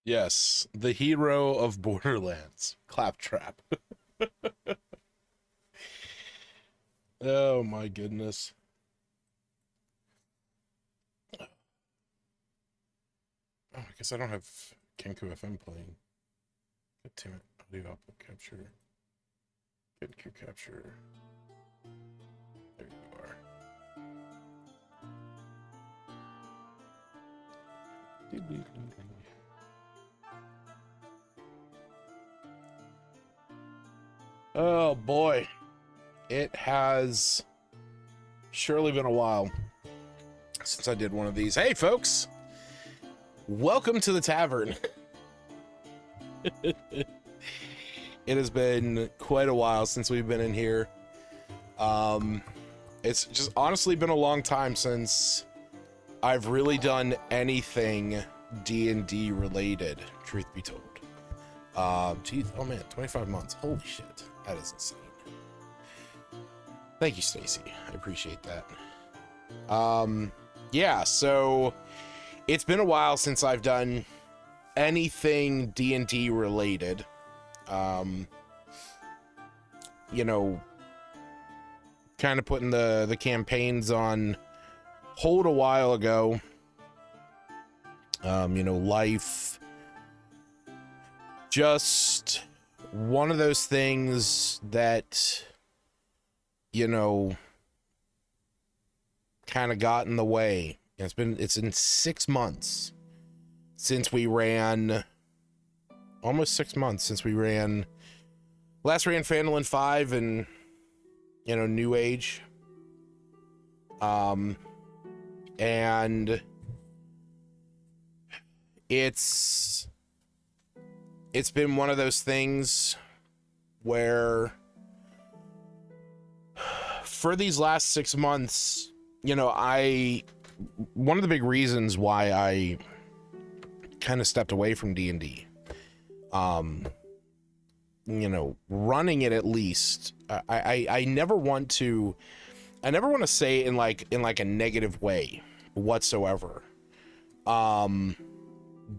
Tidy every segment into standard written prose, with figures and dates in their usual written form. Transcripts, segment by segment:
Yes, the hero of Borderlands, Claptrap. Oh my goodness. Oh, I guess I don't have Kenku FM playing. God damn it. Audio output capture. Kenku capture. There you are. Oh boy. It has surely been a while since I did one of these. Hey folks, welcome to the tavern. It has been quite a while since we've been in here. It's just honestly been a long time since I've really done anything D&D related, truth be told. Geez, oh man, 25 months. Holy shit, that is insane. Thank you, Stacy. I appreciate that. Yeah, so it's been a while since I've done anything D&D related. You know, kind of putting the campaigns on hold a while ago. You know, life, just one of those things that, you know, kind of got in the way. It's in 6 months since we ran, almost 6 months since we ran, last ran Phandalin 5 and, you know, New Age. And it's been one of those things where for these last 6 months, you know, one of the big reasons why I kind of stepped away from D&D, you know, running it, at least, I never want to say it in like a negative way whatsoever.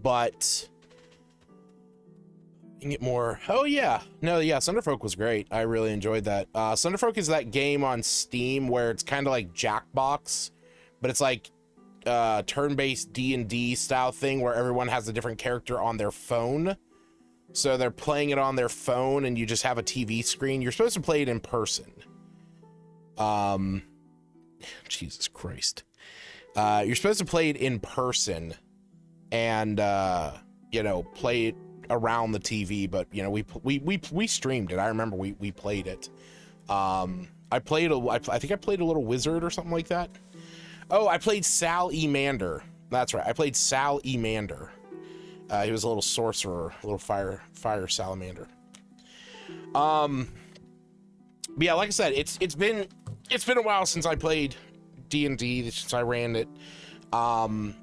But you can get more. Oh yeah, no, yeah, Sunderfolk was great. I really enjoyed that. Sunderfolk is that game on Steam where it's kind of like Jackbox, but it's like turn-based D&D style thing where everyone has a different character on their phone. So they're playing it on their phone and you just have a TV screen. You're supposed to play it in person. Jesus Christ. You're supposed to play it in person and you know, play it around the TV, but you know, we streamed it. I remember we played it. I think I played a little wizard or something like that. Oh, I played Sal E. Mander. That's right. I played Sal E. Mander. He was a little sorcerer, a little fire salamander. But yeah, like I said, it's been a while since I played D&D, since I ran it. I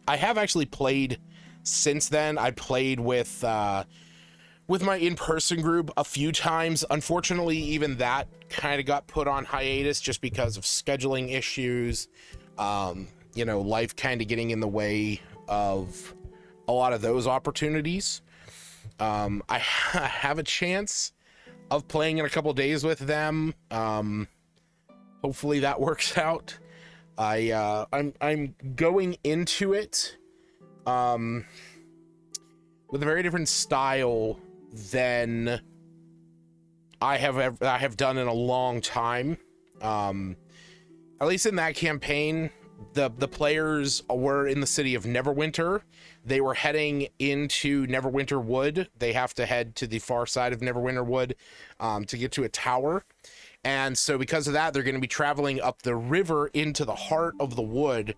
have actually played since then. I played with my in-person group a few times. Unfortunately, even that kind of got put on hiatus just because of scheduling issues. You know, life kind of getting in the way of a lot of those opportunities. I have a chance of playing in a couple days with them. Hopefully that works out. I'm going into it with a very different style than I have done in a long time. At least in that campaign, the players were in the city of Neverwinter. They were heading into Neverwinter Wood. They have to head to the far side of Neverwinter Wood to get to a tower. And so because of that, they're going to be traveling up the river into the heart of the wood.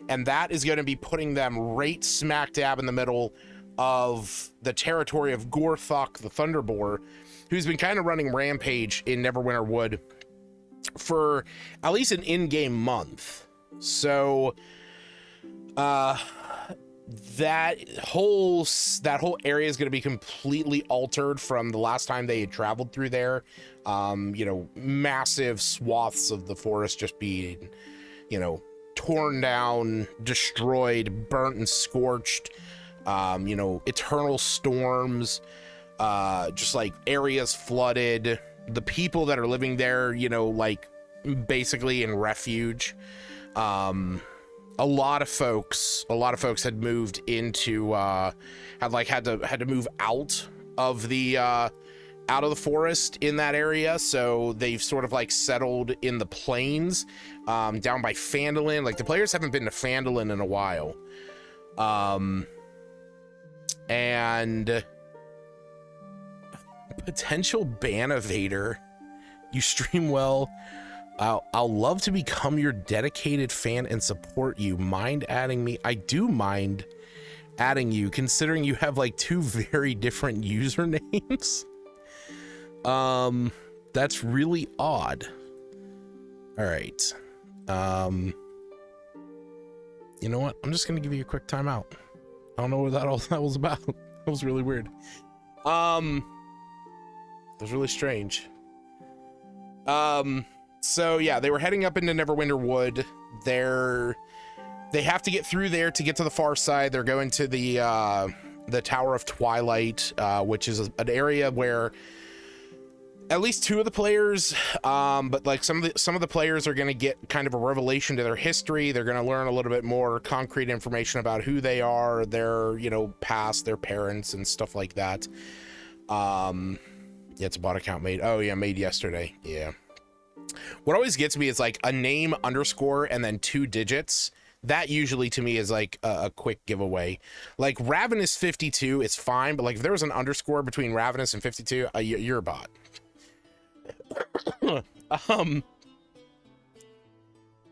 And that is going to be putting them right smack dab in the middle of the territory of Gorthok the Thunderboar, who's been kind of running rampage in Neverwinter Wood for at least an in-game month. So that whole area is going to be completely altered from the last time they had traveled through there. You know, massive swaths of the forest just being, you know, torn down, destroyed, burnt and scorched, you know, eternal storms, just like areas flooded, the people that are living there, you know, like basically in refuge. A lot of folks had moved into, had to move out of the forest in that area. So they've sort of like settled in the plains, down by Phandalin. Like the players haven't been to Phandalin in a while. And potential ban evader. You stream well. I'll love to become your dedicated fan and support you. Mind adding me? I do mind adding you, considering you have like 2 very different usernames. That's really odd. All right. You know what? I'm just gonna give you a quick timeout. I don't know what that was about. That was really weird. That was really strange. So yeah, they were heading up into Neverwinter Wood. They have to get through there to get to the far side. They're going to the Tower of Twilight, which is an area where at least 2 of the players, but like some of the players are going to get kind of a revelation to their history. They're going to learn a little bit more concrete information about who they are, their, you know, past, their parents and stuff like that. Yeah, it's a bot account made. Oh yeah, made yesterday. Yeah. What always gets me is like a name underscore and then 2 digits. That usually to me is like a quick giveaway. Like Ravenous 52 is fine, but like if there was an underscore between Ravenous and 52, you're a bot.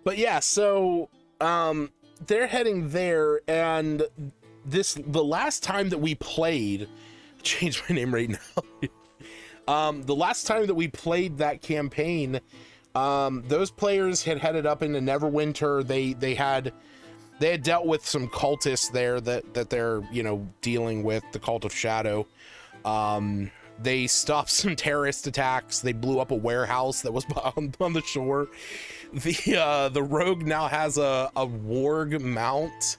But yeah, so they're heading there, and the last time that we played, change my name right now. The last time that we played that campaign, those players had headed up into Neverwinter. They had dealt with some cultists there that they're, you know, dealing with, the Cult of Shadow. They stopped some terrorist attacks. They blew up a warehouse that was on the shore. The rogue now has a warg mount,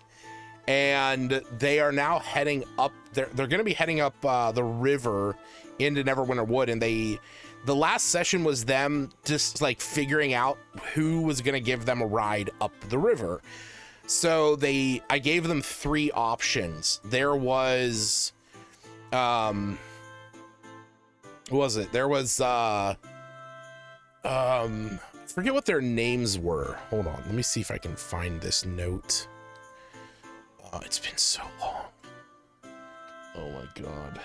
and they are now heading up. They're going to be heading up the river into Neverwinter Wood, and the last session was them just like figuring out who was going to give them a ride up the river. So I gave them 3 options. There was what was it? There was forget what their names were. Hold on, let me see if I can find this note. It's been so long. Oh my god.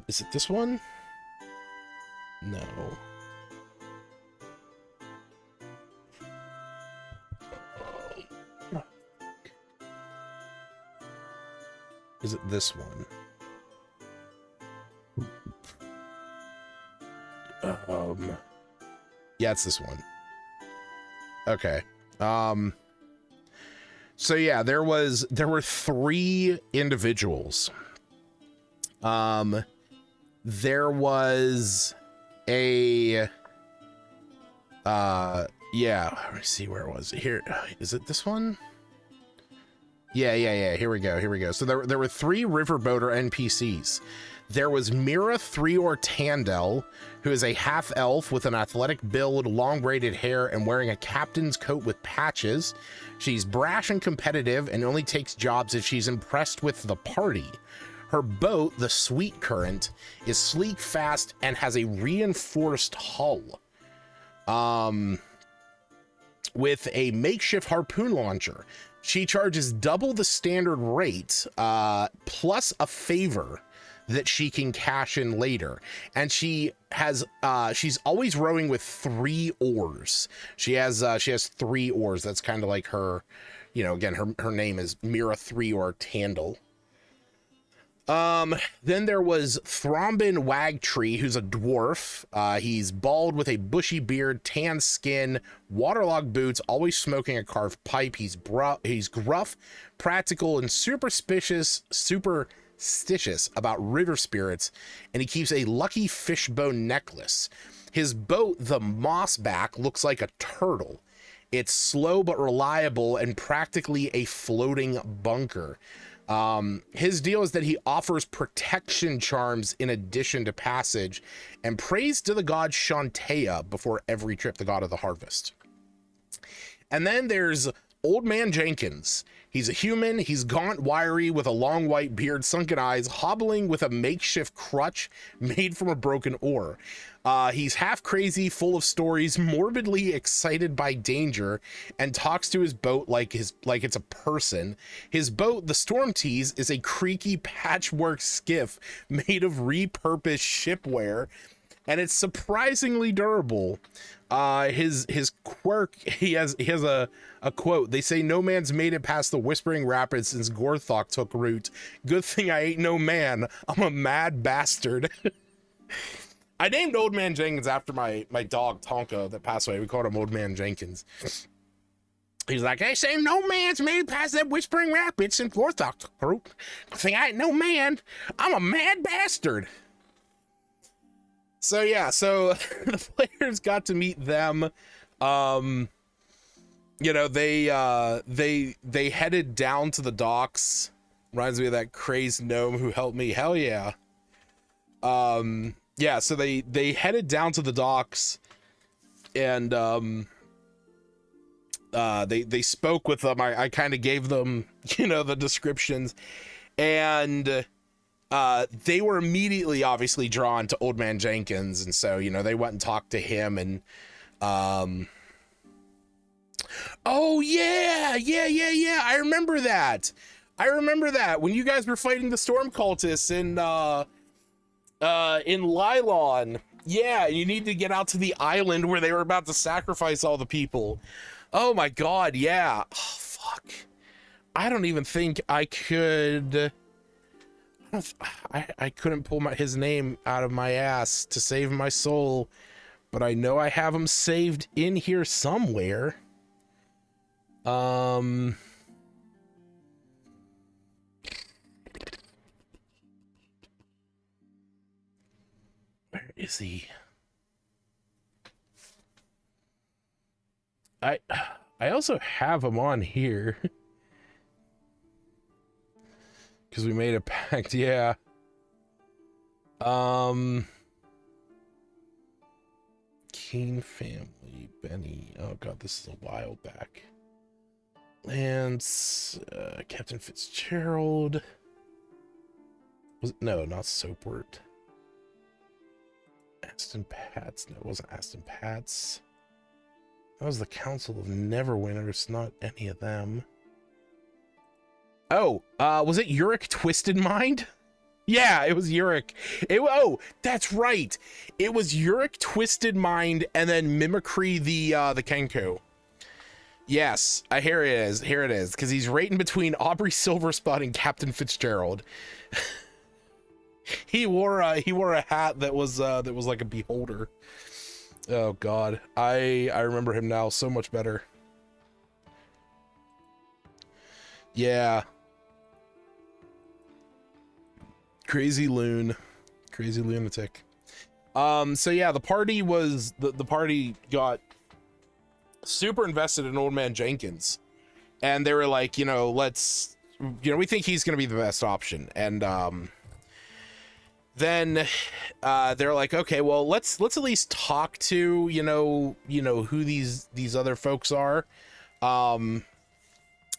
Is it this one? No. Is it this one? Yeah, it's this one. Okay. So yeah, there were 3 individuals. There was a yeah, let me see, where was it? Here, is it this one? Yeah, here we go. So there were 3 riverboater NPCs. There was Mira Threor Tandel, who is a half-elf with an athletic build, long braided hair, and wearing a captain's coat with patches. She's brash and competitive and only takes jobs if she's impressed with the party. Her boat, the Sweet Current, is sleek, fast, and has a reinforced hull. With a makeshift harpoon launcher. She charges double the standard rate, plus a favor that she can cash in later. And she has she's always rowing with 3 oars. She has 3 oars. That's kind of like her, you know, again, her name is Mira Threor Tandel. Then there was Thrombin Wagtree, who's a dwarf. He's bald with a bushy beard, tan skin, waterlogged boots, always smoking a carved pipe. He's gruff, practical, and superstitious about river spirits, and he keeps a lucky fishbone necklace. His boat, the Mossback, looks like a turtle, It's slow but reliable and practically a floating bunker. His deal is that he offers protection charms in addition to passage, and prays to the god Shantea before every trip, the god of the harvest. And then there's Old Man Jenkins. He's a human. He's gaunt, wiry, with a long white beard, sunken eyes, hobbling with a makeshift crutch made from a broken oar. He's half crazy, full of stories, morbidly excited by danger, and talks to his boat like it's a person. His boat, the Storm Tease, is a creaky patchwork skiff made of repurposed shipware, and it's surprisingly durable. His quirk, he has a quote. They say no man's made it past the Whispering Rapids since Gorthok took root. Good thing I ain't no man. I'm a mad bastard. I named Old Man Jenkins after my dog Tonka that passed away. We called him Old Man Jenkins. He's like, they say no man's made it past that Whispering Rapids since Gorthok took root. Good thing I ain't no man. I'm a mad bastard. So yeah, so the players got to meet them. You know, they headed down to the docks. Reminds me of that crazed gnome who helped me. Hell yeah. Yeah, so they headed down to the docks, and they spoke with them. I kind of gave them, you know, the descriptions, and they were immediately obviously drawn to Old Man Jenkins, and so, you know, they went and talked to him, and oh yeah, I remember that when you guys were fighting the storm cultists in Lylon. Yeah, you need to get out to the island where they were about to sacrifice all the people. Oh my god, yeah. Oh, fuck, I don't even think I could. I couldn't pull his name out of my ass to save my soul, but I know I have him saved in here somewhere. Where is he? I also have him on here. Because we made a pact, yeah. Keen family, Benny. Oh god, this is a while back. Lance, Captain Fitzgerald. Was it? No, not Soapwort. Aston Pats. No, it wasn't Aston Pats. That was the Council of Neverwinters, not any of them. Oh, was it Uric Twisted Mind? Yeah, it was Uric. Oh, that's right. It was Uric Twisted Mind and then Mimicry the Kenko. Yes, here it is. Here it is. Because he's right in between Aubrey Silverspot and Captain Fitzgerald. he wore a hat that was like a beholder. Oh god, I remember him now so much better. Yeah. Crazy lunatic. So yeah, the party got super invested in Old Man Jenkins, and they were like, you know, we think he's gonna be the best option. And then they're like, okay, well, let's at least talk to you know who these other folks are.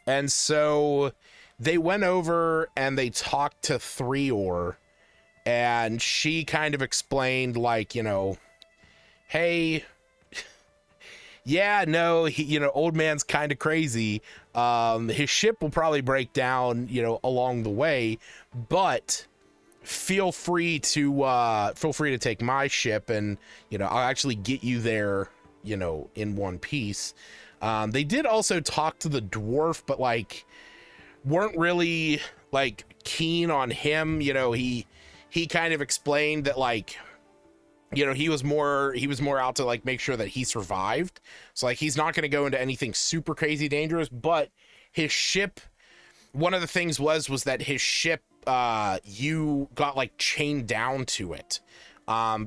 And so they went over and they talked to Threor, and she kind of explained, like, you know, hey, yeah, no, Old Man's kind of crazy. His ship will probably break down, you know, along the way, but feel free to take my ship, and, you know, I'll actually get you there, you know, in one piece. They did also talk to the dwarf, but like weren't really like keen on him. You know, he kind of explained that, like, you know, he was more out to like make sure that he survived. So like he's not going to go into anything super crazy dangerous, but his ship, one of the things was that his ship, you got like chained down to it.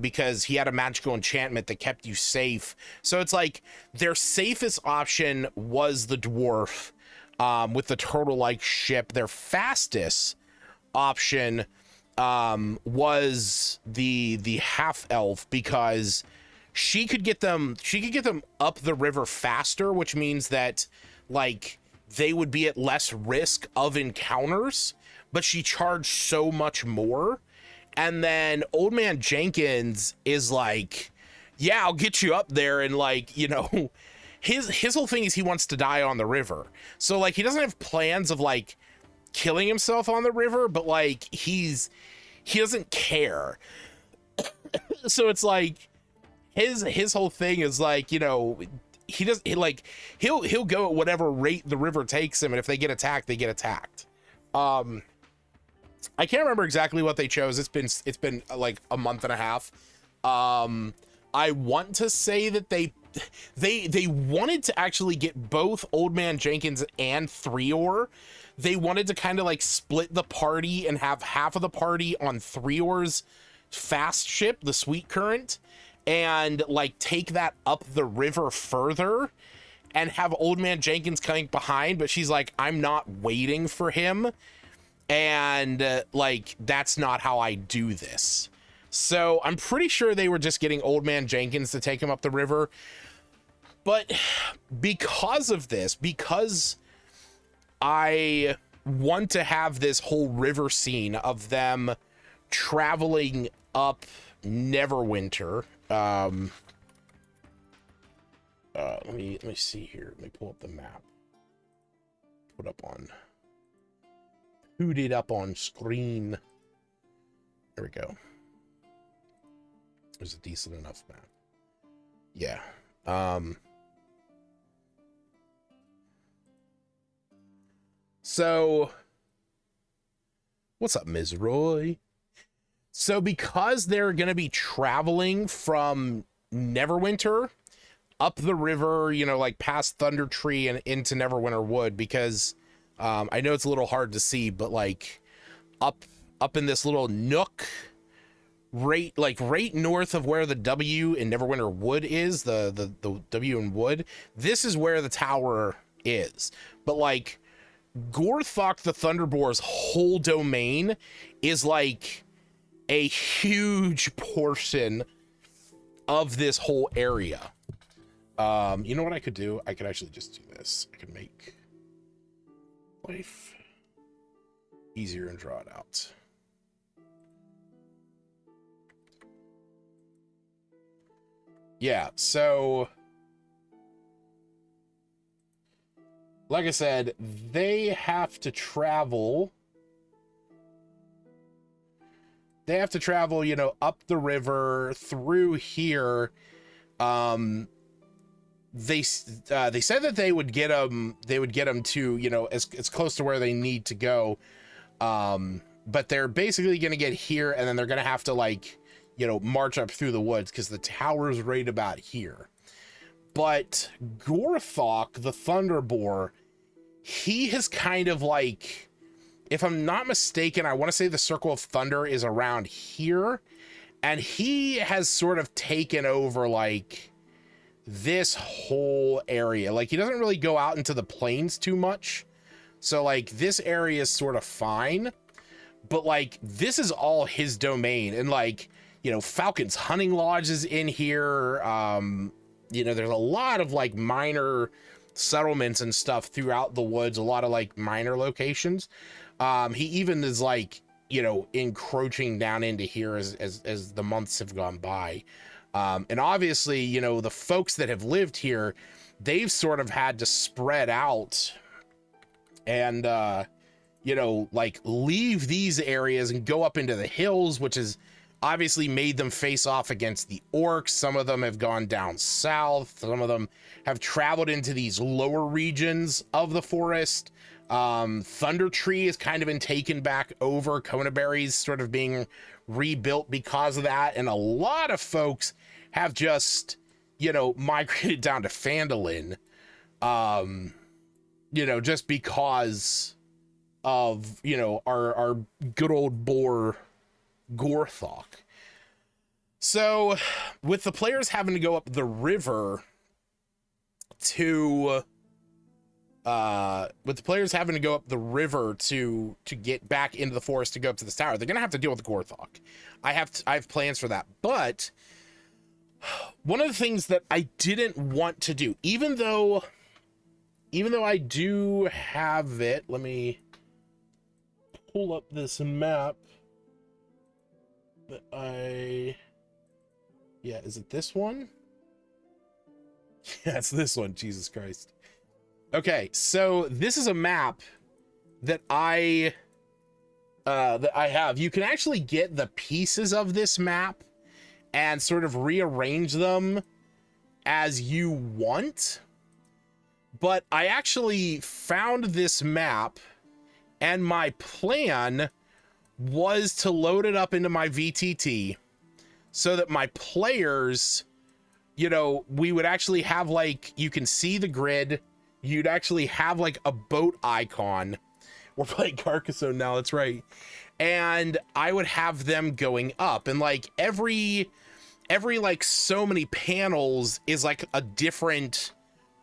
because he had a magical enchantment that kept you safe. So it's like their safest option was the dwarf with the turtle-like ship. Their fastest option was the half elf, because she could get them up the river faster, which means that like they would be at less risk of encounters, but she charged so much more. And then Old Man Jenkins is like, yeah, I'll get you up there. And like, you know, his whole thing is he wants to die on the river. So like, he doesn't have plans of like killing himself on the river, but like he doesn't care. So it's like his whole thing is like, you know, he'll go at whatever rate the river takes him. And if they get attacked, they get attacked. I can't remember exactly what they chose. It's been like a month and a half. I want to say that they wanted to actually get both Old Man Jenkins and Threor. They wanted to kind of like split the party and have half of the party on Threor's fast ship, the Sweet Current, and like take that up the river further and have Old Man Jenkins coming behind. But she's like, I'm not waiting for him. And like, that's not how I do this. So I'm pretty sure they were just getting Old Man Jenkins to take him up the river. But because of this, because I want to have this whole river scene of them traveling up Neverwinter. Let me see here. Let me pull up the map. Put it up on screen. There we go. There's a decent enough map. Yeah. So what's up, Ms. Roy? So because they're going to be traveling from Neverwinter up the river, you know, like past Thunder Tree and into Neverwinter Wood, because I know it's a little hard to see, but like up in this little nook right north of where the W in Neverwinter Wood is, the W in Wood, this is where the tower is. But like Gorthok the Thunderboar's whole domain is like a huge portion of this whole area. You know what I could do? I could actually just do this. I could make life easier and draw it out. Yeah, so like I said, they have to travel, you know, up the river through here. They said that they would get them to, you know, as close to where they need to go. But they're basically going to get here, and then they're going to have to, like, you know, march up through the woods because the tower's right about here. But Gorthok, the Thunderboar, he has kind of like, if I'm not mistaken, I want to say the Circle of Thunder is around here, and he has sort of taken over like this whole area. Like, he doesn't really go out into the plains too much, so like this area is sort of fine, but like this is all his domain. And like, you know, Falcon's Hunting Lodge is in here. You know, there's a lot of like minor settlements and stuff throughout the woods, a lot of like minor locations. He even is like, you know, encroaching down into here as the months have gone by. And obviously, you know, the folks that have lived here, they've sort of had to spread out and, you know, like leave these areas and go up into the hills, which has obviously made them face off against the orcs. Some of them have gone down south. Some of them have traveled into these lower regions of the forest. Thunder Tree has kind of been taken back over. Conaberry's sort of being rebuilt because of that. And a lot of folks have just, you know, migrated down to Phandalin, you know, just because of, you know, our good old boar Gorthok. So with the players having to go up the river to get back into the forest to go up to this tower, they're gonna have to deal with the Gorthok. I have plans for that, but one of the things that I didn't want to do, even though I do have it, let me pull up this map that is it this one? Yeah, it's this one. Jesus Christ. Okay, so this is a map that I have. You can actually get the pieces of this map and sort of rearrange them as you want. But I actually found this map, and my plan was to load it up into my VTT so that my players, you know, we would actually have, like, you can see the grid. You'd actually have like a boat icon. We're playing Carcassonne now, that's right. And I would have them going up, and like every like so many panels is like a different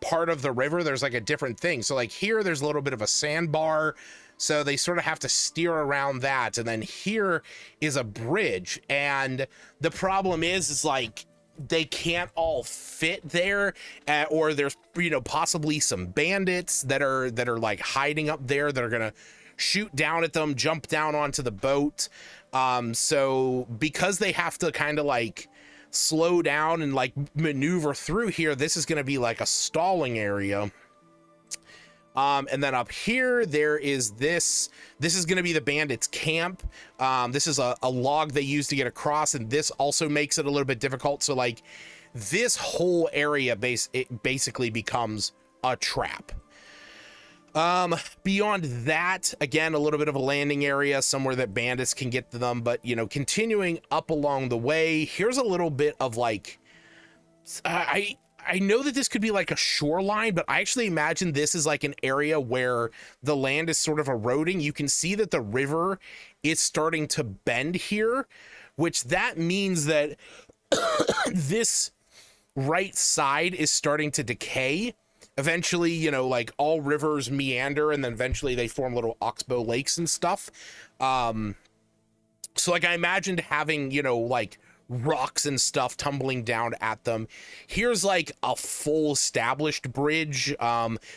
part of the river. There's like a different thing. So like here, there's a little bit of a sandbar, so they sort of have to steer around that. And then here is a bridge, and the problem is like they can't all fit there, or there's, you know, possibly some bandits that are like hiding up there that are gonna shoot down at them, jump down onto the boat. So because they have to kind of like slow down and like maneuver through here, this is going to be like a stalling area. And then up here there is this is going to be the bandits camp. This is a log they use to get across, and this also makes it a little bit difficult. So like this whole area it basically becomes a trap. Beyond that, again, a little bit of a landing area, somewhere that bandits can get to them. But, you know, continuing up along the way, here's a little bit of like, I know that this could be like a shoreline, but I actually imagine this is like an area where the land is sort of eroding. You can see that the river is starting to bend here, which that means that this right side is starting to decay. Eventually, you know, like all rivers meander, and then eventually they form little oxbow lakes and stuff. So like I imagined having, you know, like rocks and stuff tumbling down at them. Here's like a full established bridge.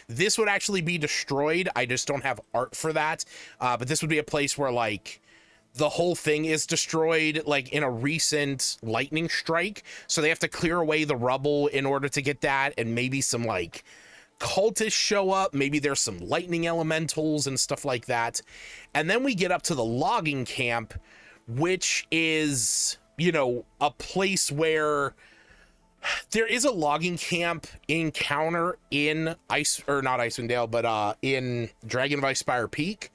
This would actually be destroyed. I just don't have art for that. But this would be a place where like the whole thing is destroyed, like in a recent lightning strike. So they have to clear away the rubble in order to get that, and maybe some like cultists show up, maybe there's some lightning elementals and stuff like that. And then we get up to the logging camp, which is, you know, a place where there is a logging camp encounter in not Icewind Dale, but in Dragon of Icespire Peak.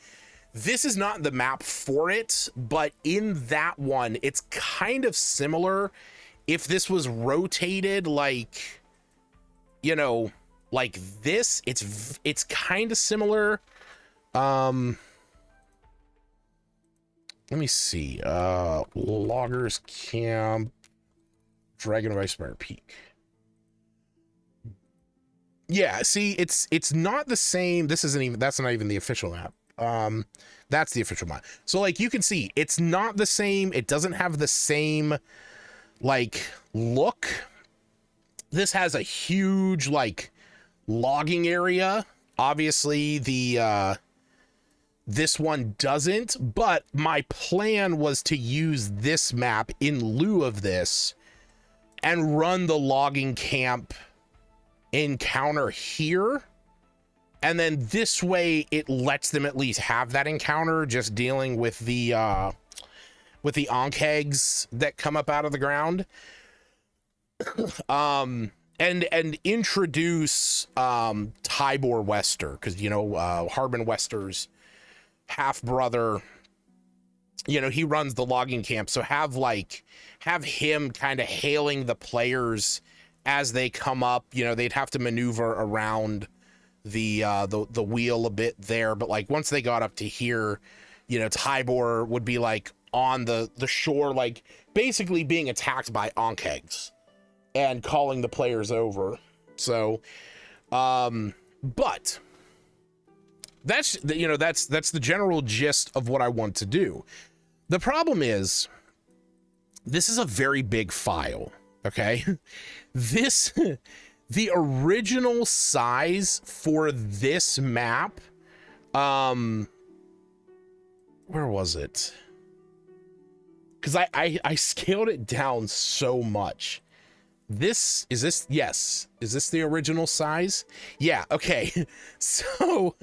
This is not the map for it, but in that one, it's kind of similar. If this was rotated like, you know, like this, it's kind of similar. Let me see. Loggers Camp, Dragon of Icespire Peak. Yeah, see, it's not the same. That's not even the official map. That's the official map. So like you can see, it's not the same. It doesn't have the same like look. This has a huge like logging area. Obviously this one doesn't, but my plan was to use this map in lieu of this and run the logging camp encounter here. And then this way it lets them at least have that encounter, just dealing with the onkegs that come up out of the ground. And introduce Tybor Wester, because, you know, Harbin Wester's half-brother, you know, he runs the logging camp. So have him kind of hailing the players as they come up. You know, they'd have to maneuver around the wheel a bit there, but like once they got up to here, you know, Tybor would be like on the shore, like basically being attacked by onkegs and calling the players over. So, but that's the general gist of what I want to do. The problem is, this is a very big file. Okay, the original size for this map, where was it? Because I scaled it down so much. Yes, is this the original size? Yeah, okay. So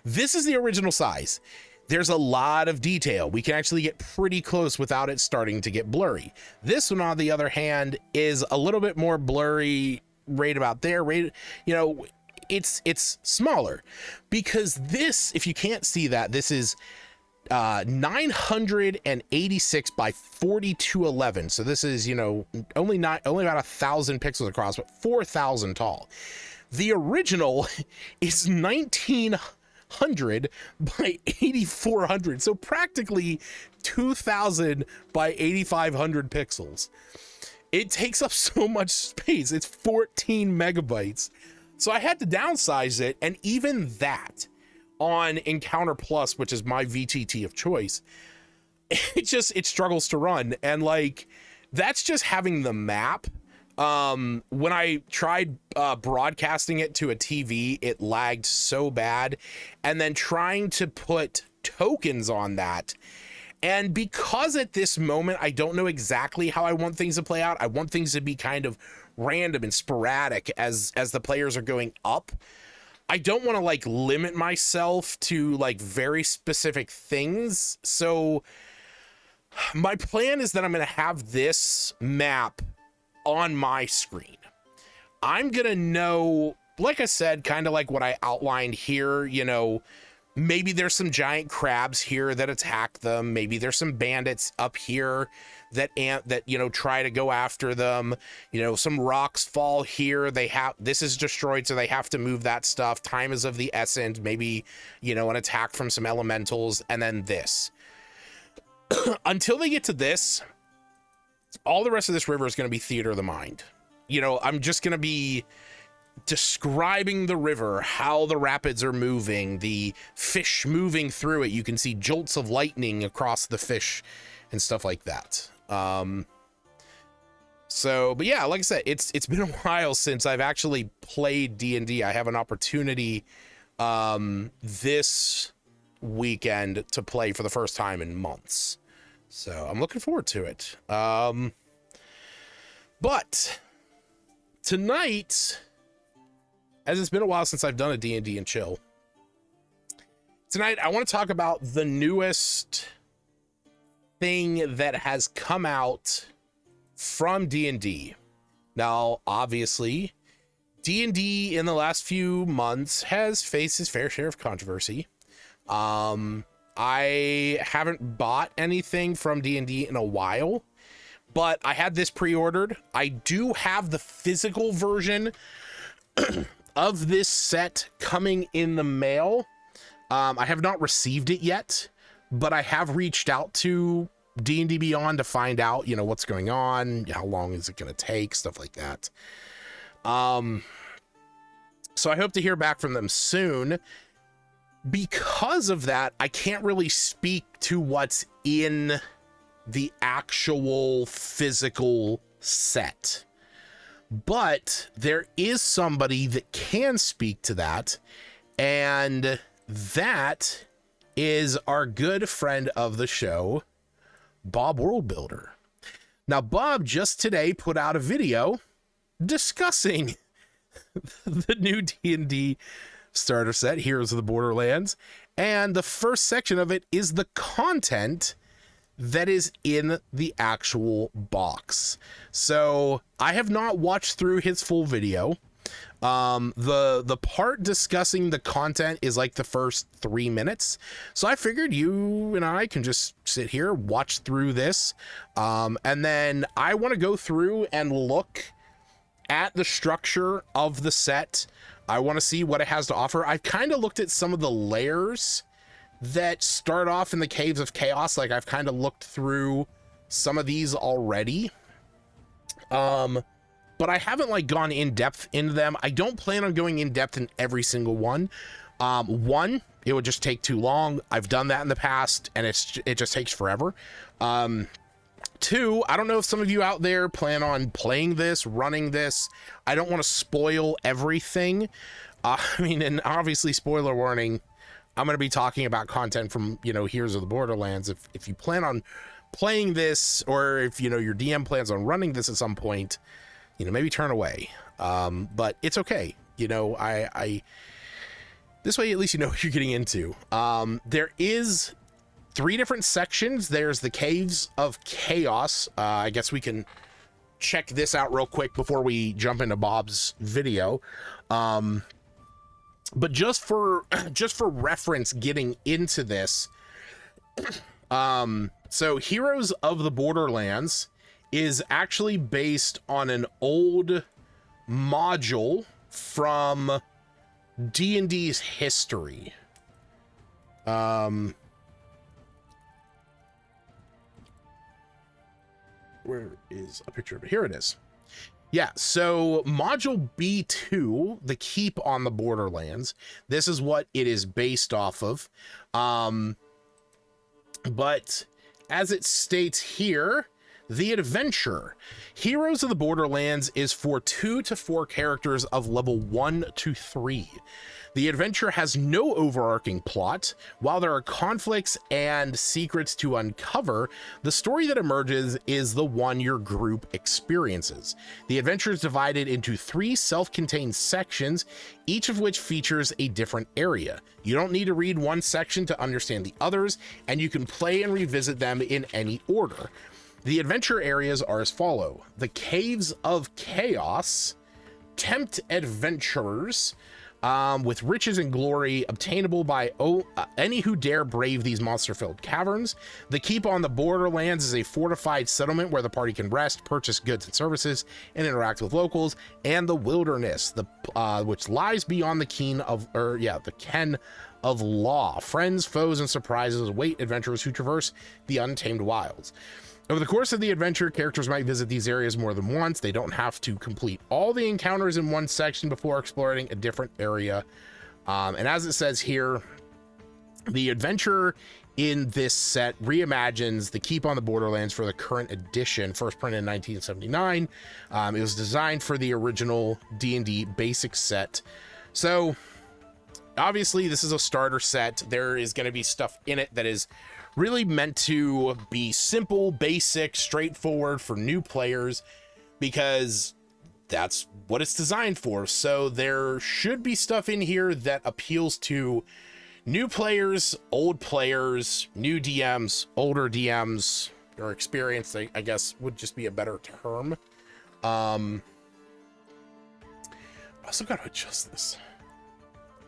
this is the original size. There's a lot of detail. We can actually get pretty close without it starting to get blurry. This one, on the other hand, is a little bit more blurry right about there. Right, it's smaller because this, if you can't see that, this is 986 by 4211. So this is, only about 1,000 pixels across, but 4,000 tall. The original is 1,900 by 8,400. So practically 2,000 by 8,500 pixels. It takes up so much space. It's 14 megabytes. So I had to downsize it. And even that, on Encounter Plus, which is my VTT of choice, it struggles to run. And like, that's just having the map. When I tried broadcasting it to a TV, it lagged so bad. And then trying to put tokens on that. And because at this moment, I don't know exactly how I want things to play out. I want things to be kind of random and sporadic as the players are going up. I don't want to like limit myself to like very specific things. So my plan is that I'm going to have this map on my screen. I'm going to know, like I said, kind of like what I outlined here, maybe there's some giant crabs here that attack them. Maybe there's some bandits up here that try to go after them. Some rocks fall here. This is destroyed, so they have to move that stuff. Time is of the essence. Maybe, an attack from some elementals, and then this. Until they get to this, all the rest of this river is going to be theater of the mind. I'm just going to be describing the river, how the rapids are moving, the fish moving through it. You can see jolts of lightning across the fish and stuff like that. But yeah, like I said, it's been a while since I've actually played D&D. I have an opportunity this weekend to play for the first time in months. So I'm looking forward to it. But tonight, as it's been a while since I've done a D&D&Chill, tonight I want to talk about the newest thing that has come out from D&D. Now, obviously, D&D in the last few months has faced its fair share of controversy. I haven't bought anything from D&D in a while, but I had this pre-ordered. I do have the physical version of this set coming in the mail. I have not received it yet, but I have reached out to D&D Beyond to find out, what's going on, how long is it going to take, stuff like that. So I hope to hear back from them soon. Because of that, I can't really speak to what's in the actual physical set. But there is somebody that can speak to that, and that is our good friend of the show, Bob Worldbuilder. Now, Bob just today put out a video discussing the new D&D starter set, Heroes of the Borderlands, and the first section of it is the content that is in the actual box. So I have not watched through his full video. The part discussing the content is like the first 3 minutes. So I figured you and I can just sit here, watch through this. And then I want to go through and look at the structure of the set. I want to see what it has to offer. I've kind of looked at some of the layers that start off in the Caves of Chaos. Like, I've kind of looked through some of these already. But I haven't like gone in depth into them. I don't plan on going in depth in every single one. One, it would just take too long. I've done that in the past and it just takes forever. Two, I don't know if some of you out there plan on playing this, running this. I don't want to spoil everything. I mean, and obviously spoiler warning, I'm going to be talking about content from, you know, Heroes of the Borderlands. If you plan on playing this, or if, you know, your DM plans on running this at some point, you know, maybe turn away. But it's okay. You know, I this way, at least you know what you're getting into. There is 3 different sections. There's the Caves of Chaos. I guess we can check this out real quick before we jump into Bob's video. But just for reference getting into this, so Heroes of the Borderlands is actually based on an old module from D&D's history. Where is a picture of it? Here it is. Yeah, so module B2, the Keep on the Borderlands, this is what it is based off of. But as it states here, the adventure. Heroes of the Borderlands is for 2 to 4 characters of level 1 to 3. The adventure has no overarching plot. While there are conflicts and secrets to uncover, the story that emerges is the one your group experiences. The adventure is divided into 3 self-contained sections, each of which features a different area. You don't need to read one section to understand the others, and you can play and revisit them in any order. The adventure areas are as follow: the Caves of Chaos, tempt adventurers with riches and glory obtainable by any who dare brave these monster-filled caverns. The Keep on the Borderlands is a fortified settlement where the party can rest, purchase goods and services, and interact with locals. And the Wilderness, which lies beyond the ken of law. Friends, foes, and surprises await adventurers who traverse the untamed wilds. Over the course of the adventure, characters might visit these areas more than once. They don't have to complete all the encounters in one section before exploring a different area. And as it says here, the adventure in this set reimagines the Keep on the Borderlands for the current edition, first printed in 1979. It was designed for the original D&D basic set. So obviously this is a starter set. There is going to be stuff in it that is really meant to be simple, basic, straightforward for new players, because that's what it's designed for. So there should be stuff in here that appeals to new players, old players, new DMs, older DMs, or experienced, I guess would just be a better term. I also got to adjust this.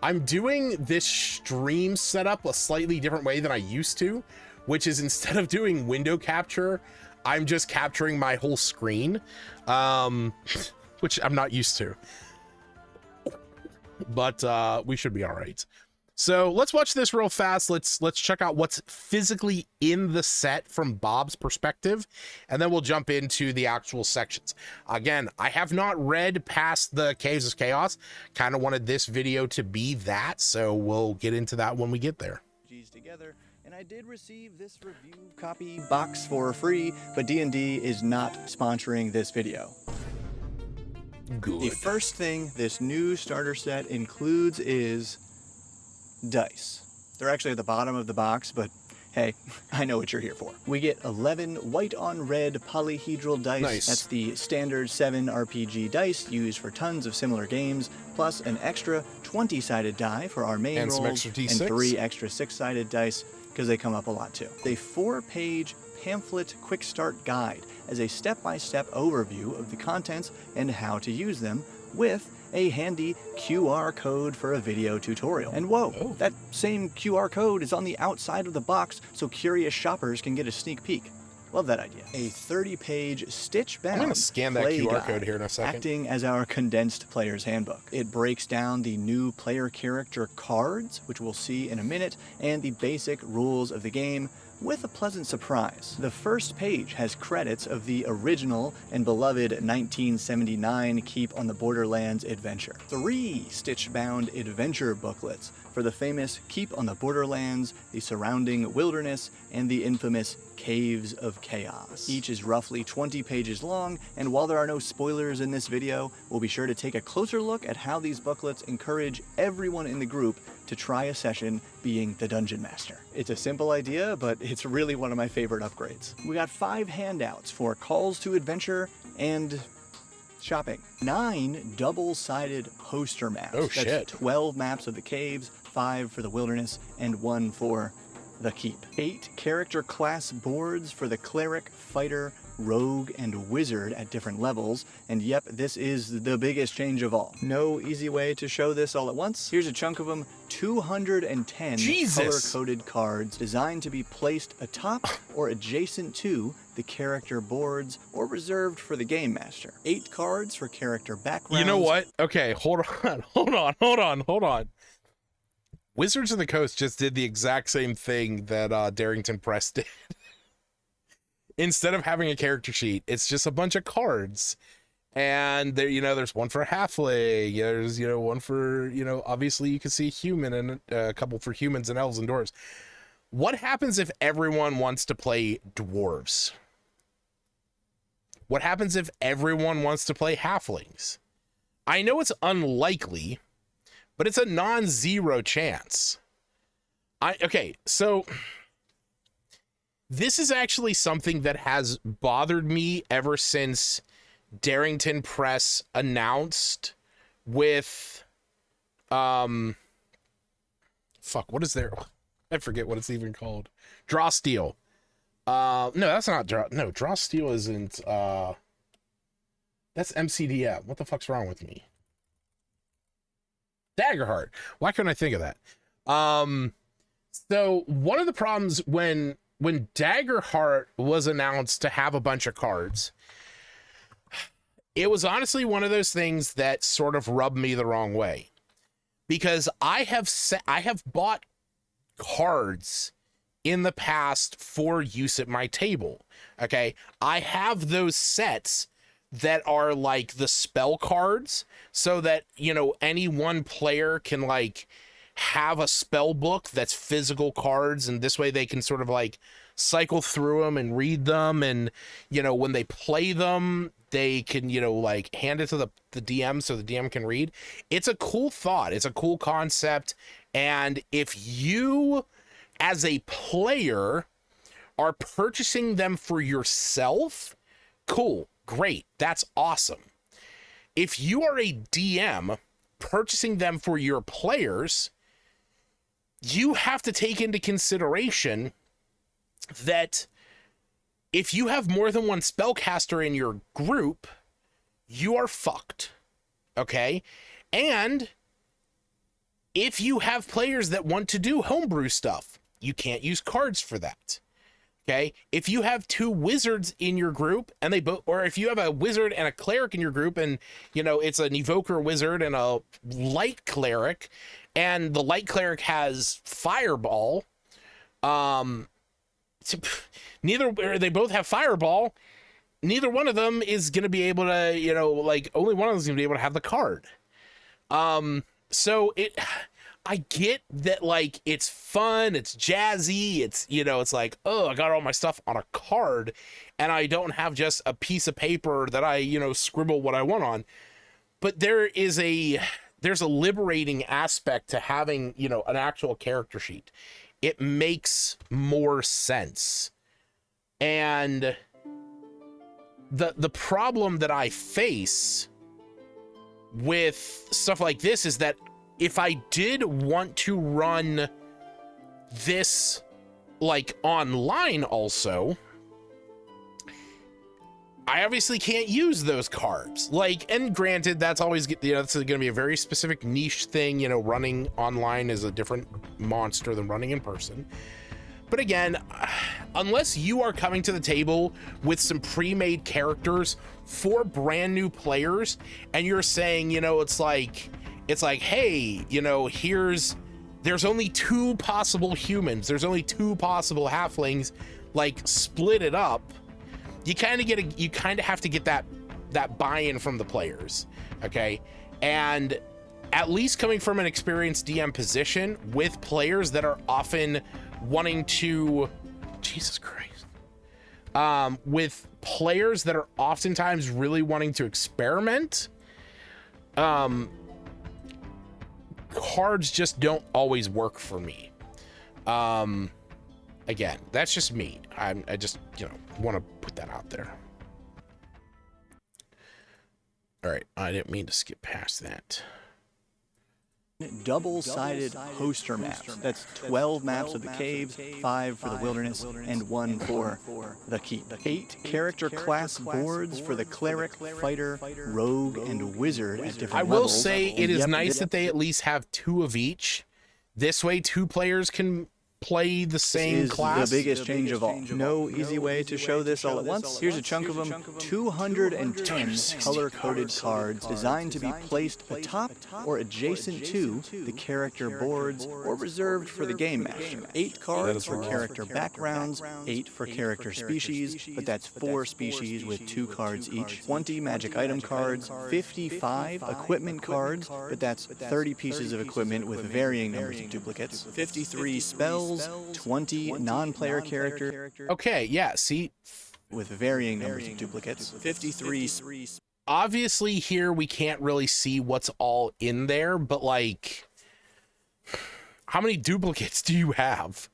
I'm doing this stream setup a slightly different way than I used to, which is instead of doing window capture, I'm just capturing my whole screen, which I'm not used to. But we should be all right. So let's watch this real fast. Let's check out what's physically in the set from Bob's perspective, and then we'll jump into the actual sections. Again, I have not read past the Caves of Chaos. Kind of wanted this video to be that, so we'll get into that when we get there. Together, and I did receive this review copy box for free, but D&D is not sponsoring this video. Good. The first thing this new starter set includes is dice. They're actually at the bottom of the box, but hey, I know what you're here for. We get 11 white on red polyhedral dice. Nice. That's the standard 7 RPG dice used for tons of similar games, plus an extra 20-sided die for our main and rolls, some extra and D6. 3 extra 6-sided dice, because they come up a lot too. A 4-page pamphlet quick start guide as a step-by-step overview of the contents and how to use them, with a handy QR code for a video tutorial. And whoa, that same QR code is on the outside of the box so curious shoppers can get a sneak peek. Love that idea. A 30-page stitch-bound I'm gonna scan that play QR guide, code here in a second. acting as our condensed player's handbook. It breaks down the new player character cards, which we'll see in a minute, and the basic rules of the game, with a pleasant surprise. The first page has credits of the original and beloved 1979 Keep on the Borderlands adventure. 3 stitch-bound adventure booklets for the famous Keep on the Borderlands, the surrounding wilderness, and the infamous Caves of Chaos. Each is roughly 20 pages long, and while there are no spoilers in this video, we'll be sure to take a closer look at how these booklets encourage everyone in the group to try a session being the Dungeon Master. It's a simple idea, but it's really one of my favorite upgrades. We got 5 handouts for calls to adventure and shopping. 9 double-sided poster maps. Oh, shit. That's 12 maps of the caves, 5 for the wilderness, and 1 for the keep. 8 character class boards for the cleric, fighter, rogue, and wizard at different levels. And yep, this is the biggest change of all. No easy way to show this all at once. Here's a chunk of them. 210 color-coded cards designed to be placed atop or adjacent to the character boards or reserved for the game master. 8 cards for character backgrounds. You know what? Okay, hold on. Wizards of the Coast just did the exact same thing that Darrington Press did. Instead of having a character sheet, it's just a bunch of cards. And there, there's one for halfling, there's, one for, obviously you can see human and a couple for humans and elves and dwarves. What happens if everyone wants to play dwarves? What happens if everyone wants to play halflings? I know it's unlikely, but it's a non-zero chance. Okay, so this is actually something that has bothered me ever since Darrington Press announced with, what is there? I forget what it's even called. Draw Steel. No, that's not Draw Steel isn't, that's MCDM. What the fuck's wrong with me? Daggerheart. Why couldn't I think of that? So one of the problems when Daggerheart was announced to have a bunch of cards, it was honestly one of those things that sort of rubbed me the wrong way, because I have bought cards in the past for use at my table. Okay, I have those sets that are like the spell cards, so that any one player can like have a spell book that's physical cards, and this way they can sort of like cycle through them and read them, and when they play them they can like hand it to the DM so the DM can read. It's a cool thought, it's a cool concept, and if you as a player are purchasing them for yourself, cool, great, that's awesome. If you are a DM purchasing them for your players, you have to take into consideration that if you have more than one spellcaster in your group, you are fucked. Okay? And if you have players that want to do homebrew stuff, you can't use cards for that. Okay? If you have 2 wizards in your group and they both, or if you have a wizard and a cleric in your group, and it's an evoker wizard and a light cleric, and the light cleric has fireball, they both have fireball, neither one of them is going to be able to, only one of them is going to be able to have the card. So I get that, like, it's fun, it's jazzy, it's, it's like, oh, I got all my stuff on a card, and I don't have just a piece of paper that I, scribble what I want on. But there's a liberating aspect to having, an actual character sheet. It makes more sense. And the problem that I face with stuff like this is that if I did want to run this like online also, I obviously can't use those cards. Like, and granted, that's always, that's going to be a very specific niche thing. Running online is a different monster than running in person. But again, unless you are coming to the table with some pre-made characters for brand new players, and you're saying, you know, it's like, hey, you know, there's only 2 possible humans, there's only 2 possible halflings, like, split it up. You kind of have to get that buy-in from the players, okay? And at least coming from an experienced DM position with players that are often wanting to, Jesus Christ, with players that are oftentimes really wanting to experiment, cards just don't always work for me. Again, that's just me. I just, you know, want to put that out there. All right, I didn't mean to skip past that. Double-sided poster maps. That's 12 maps of the caves, 5 for the wilderness, and 1 for the keep. 8 character class boards for the cleric, fighter, rogue, and wizard at different levels. I will say it is nice that they at least have 2 of each. This way, 2 players can play the same class. The biggest change of all. No easy way to show this all at once. Here's a chunk of them. 210 color-coded cards designed to be placed atop or adjacent to the character boards or reserved for the game master. 8 cards for character backgrounds, 8 for character species, but that's 4 species with 2 cards each. 20 magic item cards, 55 equipment cards, but that's 30 pieces of equipment with varying numbers of duplicates. 53 spells, 20 non-player characters. Okay, yeah, see, with varying numbers of duplicates. 53. Obviously here we can't really see what's all in there, but like, how many duplicates do you have?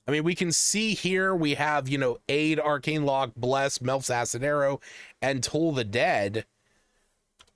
I mean, we can see here we have, you know, Aid, Arcane Lock, Bless, Melf's Acid Arrow, and Toll the Dead.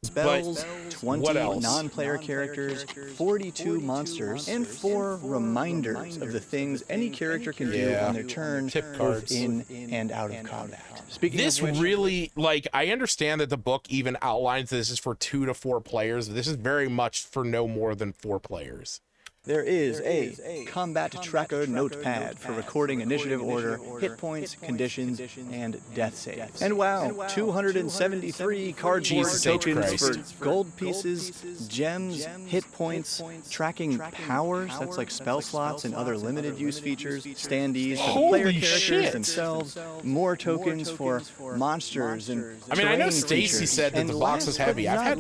Spells, 20 non-player characters, 42 monsters, and 4 reminders of the things any character can do on their turn, both in and out of combat. Speaking this of which, really, like, I understand that the book even outlines this is for 2 to 4 players. But this is very much for no more than 4 players. There is a combat tracker notepad for recording initiative order, hit points, conditions, and death saves. And wow, 273 cardboard tokens for gold pieces, gems, hit points, tracking powers, that's like spell slots and other limited use features, standees for the player characters themselves, more tokens for monsters and I mean, I know Stacy said that the box was heavy. I've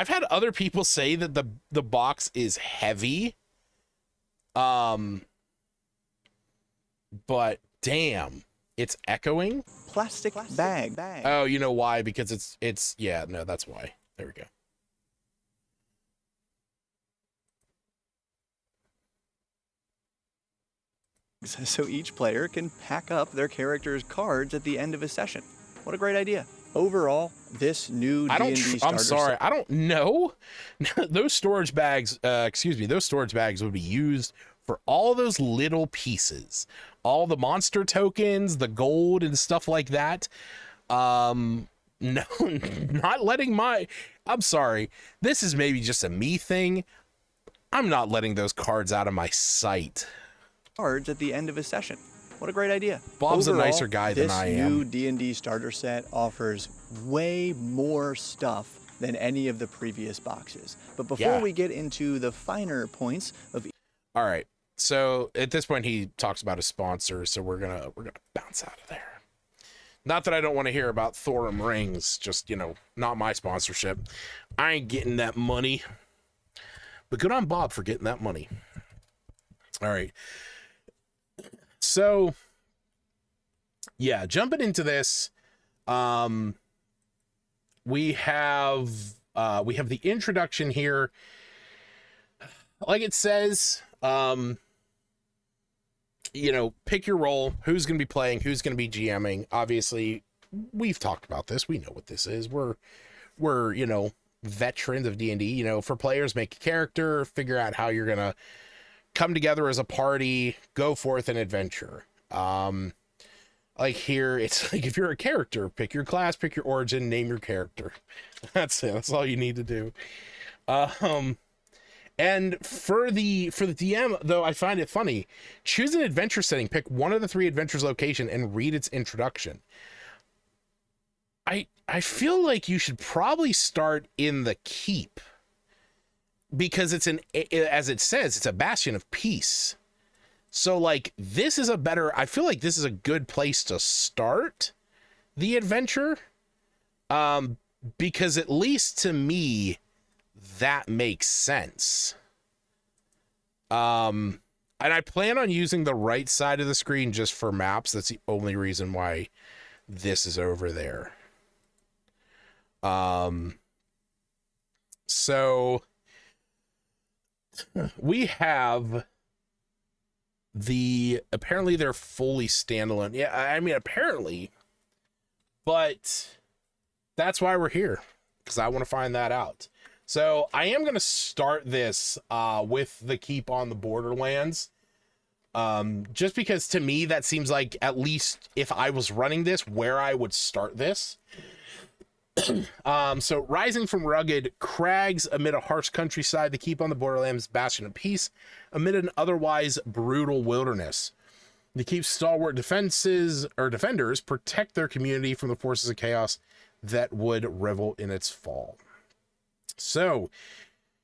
had other people say that the box is heavy. But damn, it's echoing. Plastic bag. Oh, you know why? Because it's yeah, no, that's why. There we go. So each player can pack up their character's cards at the end of a session. What a great idea. Overall, this new D&D starter I'm sorry, I don't know. Those storage bags, those storage bags would be used for all those little pieces. All the monster tokens, the gold and stuff like that. No, not letting I'm sorry. This is maybe just a me thing. I'm not letting those cards out of my sight. Cards at the end of a session. What a great idea. Bob's Overall, a nicer guy than I am. This new D&D starter set offers way more stuff than any of the previous boxes. But before we get into the finer points of... All right. So at this point, he talks about his sponsor, so we're gonna bounce out of there. Not that I don't want to hear about Thorum Rings, just, you know, not my sponsorship. I ain't getting that money. But good on Bob for getting that money. All right. So, yeah, jumping into this, we have the introduction here. Like it says, you know, pick your role, who's going to be playing, who's going to be GMing. Obviously, we've talked about this. We know what this is. We're, you know, veterans of D&D. You know, for players, make a character, figure out how you're going to come together as a party, go forth and adventure. Like here, it's like if you're a character, pick your class, pick your origin, name your character. That's it. That's all you need to do. And for the DM, though, I find it funny. Choose an adventure setting, pick one of the 3 adventures location, and read its introduction. I feel like you should probably start in the keep, because it's as it says, it's a bastion of peace. So like, this is I feel like this is a good place to start the adventure. Because at least to me, that makes sense. And I plan on using the right side of the screen just for maps. That's the only reason why this is over there. So we have apparently they're fully standalone. Yeah, I mean, apparently, but that's why we're here, because I want to find that out. So I am going to start this with the keep on the Borderlands. Just because to me, that seems like, at least if I was running this, where I would start this. So rising from rugged crags amid a harsh countryside, the keep on the Borderlands bastion of peace amid an otherwise brutal wilderness. The keep's stalwart defenders protect their community from the forces of chaos that would revel in its fall. So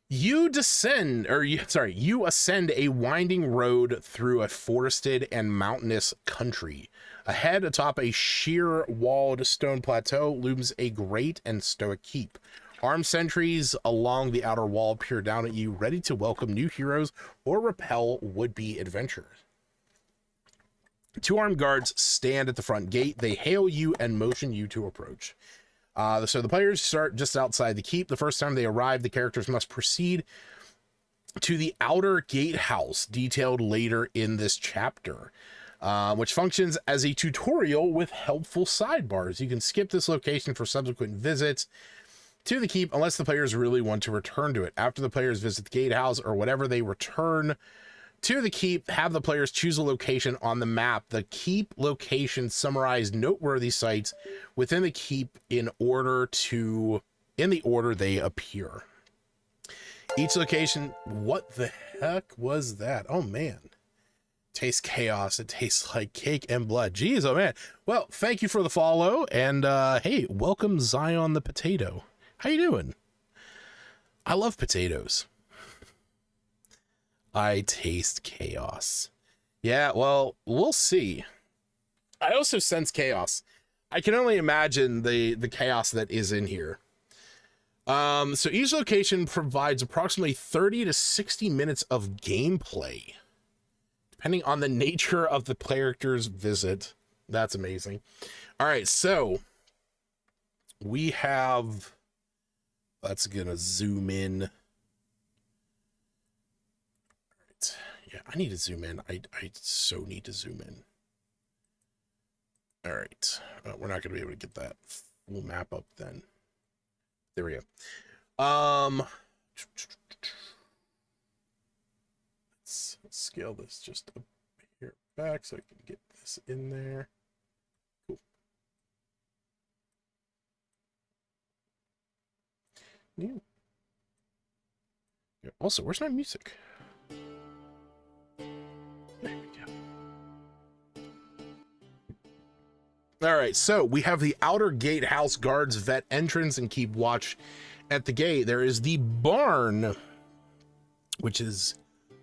you ascend a winding road through a forested and mountainous country. Ahead, atop a sheer walled stone plateau, looms a great and stoic keep. Armed sentries along the outer wall peer down at you, ready to welcome new heroes or repel would-be adventurers. 2 armed guards stand at the front gate. They hail you and motion you to approach. So the players start just outside the keep. The first time they arrive, the characters must proceed to the outer gatehouse, detailed later in this chapter, which functions as a tutorial with helpful sidebars. You can skip this location for subsequent visits to the keep unless the players really want to return to it. After the players visit the gatehouse or whatever they return to the keep, have the players choose a location on the map. The keep location summarize noteworthy sites within the keep in the order they appear. Each location, what the heck was that? Oh man. Tastes chaos. It tastes like cake and blood. Jeez, oh man. Well, thank you for the follow, and hey, welcome Zion the Potato. How you doing? I love potatoes. I taste chaos. Yeah, well, we'll see. I also sense chaos. I can only imagine the chaos that is in here. So each location provides approximately 30 to 60 minutes of gameplay, depending on the nature of the character's visit. That's amazing. All right, so we have, that's gonna zoom in. Yeah, I need to zoom in. I so need to zoom in. All right. We're not going to be able to get that full map up then. There we go. Let's scale this just a here back so I can get this in there. Cool. Yeah. Also, where's my music? There we go. All right, so we have the outer gatehouse guards vet entrance and keep watch at the gate. There is the barn, which is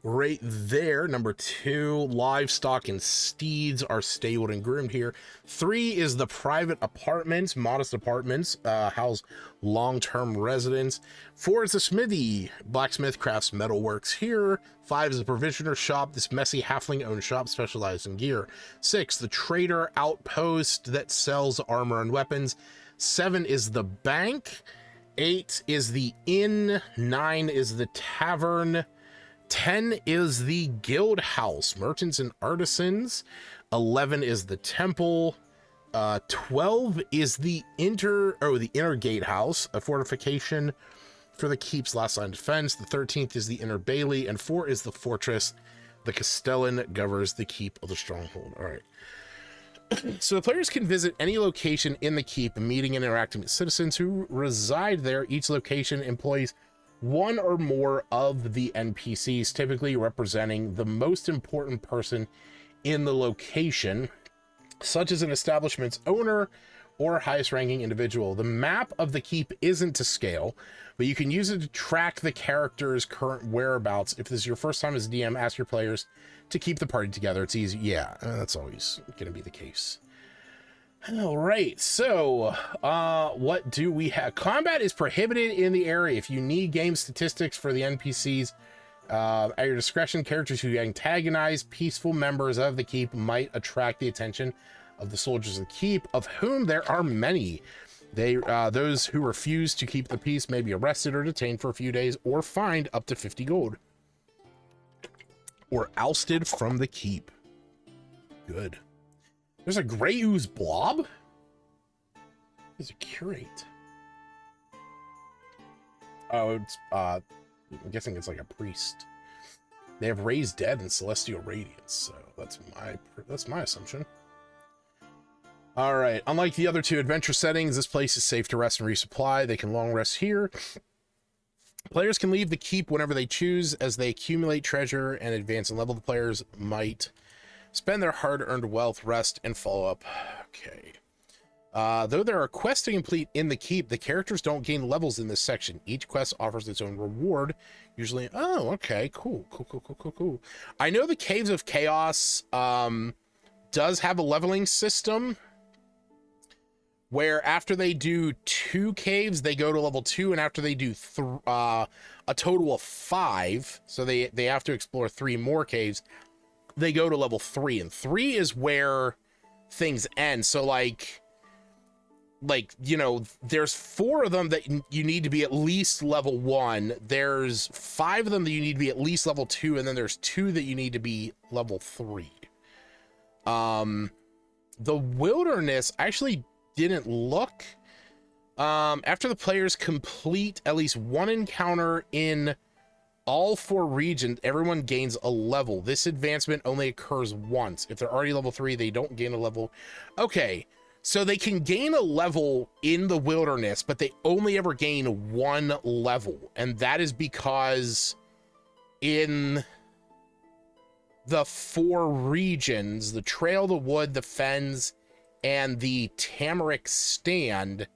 right there. Number 2, livestock and steeds are stabled and groomed here. 3 is the private apartments, modest apartments, house long-term residents. 4 is the smithy, blacksmith crafts metalworks here. 5 is the provisioner shop, this messy halfling-owned shop specialized in gear. 6, the trader outpost that sells armor and weapons. 7 is the bank. 8 is the inn. 9 is the tavern. 10 is the guild house, merchants and artisans. 11 is the temple. 12 is the inner gatehouse, a fortification for the keep's last line of defense. The 13th is the inner bailey, and 4 is the fortress. The castellan governs the keep of the stronghold. All right. So the players can visit any location in the keep, meeting and interacting with citizens who reside there. Each location employs one or more of the NPCs, typically representing the most important person in the location, such as an establishment's owner or highest ranking individual. The map of the keep isn't to scale, but you can use it to track the character's current whereabouts. If this is your first time as DM, ask your players to keep the party together. It's easy. Yeah, that's always going to be the case. All right, so what do we have? Combat is prohibited in the area. If you need game statistics for the NPCs, at your discretion, characters who antagonize peaceful members of the keep might attract the attention of the soldiers of the keep, of whom there are many. Those who refuse to keep the peace may be arrested or detained for a few days or fined up to 50 gold. Or ousted from the keep. Good. There's a gray ooze blob? There's a curate. Oh, it's, I'm guessing it's like a priest. They have raised dead and celestial radiance, so that's my assumption. All right, unlike the other two adventure settings, this place is safe to rest and resupply. They can long rest here. Players can leave the keep whenever they choose as they accumulate treasure and advance in level. The players might spend their hard-earned wealth, rest, and follow up. Okay. Though there are quests to complete in the keep, the characters don't gain levels in this section. Each quest offers its own reward. Usually, oh, okay, cool. I know the Caves of Chaos does have a leveling system where after they do 2 caves, they go to level 2, and after they do a total of 5, so they have to explore 3 more caves, they go to level 3, and 3 is where things end. So like, you know, there's 4 of them that you need to be at least level 1. There's 5 of them that you need to be at least level 2, and then there's 2 that you need to be level 3. The wilderness actually didn't look. After the players complete at least 1 encounter in all 4 regions, everyone gains a level. This advancement only occurs once. If they're already level 3, they don't gain a level. Okay, so they can gain a level in the wilderness, but they only ever gain 1 level. And that is because in the 4 regions, the trail, the wood, the fens, and the tamarick stand,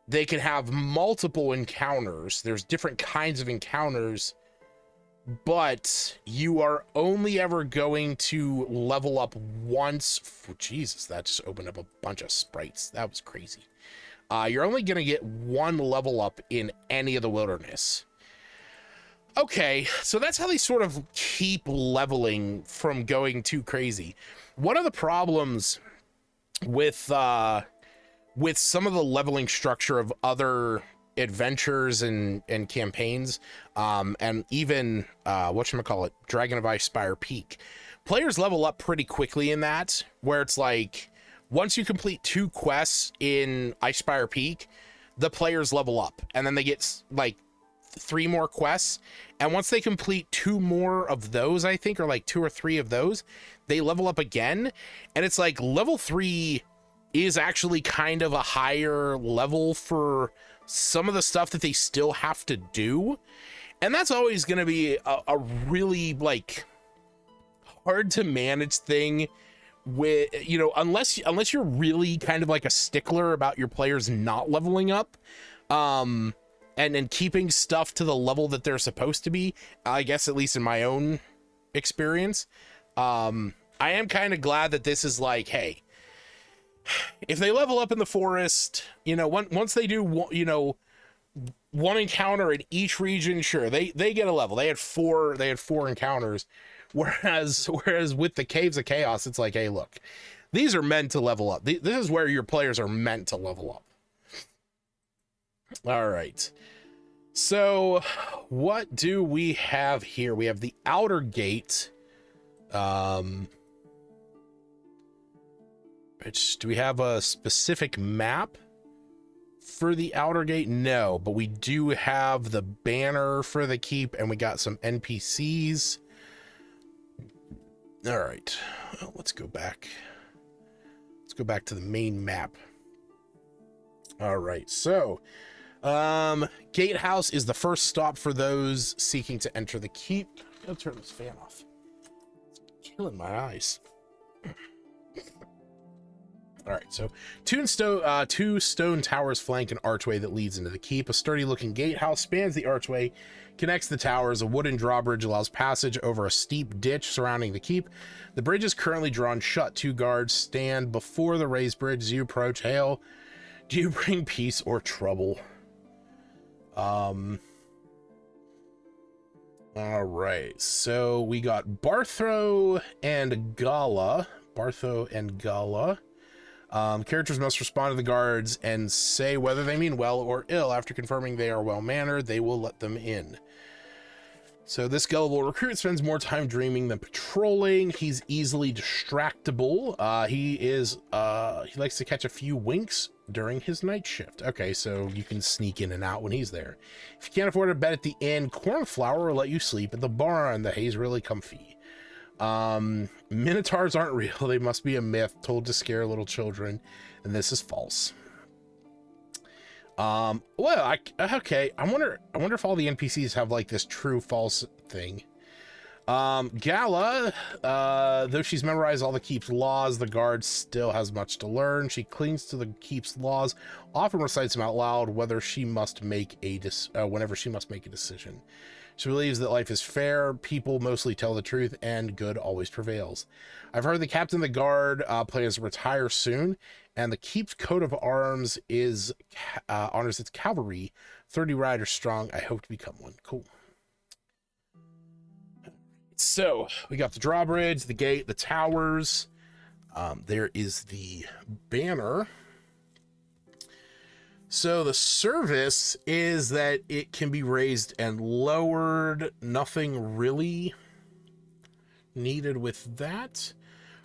they can have multiple encounters. There's different kinds of encounters, but you are only ever going to level up once. Jesus, that just opened up a bunch of sprites. That was crazy. You're only going to get 1 level up in any of the wilderness. Okay, so that's how they sort of keep leveling from going too crazy. One of the problems with some of the leveling structure of other adventures and campaigns, and even whatchamacallit, Dragon of Ice Spire Peak, players level up pretty quickly in that, where it's like once you complete 2 quests in Ice Spire Peak, the players level up, and then they get like 3 more quests, and once they complete 2 more of those, I think, or like 2 or 3 of those, they level up again. And it's like level 3 is actually kind of a higher level for some of the stuff that they still have to do, and that's always going to be a really like hard to manage thing with, you know, unless you're really kind of like a stickler about your players not leveling up, and keeping stuff to the level that they're supposed to be. I guess, at least in my own experience, I am kind of glad that this is like, hey, if they level up in the forest, you know, once they do, you know, 1 encounter in each region, sure, they get a level. They had 4 encounters, whereas with the Caves of Chaos, it's like, hey, look, these are meant to level up. This is where your players are meant to level up. All right. So what do we have here? We have the outer gate. Do we have a specific map for the outer gate? No, but we do have the banner for the keep, and we got some NPCs. All right, well, let's go back. Let's go back to the main map. All right, so Gatehouse is the first stop for those seeking to enter the keep. I'll turn this fan off. It's killing my eyes. All right, so two stone towers flank an archway that leads into the keep. A sturdy-looking gatehouse spans the archway, connects the towers. A wooden drawbridge allows passage over a steep ditch surrounding the keep. The bridge is currently drawn shut. Two guards stand before the raised bridge as you approach. Hail, do you bring peace or trouble? All right, so we got Bartho and Gala. Characters must respond to the guards and say whether they mean well or ill. After confirming they are well-mannered, they will let them in. So this gullible recruit spends more time dreaming than patrolling. He's easily distractible. He likes to catch a few winks during his night shift. Okay, so you can sneak in and out when he's there. If you can't afford a bed at the inn, Cornflower will let you sleep at the barn. The hay's really comfy. Minotaurs aren't real. They must be a myth told to scare little children, and this is false. I wonder if all the NPCs have like this true false thing. Gala, though she's memorized all the keep's laws, the guard still has much to learn. She clings to the keep's laws, often recites them out loud whenever she must make a decision. She believes that life is fair, people mostly tell the truth, and good always prevails. I've heard the captain of the guard plans to retire soon, and the keep's coat of arms is honors its cavalry, 30 riders strong. I hope to become one. Cool. So we got the drawbridge, the gate, the towers. There is the banner. So the service is that it can be raised and lowered. Nothing really needed with that.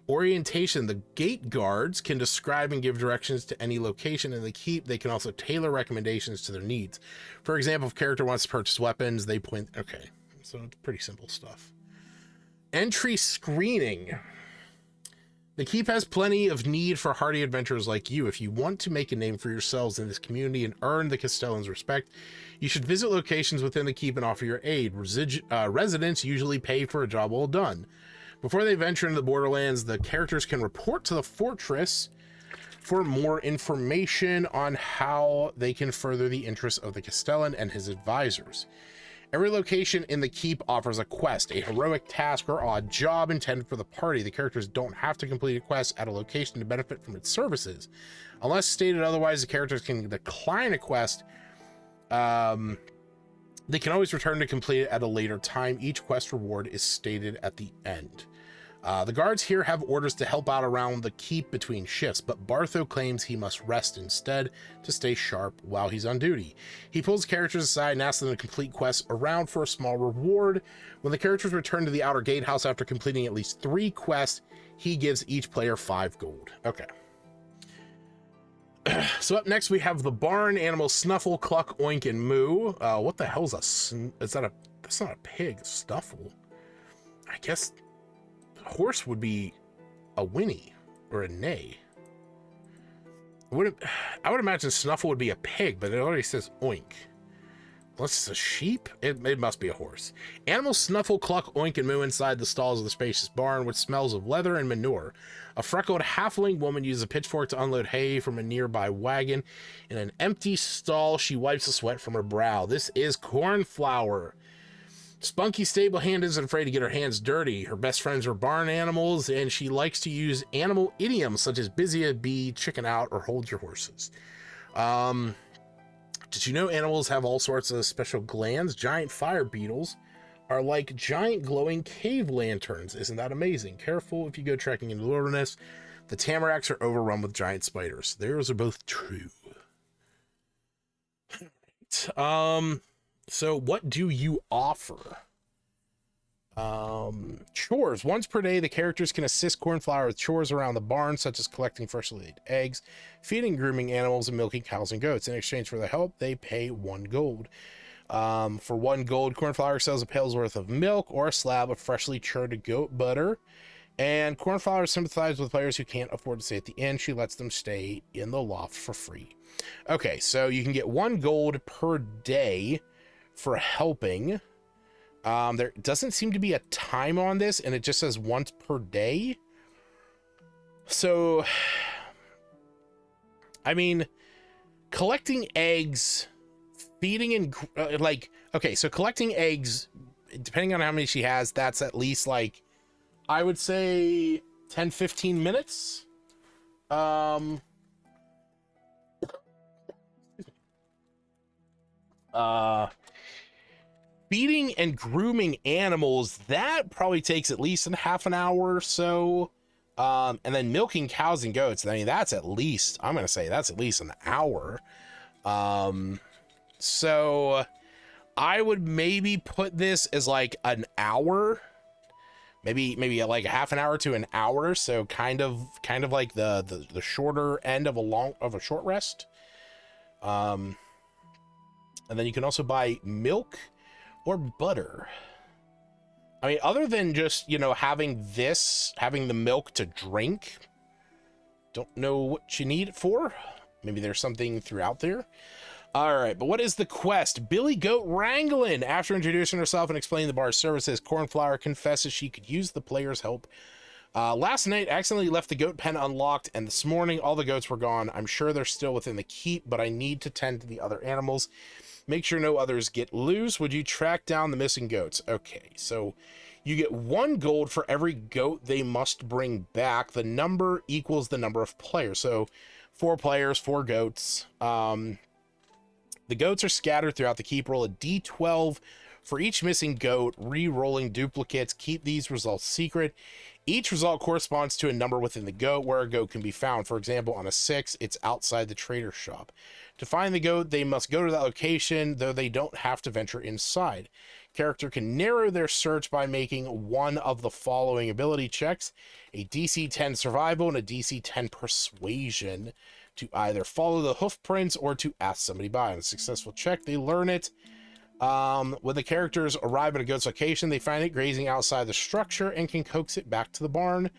Orientation, the gate guards can describe and give directions to any location in the keep. They can also tailor recommendations to their needs. For example, if a character wants to purchase weapons, they point... Okay, so it's pretty simple stuff. Entry screening. The keep has plenty of need for hardy adventurers like you. If you want to make a name for yourselves in this community and earn the Castellans' respect, you should visit locations within the keep and offer your aid. Residents usually pay for a job well done. Before they venture into the Borderlands, the characters can report to the fortress for more information on how they can further the interests of the Castellan and his advisors. Every location in the keep offers a quest, a heroic task, or odd job intended for the party. The characters don't have to complete a quest at a location to benefit from its services. Unless stated otherwise, the characters can decline a quest. They can always return to complete it at a later time. Each quest reward is stated at the end. The guards here have orders to help out around the keep between shifts, but Bartho claims he must rest instead to stay sharp while he's on duty. He pulls characters aside and asks them to complete quests around for a small reward. When the characters return to the outer gatehouse after completing at least 3 quests, he gives each player 5 gold. Okay. So up next we have the barn. Animals Snuffle, Cluck, Oink, and Moo. What the hell's that's not a pig. Snuffle. I guess horse would be a whinny or a neigh. I would imagine Snuffle would be a pig, but it already says oink. Unless it's a sheep, it must be a horse. Animals Snuffle, Cluck, Oink, and Moo inside the stalls of the spacious barn, which smells of leather and manure. A freckled halfling woman uses a pitchfork to unload hay from a nearby wagon. In an empty stall, she wipes the sweat from her brow. This is Cornflower. Spunky stable hand isn't afraid to get her hands dirty. Her best friends are barn animals, and she likes to use animal idioms such as busy a bee, chicken out, or hold your horses. Did you know animals have all sorts of special glands? Giant fire beetles are like giant glowing cave lanterns. Isn't that amazing? Careful if you go trekking in the wilderness. The tamaracks are overrun with giant spiders. Those are both true. So what do you offer? Chores. Once per day, the characters can assist Cornflower with chores around the barn, such as collecting freshly laid eggs, feeding, grooming animals, and milking cows and goats. In exchange for the help, they pay 1 gold. For 1 gold, Cornflower sells a pail's worth of milk or a slab of freshly churned goat butter. And Cornflower sympathizes with players who can't afford to stay at the inn. She lets them stay in the loft for free. Okay, so you can get 1 gold per day for helping. There doesn't seem to be a time on this, and it just says once per day. So, I mean, collecting eggs, feeding and okay, so collecting eggs, depending on how many she has, that's at least like, I would say 10-15 minutes. Feeding and grooming animals, that probably takes at least a half an hour or so. And then milking cows and goats, I mean, that's at least, I'm going to say that's at least an hour. So I would maybe put this as like an hour, maybe like a half an hour to an hour. So kind of like the shorter end of a short rest. And then you can also buy milk or butter. I mean, other than just, you know, having the milk to drink, don't know what you need it for. Maybe there's something throughout there. All right, but what is the quest? Billy Goat Wranglin'. After introducing herself and explaining the bar's services, Cornflower confesses she could use the player's help. Last night, I accidentally left the goat pen unlocked, and this morning, all the goats were gone. I'm sure they're still within the keep, but I need to tend to the other animals. Make sure no others get loose. Would you track down the missing goats? Okay, so you get 1 gold for every goat they must bring back. The number equals the number of players. So 4 players, 4 goats. The goats are scattered throughout the keep. Roll a d12 for each missing goat, re-rolling duplicates. Keep these results secret. Each result corresponds to a number within the goat where a goat can be found. For example, on a 6, it's outside the trader shop. To find the goat, they must go to that location, though they don't have to venture inside. Character can narrow their search by making one of the following ability checks: a DC 10 survival and a DC 10 persuasion, to either follow the hoof prints or to ask somebody by. On a successful check, they learn it. When the characters arrive at a goat's location, they find it grazing outside the structure and can coax it back to the barn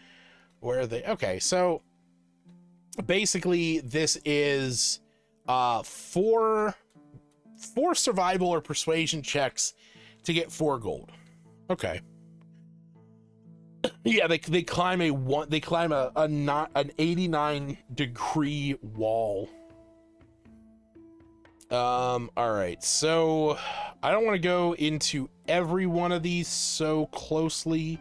where they... Okay, so basically this is 4 survival or persuasion checks to get 4 gold. Okay. Yeah, they climb an 89-degree wall. All right, so I don't want to go into every one of these so closely,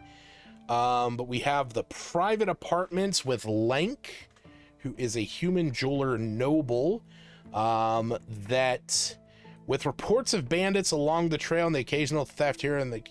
but we have the private apartments with Lank, who is a human jeweler noble, that with reports of bandits along the trail and the occasional thief here in the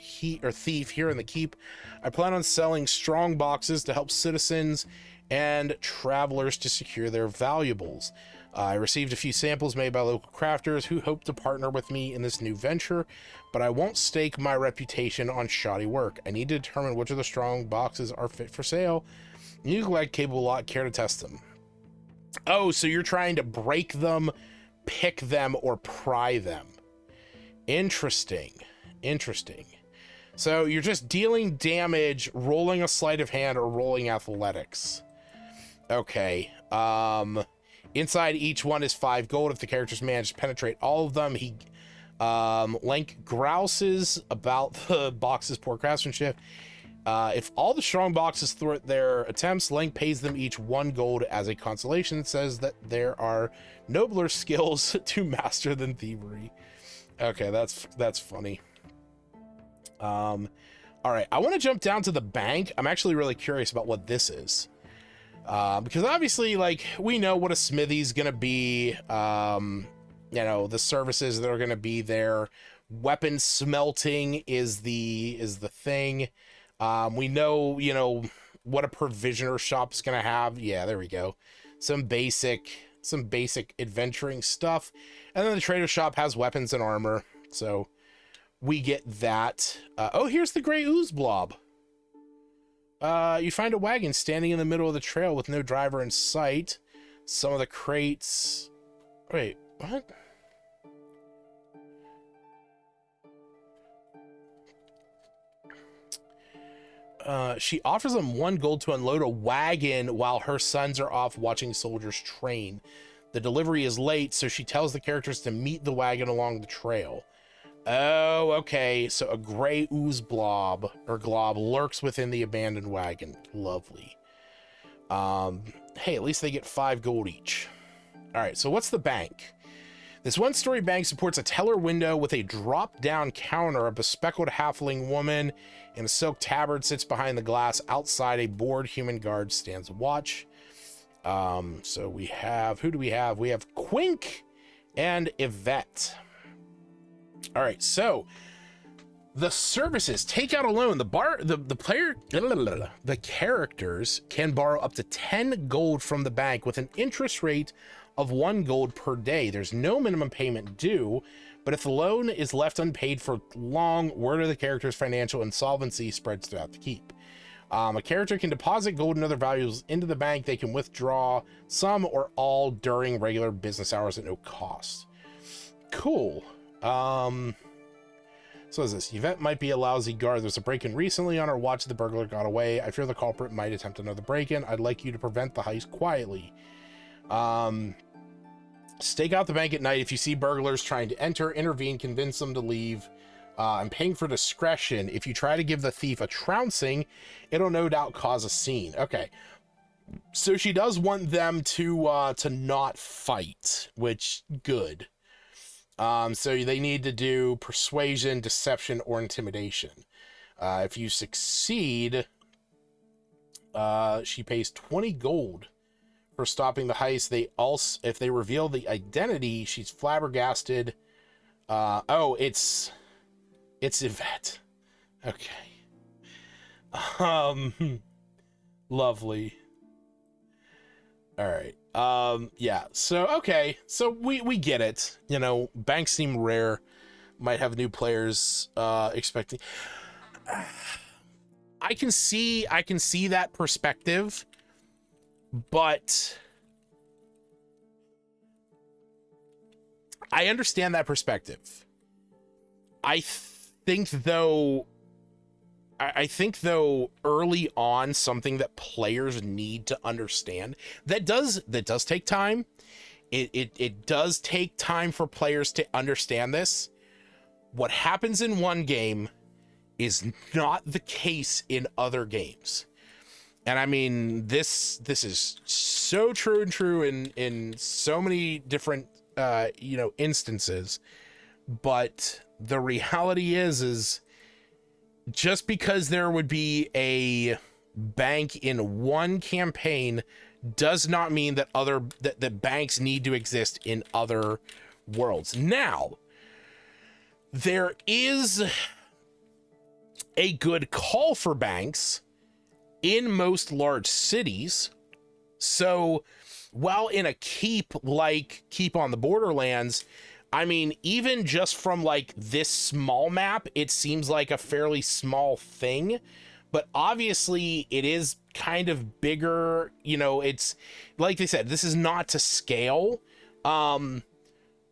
keep, I plan on selling strong boxes to help citizens and travelers to secure their valuables. I received a few samples made by local crafters who hope to partner with me in this new venture, but I won't stake my reputation on shoddy work. I need to determine which of the strong boxes are fit for sale. You collect capable lot, care to test them. Oh, so you're trying to break them, pick them, or pry them. Interesting. So you're just dealing damage, rolling a sleight of hand, or rolling athletics. Okay. Inside each one is 5 gold. If the characters manage to penetrate all of them, Lank grouses about the box's poor craftsmanship. If all the strong boxes thwart their attempts, Lank pays them each 1 gold as a consolation. It says that there are nobler skills to master than thievery. Okay, that's funny. All right, I want to jump down to the bank. I'm actually really curious about what this is. Because obviously, like, we know what a smithy's gonna be, you know, the services that are gonna be there. Weapon smelting is the thing. We know, you know, what a provisioner shop's gonna have. Yeah, there we go. Some basic adventuring stuff. And then the trader shop has weapons and armor. So we get that. Oh, here's the gray ooze blob. You find a wagon standing in the middle of the trail with no driver in sight. Some of the crates... Wait, what? She offers them 1 gold to unload a wagon while her sons are off watching soldiers train. The delivery is late, so she tells the characters to meet the wagon along the trail. Oh, okay. So a gray ooze blob or glob lurks within the abandoned wagon. Lovely. Hey, at least they get 5 gold each. All right, so what's the bank? This one-story bank supports a teller window with a drop-down counter. A bespectacled halfling woman in a silk tabard sits behind the glass. Outside, a bored human guard stands watch. So we have, who do we have? We have Quink and Yvette. All right, so the services take out a loan. The characters can borrow up to 10 gold from the bank with an interest rate of 1 gold per day. There's no minimum payment due, but if the loan is left unpaid for long, word of the character's financial insolvency spreads throughout the keep. A character can deposit gold and other valuables into the bank. They can withdraw some or all during regular business hours at no cost. Cool. So is this? Yvette might be a lousy guard. There's a break-in recently on our watch. The burglar got away. I fear the culprit might attempt another break-in. I'd like you to prevent the heist quietly. Stake out the bank at night. If you see burglars trying to enter, intervene, convince them to leave. I'm paying for discretion. If you try to give the thief a trouncing, it'll no doubt cause a scene. Okay. So she does want them to not fight, which good. So they need to do persuasion, deception, or intimidation. If you succeed, she pays 20 gold for stopping the heist. They also, if they reveal the identity, she's flabbergasted. Oh, it's Yvette. Okay. Lovely. All right. Yeah. So, okay. So we get it. You know, banks seem rare. Might have new players, expecting. I can see that perspective, but I understand that perspective. I think though early on, something that players need to understand that does take time. It does take time for players to understand this. What happens in one game is not the case in other games. And I mean, this is so true in so many different instances. But the reality is just because there would be a bank in one campaign does not mean that that banks need to exist in other worlds. Now, there is a good call for banks in most large cities. So while in a keep like Keep on the Borderlands, I mean, even just from like this small map, it seems like a fairly small thing, but obviously it is kind of bigger. You know, it's like they said, this is not to scale.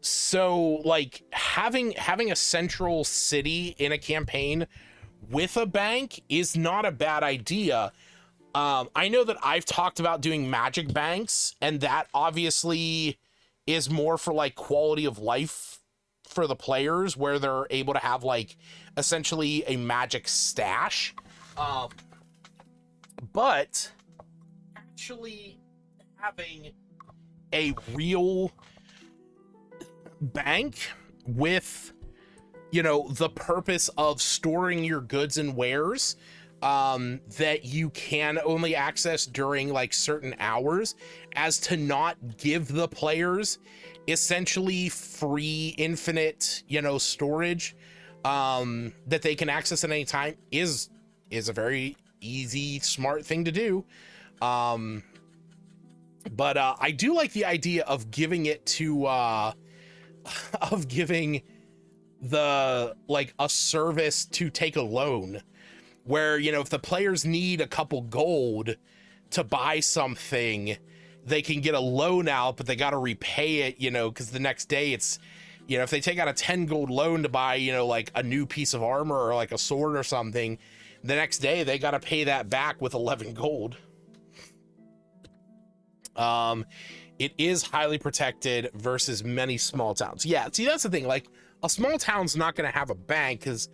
So like having a central city in a campaign with a bank is not a bad idea. I know that I've talked about doing magic banks, and that obviously is more for like quality of life for the players, where they're able to have like essentially a magic stash. But actually having a real bank with, you know, the purpose of storing your goods and wares that you can only access during like certain hours, as to not give the players essentially free infinite, you know, storage that they can access at any time is a very easy, smart thing to do. But I do like the idea of giving it to of giving the like a service to take a loan, where, you know, if the players need a couple gold to buy something, they can get a loan out, but they got to repay it, you know, because the next day it's, you know, if they take out a 10 gold loan to buy, you know, like a new piece of armor or like a sword or something, The next day, they got to pay that back with 11 gold. It is highly protected versus many small towns. Yeah, see, that's the thing. Like, a small town's not going to have a bank because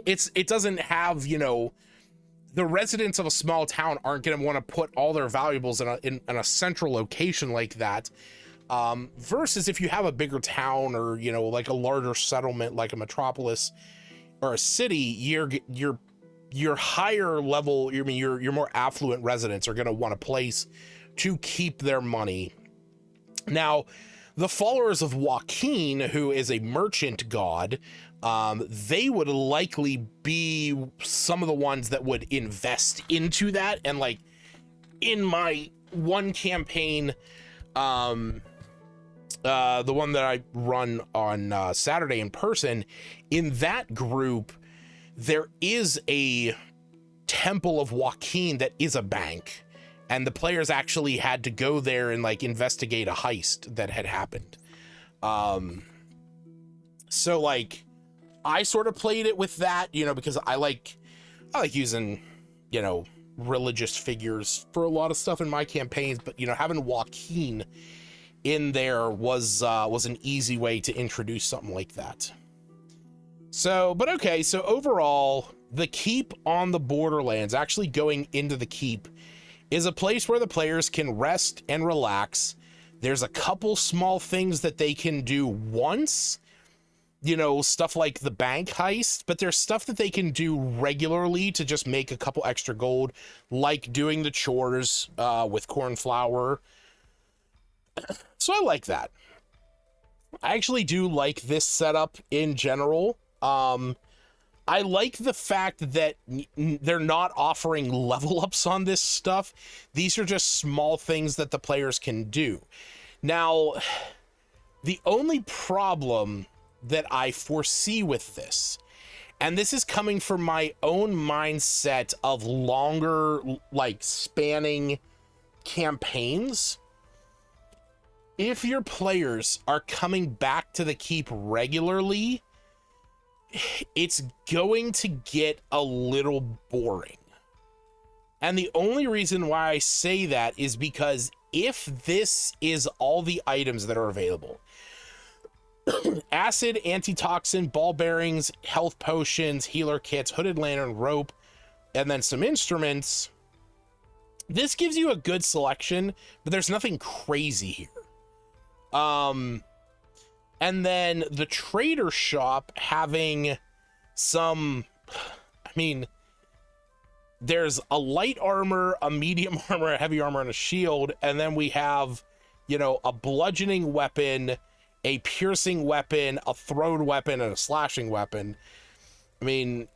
it doesn't have, you know, the residents of a small town aren't going to want to put all their valuables in a central location like that. Versus if you have a bigger town or, you know, like a larger settlement, like a metropolis or a city, your higher level, I mean, your more affluent residents are going to want a place to keep their money. Now, the followers of Joaquin, who is a merchant god, they would likely be some of the ones that would invest into that. And like in my one campaign, the one that I run on Saturday in person, in that group, there is a temple of Joaquin that is a bank. And the players actually had to go there and like investigate a heist that had happened. So like I sort of played it with that, you know, because I like using, you know, religious figures for a lot of stuff in my campaigns, but you know, having Joaquin in there was an easy way to introduce something like that. So, but okay, so overall, the keep on the Borderlands, actually going into the keep, is a place where the players can rest and relax. There's a couple small things that they can do once, you know, stuff like the bank heist, but there's stuff that they can do regularly to just make a couple extra gold, like doing the chores with cornflower. So I like that. I actually do like this setup in general. I like the fact that they're not offering level ups on this stuff. These are just small things that the players can do. Now, the only problem that I foresee with this, and this is coming from my own mindset of longer, like, spanning campaigns, if your players are coming back to the keep regularly, it's going to get a little boring. And the only reason why I say that is because if this is all the items that are available, acid, antitoxin, ball bearings, health potions, healer kits, hooded lantern, rope, and then some instruments, this gives you a good selection, but there's nothing crazy here. And then the trader shop having some, I mean, there's a light armor, a medium armor, a heavy armor, and a shield. And then we have, you know, a bludgeoning weapon, a piercing weapon, a thrown weapon, and a slashing weapon. I mean,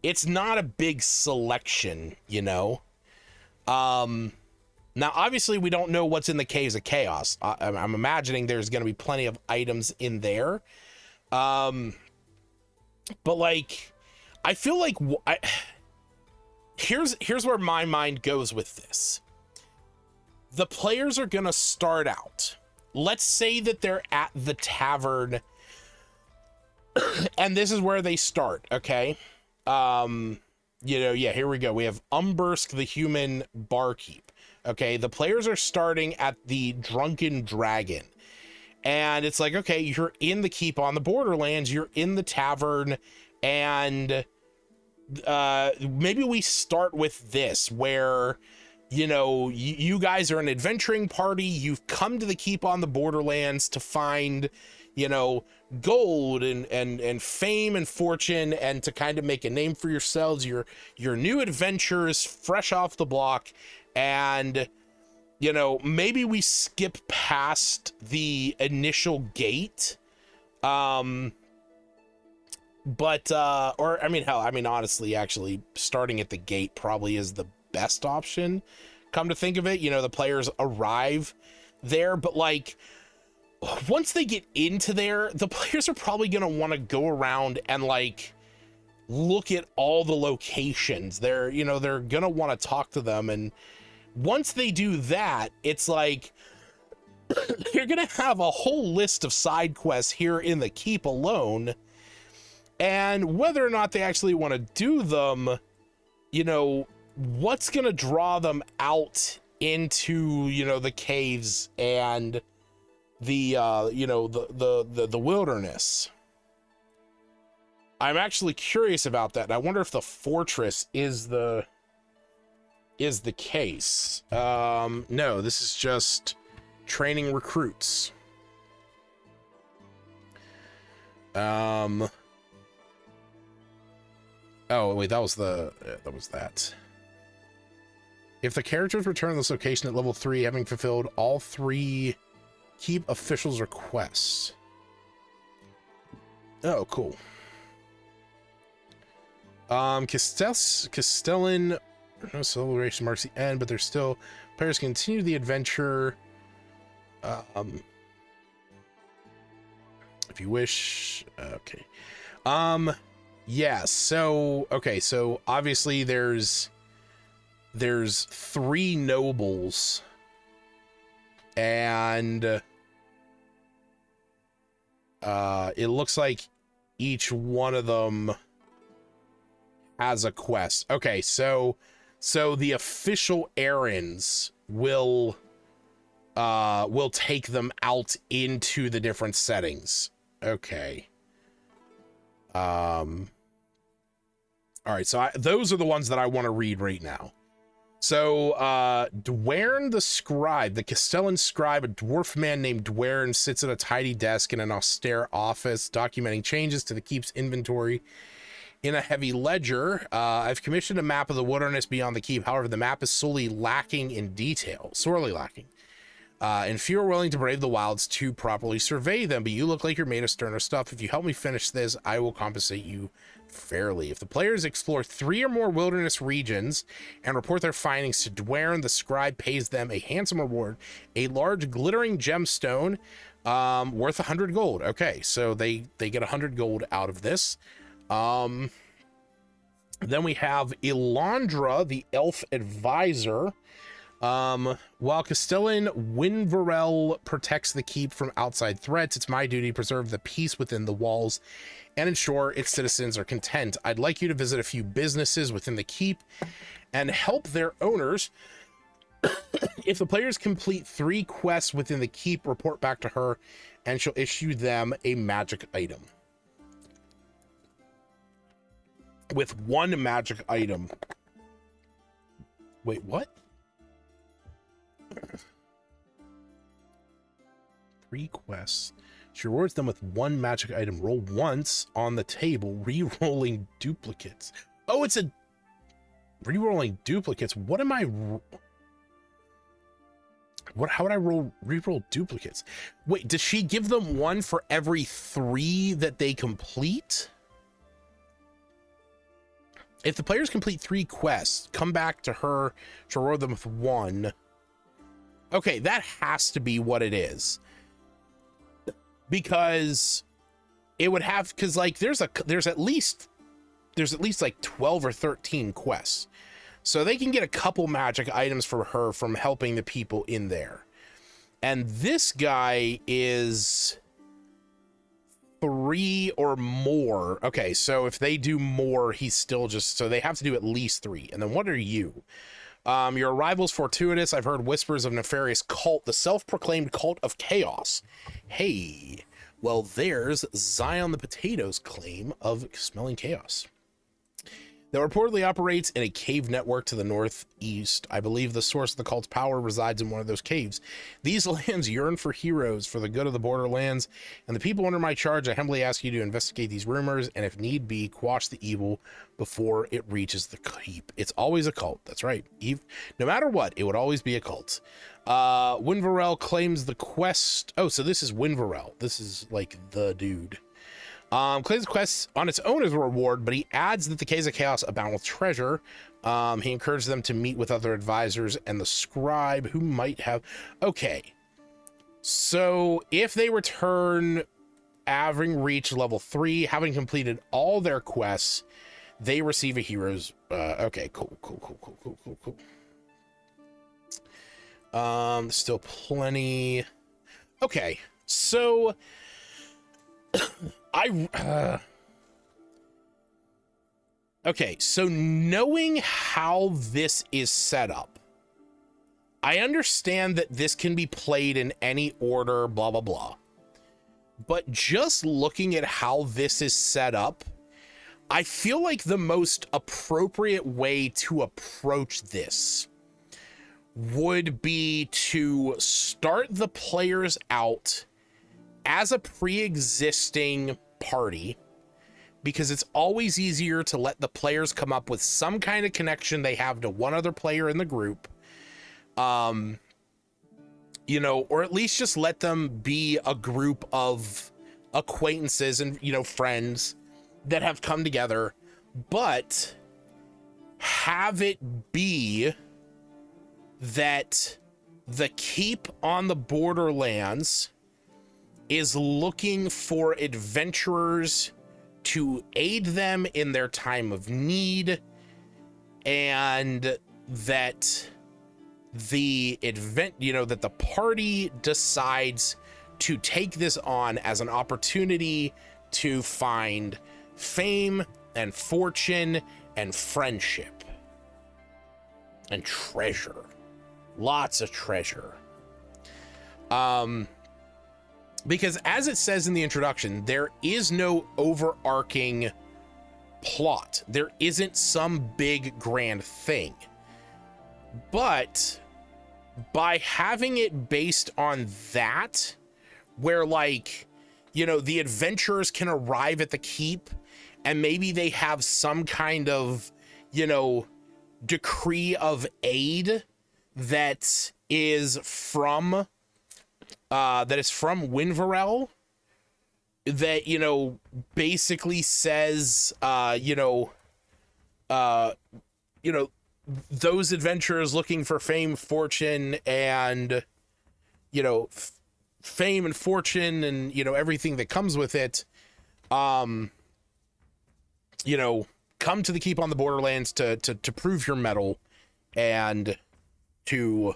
it's not a big selection, you know? Now, obviously, we don't know what's in the Caves of Chaos. I'm imagining there's going to be plenty of items in there. But, like, I feel like... Here's where my mind goes with this. The players are going to start out. Let's say that they're at the tavern. And this is where they start, okay? You know, yeah, here we go. We have Umbersk, the human barkeep. Okay, the players are starting at the Drunken Dragon. And it's like, okay, you're in the keep on the Borderlands, you're in the tavern, and maybe we start with this, where, you know, you guys are an adventuring party, you've come to the keep on the Borderlands to find, you know, gold and fame and fortune, and to kind of make a name for yourselves, your new adventures, fresh off the block. And, you know, maybe we skip past the initial gate. But, or, I mean, hell, I mean, honestly, actually, starting at the gate probably is the best option. Come to think of it, you know, the players arrive there, but, like, once they get into there, the players are probably going to want to go around and, like, look at all the locations. They're, you know, they're going to want to talk to them, and once they do that, it's like you're gonna have a whole list of side quests here in the keep alone, And whether or not they actually want to do them, you know, what's going to draw them out into, you know, the caves and the, you know, the wilderness. I'm actually curious about that. And I wonder if the fortress is the case. No, this is just training recruits. Oh, wait, that was that. If the characters return to this location at level 3, having fulfilled all 3 keep officials' requests. Oh, cool. Castellan, no celebration marks the end, but there's still players continue the adventure. If you wish, okay. Yeah, so okay, so obviously there's 3 nobles, and it looks like each one of them has a quest. Okay, so the official errands will take them out into the different settings. Okay. All right, so those are the ones that I want to read right now. So, Dwern the Scribe, the Castellan Scribe, a dwarf man named Dwern, sits at a tidy desk in an austere office, documenting changes to the keep's inventory in a heavy ledger. I've commissioned a map of the wilderness beyond the keep. However, the map is sorely lacking in detail. And few are willing to brave the wilds to properly survey them, but you look like you're made of sterner stuff. If you help me finish this, I will compensate you fairly. If the players explore 3 or more wilderness regions and report their findings to Dwern, the scribe pays them a handsome reward, a large glittering gemstone worth 100 gold. Okay, so they get 100 gold out of this. Then we have Elandra, the elf advisor. While Castellan Winvarel protects the keep from outside threats, it's my duty to preserve the peace within the walls and ensure its citizens are content. I'd like you to visit a few businesses within the keep and help their owners. If the players complete 3 quests within the keep, report back to her and she'll issue them a magic item. With 1 magic item. Wait, what? 3 quests. She rewards them with 1 magic item. Roll once on the table, re-rolling duplicates. Oh, it's a re-rolling duplicates. What am I? How would I re-roll duplicates? Wait, does she give them 1 for every 3 that they complete? If the players complete 3 quests, come back to her to reward them with 1. Okay, that has to be what it is. Because it would have, because like there's at least like 12 or 13 quests. So they can get a couple magic items for her from helping the people in there. And this guy is 3 or more. Okay, so if they do more, he's still just, so they have to do at least 3. And then what are you? Your arrival's fortuitous. I've heard whispers of nefarious cult, the self-proclaimed cult of chaos. Hey, well, there's Zion the Potato's claim of smelling chaos. That reportedly operates in a cave network to the northeast. I believe the source of the cult's power resides in one of those caves. These lands yearn for heroes for the good of the borderlands, and the people under my charge. I humbly ask you to investigate these rumors, and if need be, quash the evil before it reaches the keep. It's always a cult. That's right. No matter what, it would always be a cult. Winvarel claims the quest. Oh, so this is Winvarel. This is like the dude. Claims the quest on its own as a reward, but he adds that the Caves of Chaos abound with treasure. He encourages them to meet with other advisors and the scribe who might have... Okay. So if they return having reached level 3, having completed all their quests, they receive a hero's... okay, cool. Still plenty... Okay, so... Okay, so knowing how this is set up, I understand that this can be played in any order, blah, blah, blah. But just looking at how this is set up, I feel like the most appropriate way to approach this would be to start the players out as a pre-existing party, because it's always easier to let the players come up with some kind of connection they have to one other player in the group. You know, or at least just let them be a group of acquaintances and, you know, friends that have come together, but have it be that the keep on the Borderlands is looking for adventurers to aid them in their time of need, and that the that the party decides to take this on as an opportunity to find fame and fortune and friendship and treasure, lots of treasure. Because as it says in the introduction, there is no overarching plot. There isn't some big grand thing. But by having it based on that, where, like, you know, the adventurers can arrive at the keep and maybe they have some kind of, you know, decree of aid that is from Winvarel, that, you know, basically says, those adventurers looking for fame, fortune, and, you know, fame and fortune and, you know, everything that comes with it, you know, come to the Keep on the Borderlands to prove your mettle and to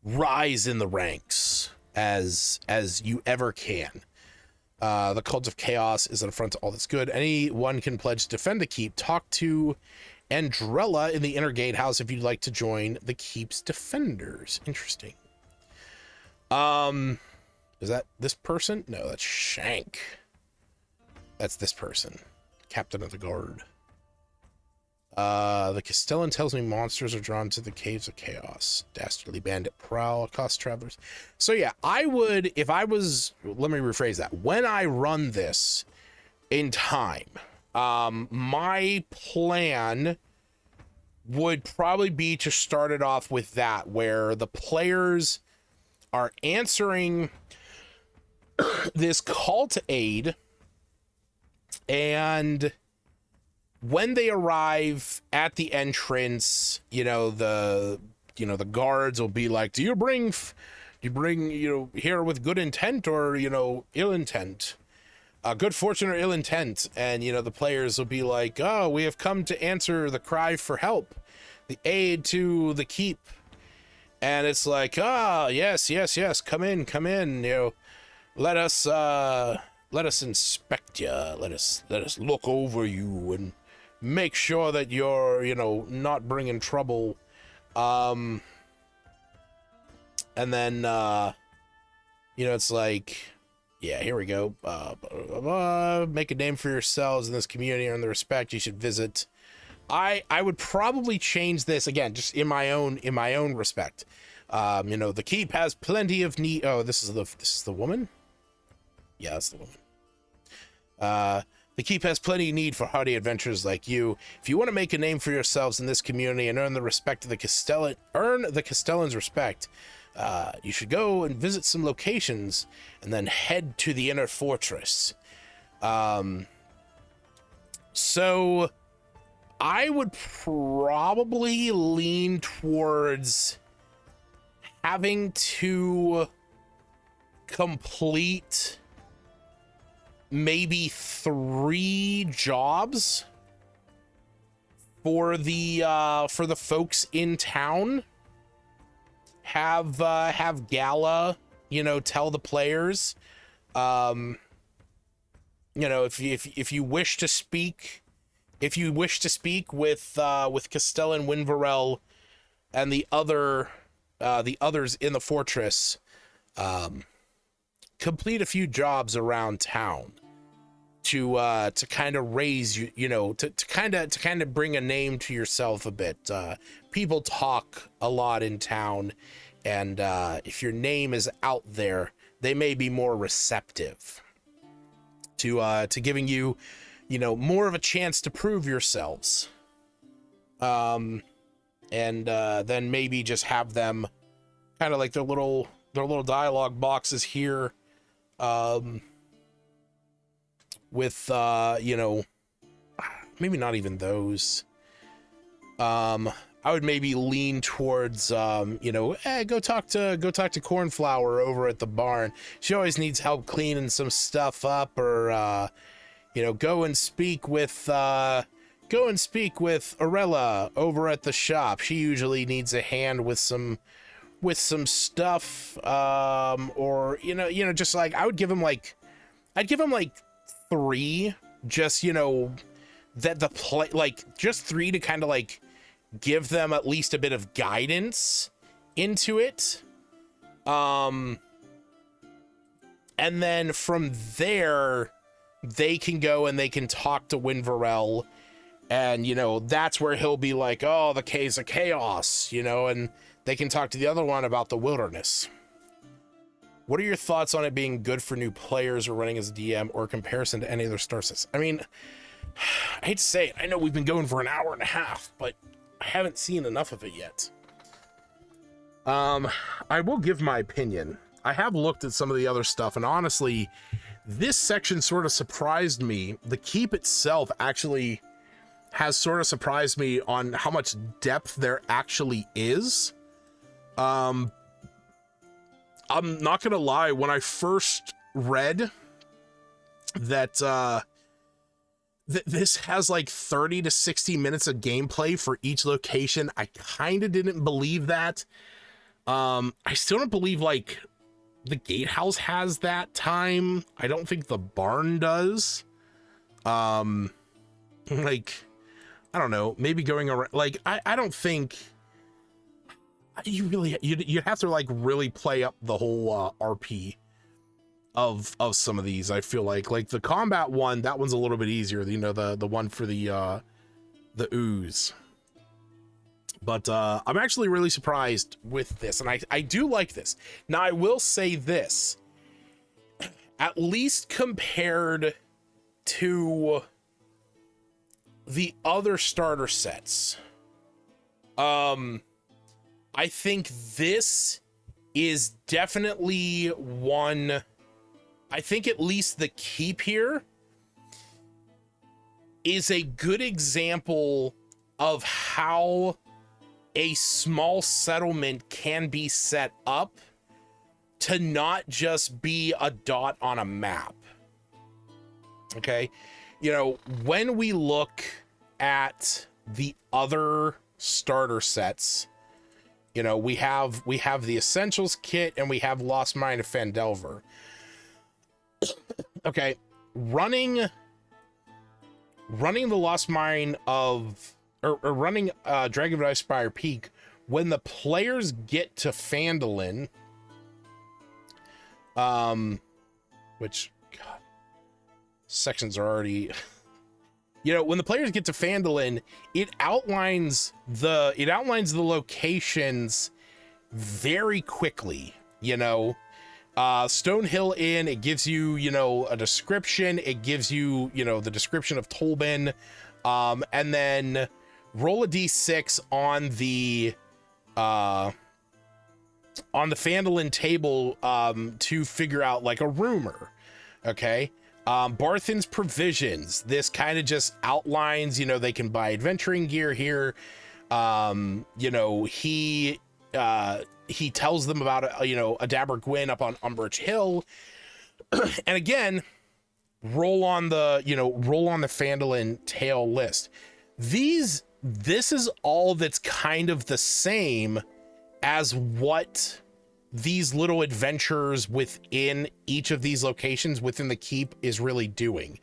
rise in the ranks as you ever can. The Cult of Chaos is an affront to all that's good. Anyone can pledge to defend the keep. Talk to Andrella in the Inner Gatehouse if you'd like to join the keep's defenders. Interesting. Is that this person? No, that's Shank. That's this person, Captain of the Guard. The Castellan tells me monsters are drawn to the Caves of Chaos. Dastardly bandit prowl across travelers. So yeah, I would, if I was, let me rephrase that. When I run this in time, my plan would probably be to start it off with that, where the players are answering this call to aid, and when they arrive at the entrance, you know, the guards will be like, do you bring, here with good intent or, you know, ill intent? Good fortune or ill intent? And, you know, the players will be like, oh, we have come to answer the cry for help, the aid to the keep. And it's like, yes, come in, you know, let us inspect you, let us look over you and make sure that you're, you know, not bringing trouble. And then, you know, it's like, yeah, here we go. Make a name for yourselves in this community and the respect you should visit. I would probably change this again, just in my own respect. You know, the keep has plenty of need. Oh, this is the woman. Yeah, that's the woman. The keep has plenty of need for hardy adventurers like you. If you want to make a name for yourselves in this community and earn the respect of the Castellan's respect, you should go and visit some locations and then head to the inner fortress. So I would probably lean towards having to complete maybe 3 jobs for the folks in town. Have Gala, you know, tell the players, you know, if you wish to speak if you wish to speak with Castellan Winvarel and the others in the fortress, complete a few jobs around town to kind of raise to kind of bring a name to yourself a bit. People talk a lot in town, and if your name is out there, they may be more receptive to giving you, more of a chance to prove yourselves. And then maybe just have them kind of like their little dialogue boxes here, with maybe not even those. I would maybe lean towards go talk to Cornflower over at the barn. She always needs help cleaning some stuff up, or go and speak with Arella over at the shop. She usually needs a hand with some stuff, or just like I'd give him like 3, just that the play, like just 3 to kind of like give them at least a bit of guidance into it, and then from there they can go and they can talk to Winvarel, and that's where he'll be like, oh, the caves of chaos, and they can talk to the other one about the wilderness. What are your thoughts on it being good for new players or running as a DM, or comparison to any other star sets? I mean, I hate to say it, I know we've been going for an hour and a half, but I haven't seen enough of it yet. I will give my opinion. I have looked at some of the other stuff, and honestly, this section sort of surprised me. The keep itself actually has sort of surprised me on how much depth there actually is. I'm not gonna lie, when I first read that this has like 30 to 60 minutes of gameplay for each location, I kind of didn't believe that. I still don't believe like the gatehouse has that time. I don't think the barn does. Like, I don't know, maybe going around, like, I don't think you have to like really play up the whole RP of some of these. I feel like the combat one, that one's a little bit easier, the one for the ooze. But I'm actually really surprised with this, and I do like this. Now I will say this, at least compared to the other starter sets, I think this is definitely one. I think at least the keep here is a good example of how a small settlement can be set up to not just be a dot on a map. Okay, when we look at the other starter sets, we have the Essentials kit and we have Lost Mine of Phandelver. Okay, running the Lost Mine of, or running Dragonfly Spire Peak, when the players get to Phandalin, which, God, sections are already, when the players get to Phandalin, it outlines the locations very quickly. Stonehill Inn, it gives you, a description. It gives you, the description of Tolbin, and then roll a d6 on the Phandalin table to figure out like a rumor. Okay. Barthen's Provisions, this kind of just outlines, they can buy adventuring gear here. He tells them about a Dabber Gwyn up on Umbridge Hill. And again, roll on the Phandalin tale list. This is all that's kind of the same as what these little adventures within each of these locations within the keep is really doing.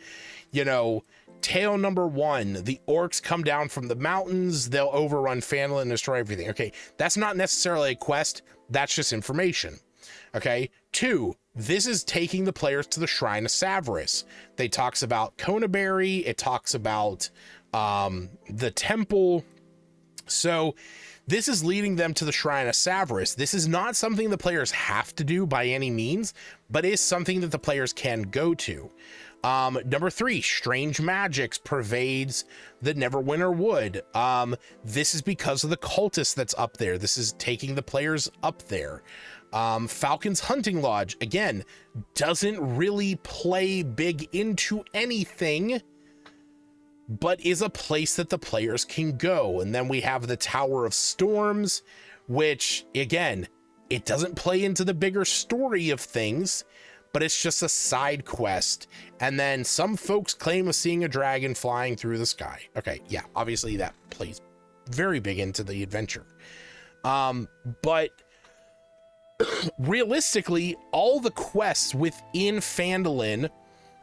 Tale number 1, the orcs come down from the mountains, they'll overrun Phandalin and destroy everything. Okay, that's not necessarily a quest, that's just information. Okay, 2, this is taking the players to the Shrine of Savras. They talks about Conaberry, it talks about the temple. So this is leading them to the Shrine of Savras. This is not something the players have to do by any means, but is something that the players can go to. Number 3, strange magics pervades the Neverwinter Wood. This is because of the cultist that's up there. This is taking the players up there. Falcon's Hunting Lodge, again, doesn't really play big into anything, but is a place that the players can go. And then we have the Tower of Storms, which, again, it doesn't play into the bigger story of things, but it's just a side quest. And then some folks claim of seeing a dragon flying through the sky. Okay, yeah, obviously that plays very big into the adventure. But realistically, all the quests within Phandalin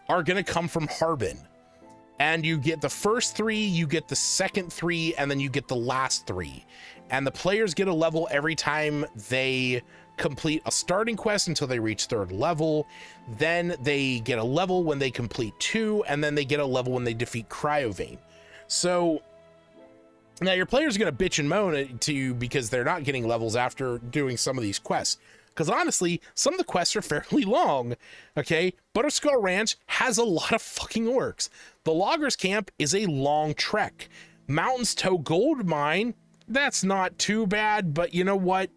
are going to come from Harbin. And you get the first 3, you get the second 3, and then you get the last 3. And the players get a level every time they complete a starting quest until they reach 3rd level. Then they get a level when they complete 2, and then they get a level when they defeat Cryovane. So now your players are going to bitch and moan to you because they're not getting levels after doing some of these quests. Because honestly, some of the quests are fairly long, okay? Butterskull Ranch has a lot of fucking orcs. The Loggers Camp is a long trek. Mountains Toe Gold Mine, that's not too bad, but you know what?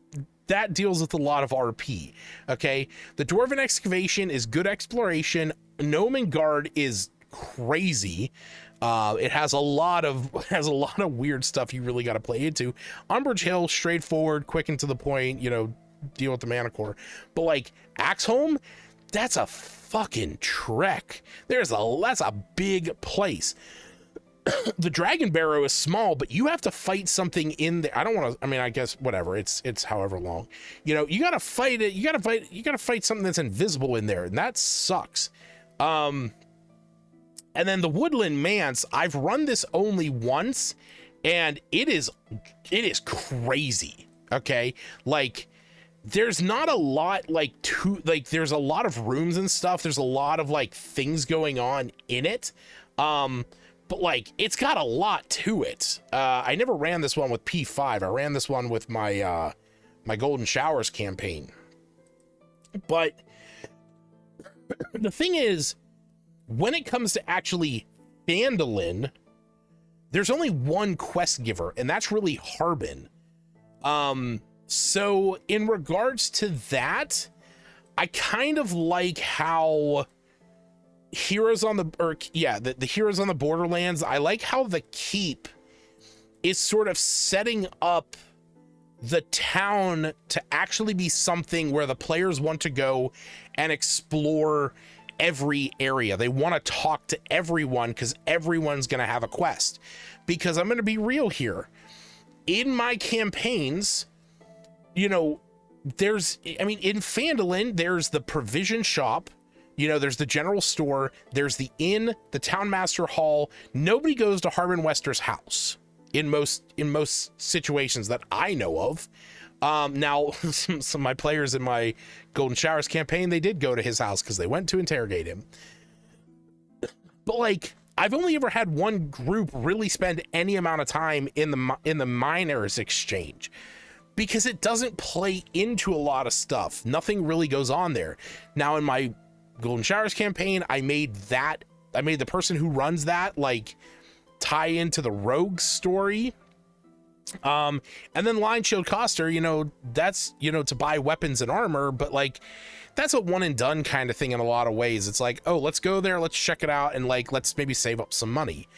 That deals with a lot of RP, okay? The Dwarven Excavation is good exploration. Gnomon Guard is crazy. It has a lot of weird stuff you really got to play into. Umbridge Hill, straightforward, quick and to the point, you know, deal with the mana core. But like Axholm, that's a fucking trek. That's a big place. The Dragon Barrow is small, but you have to fight something in there. I don't want to, I mean, I guess whatever, it's however long, you know, you got to fight it. You got to fight something that's invisible in there, and that sucks. And then the Woodland Manse, I've run this only once, and it is crazy. Okay, like there's not a lot there's a lot of rooms and stuff. There's a lot of like things going on in it. But like it's got a lot to it. I never ran this one with P5. I ran this one with my my Golden Showers campaign. But the thing is, when it comes to actually Phandalin, there's only one quest giver, and that's really Harbin. So in regards to that, I kind of like how the Heroes on the Borderlands, I like how the keep is sort of setting up the town to actually be something where the players want to go and explore every area. They want to talk to everyone because everyone's going to have a quest. Because I'm going to be real here. In my campaigns, you know, in Phandalin, there's the provision shop, you know, there's the general store, there's the inn, the town master hall. Nobody goes to Harbin Wester's house in most situations that I know of. Now, some of my players in my Golden Showers campaign, they did go to his house because they went to interrogate him. But like, I've only ever had one group really spend any amount of time in the miners exchange, because it doesn't play into a lot of stuff. Nothing really goes on there. Now in my Golden Showers campaign, I made the person who runs that like tie into the rogue story. And then Lion Shield Coster, you know, that's, you know, to buy weapons and armor, but like that's a one and done kind of thing in a lot of ways. It's like, oh, let's go there, let's check it out, and like let's maybe save up some money.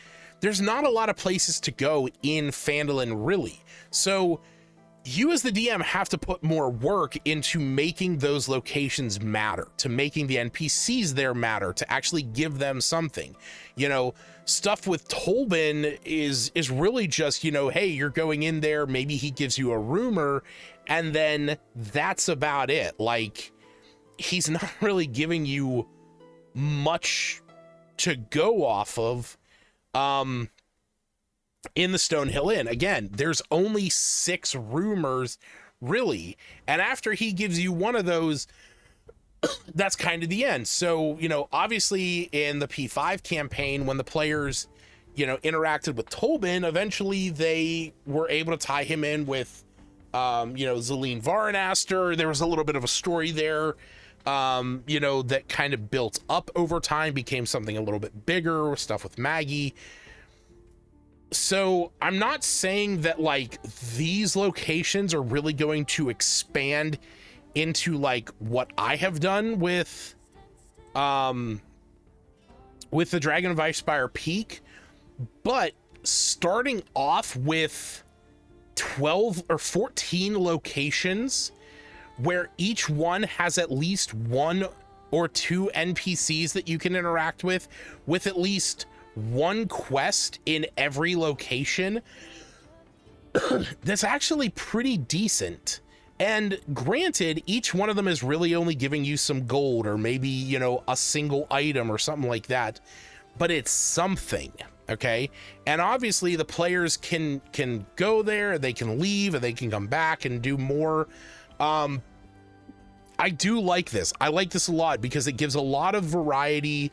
There's not a lot of places to go in Phandalin, really. So you as the DM have to put more work into making those locations matter, to making the NPCs there matter, to actually give them something. You know, stuff with Tolbin is really just, you know, hey, you're going in there, maybe he gives you a rumor, and then that's about it. Like, he's not really giving you much to go off of. in the Stonehill Inn. Again, there's only 6 rumors, really. And after he gives you one of those, that's kind of the end. So, you know, obviously in the P5 campaign, when the players, you know, interacted with Tolbin, eventually they were able to tie him in with, you know, Zelene Varanaster. There was a little bit of a story there, you know, that kind of built up over time, became something a little bit bigger, stuff with Maggie. So I'm not saying that like these locations are really going to expand into like what I have done with the Dragon of Icespire Peak, but starting off with 12 or 14 locations where each one has at least 1 or 2 NPCs that you can interact with at least 1 quest in every location, that's actually pretty decent. And granted, each one of them is really only giving you some gold or maybe, you know, a single item or something like that, but it's something, okay? And obviously the players can go there, they can leave, and they can come back and do more. I do like this. I like this a lot because it gives a lot of variety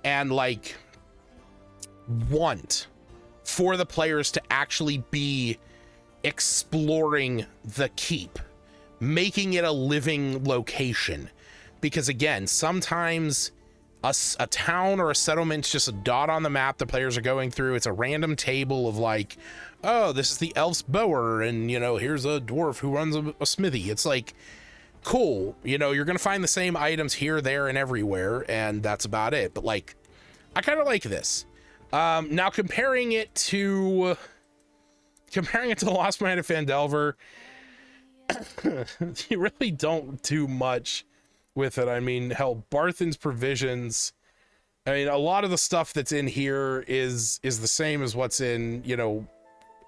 and like want for the players to actually be exploring the keep, making it a living location. Because again, sometimes a town or a settlement's just a dot on the map the players are going through. It's a random table of like, oh, this is the elf's bower, and you know, here's a dwarf who runs a smithy. It's like, cool, you know, you're gonna find the same items here, there, and everywhere, and that's about it. But like, I kind of like this. Now comparing it to the Lost Mine of Phandelver, you really don't do much with it. I mean, hell, Barthen's Provisions, I mean, a lot of the stuff that's in here is the same as what's in, you know,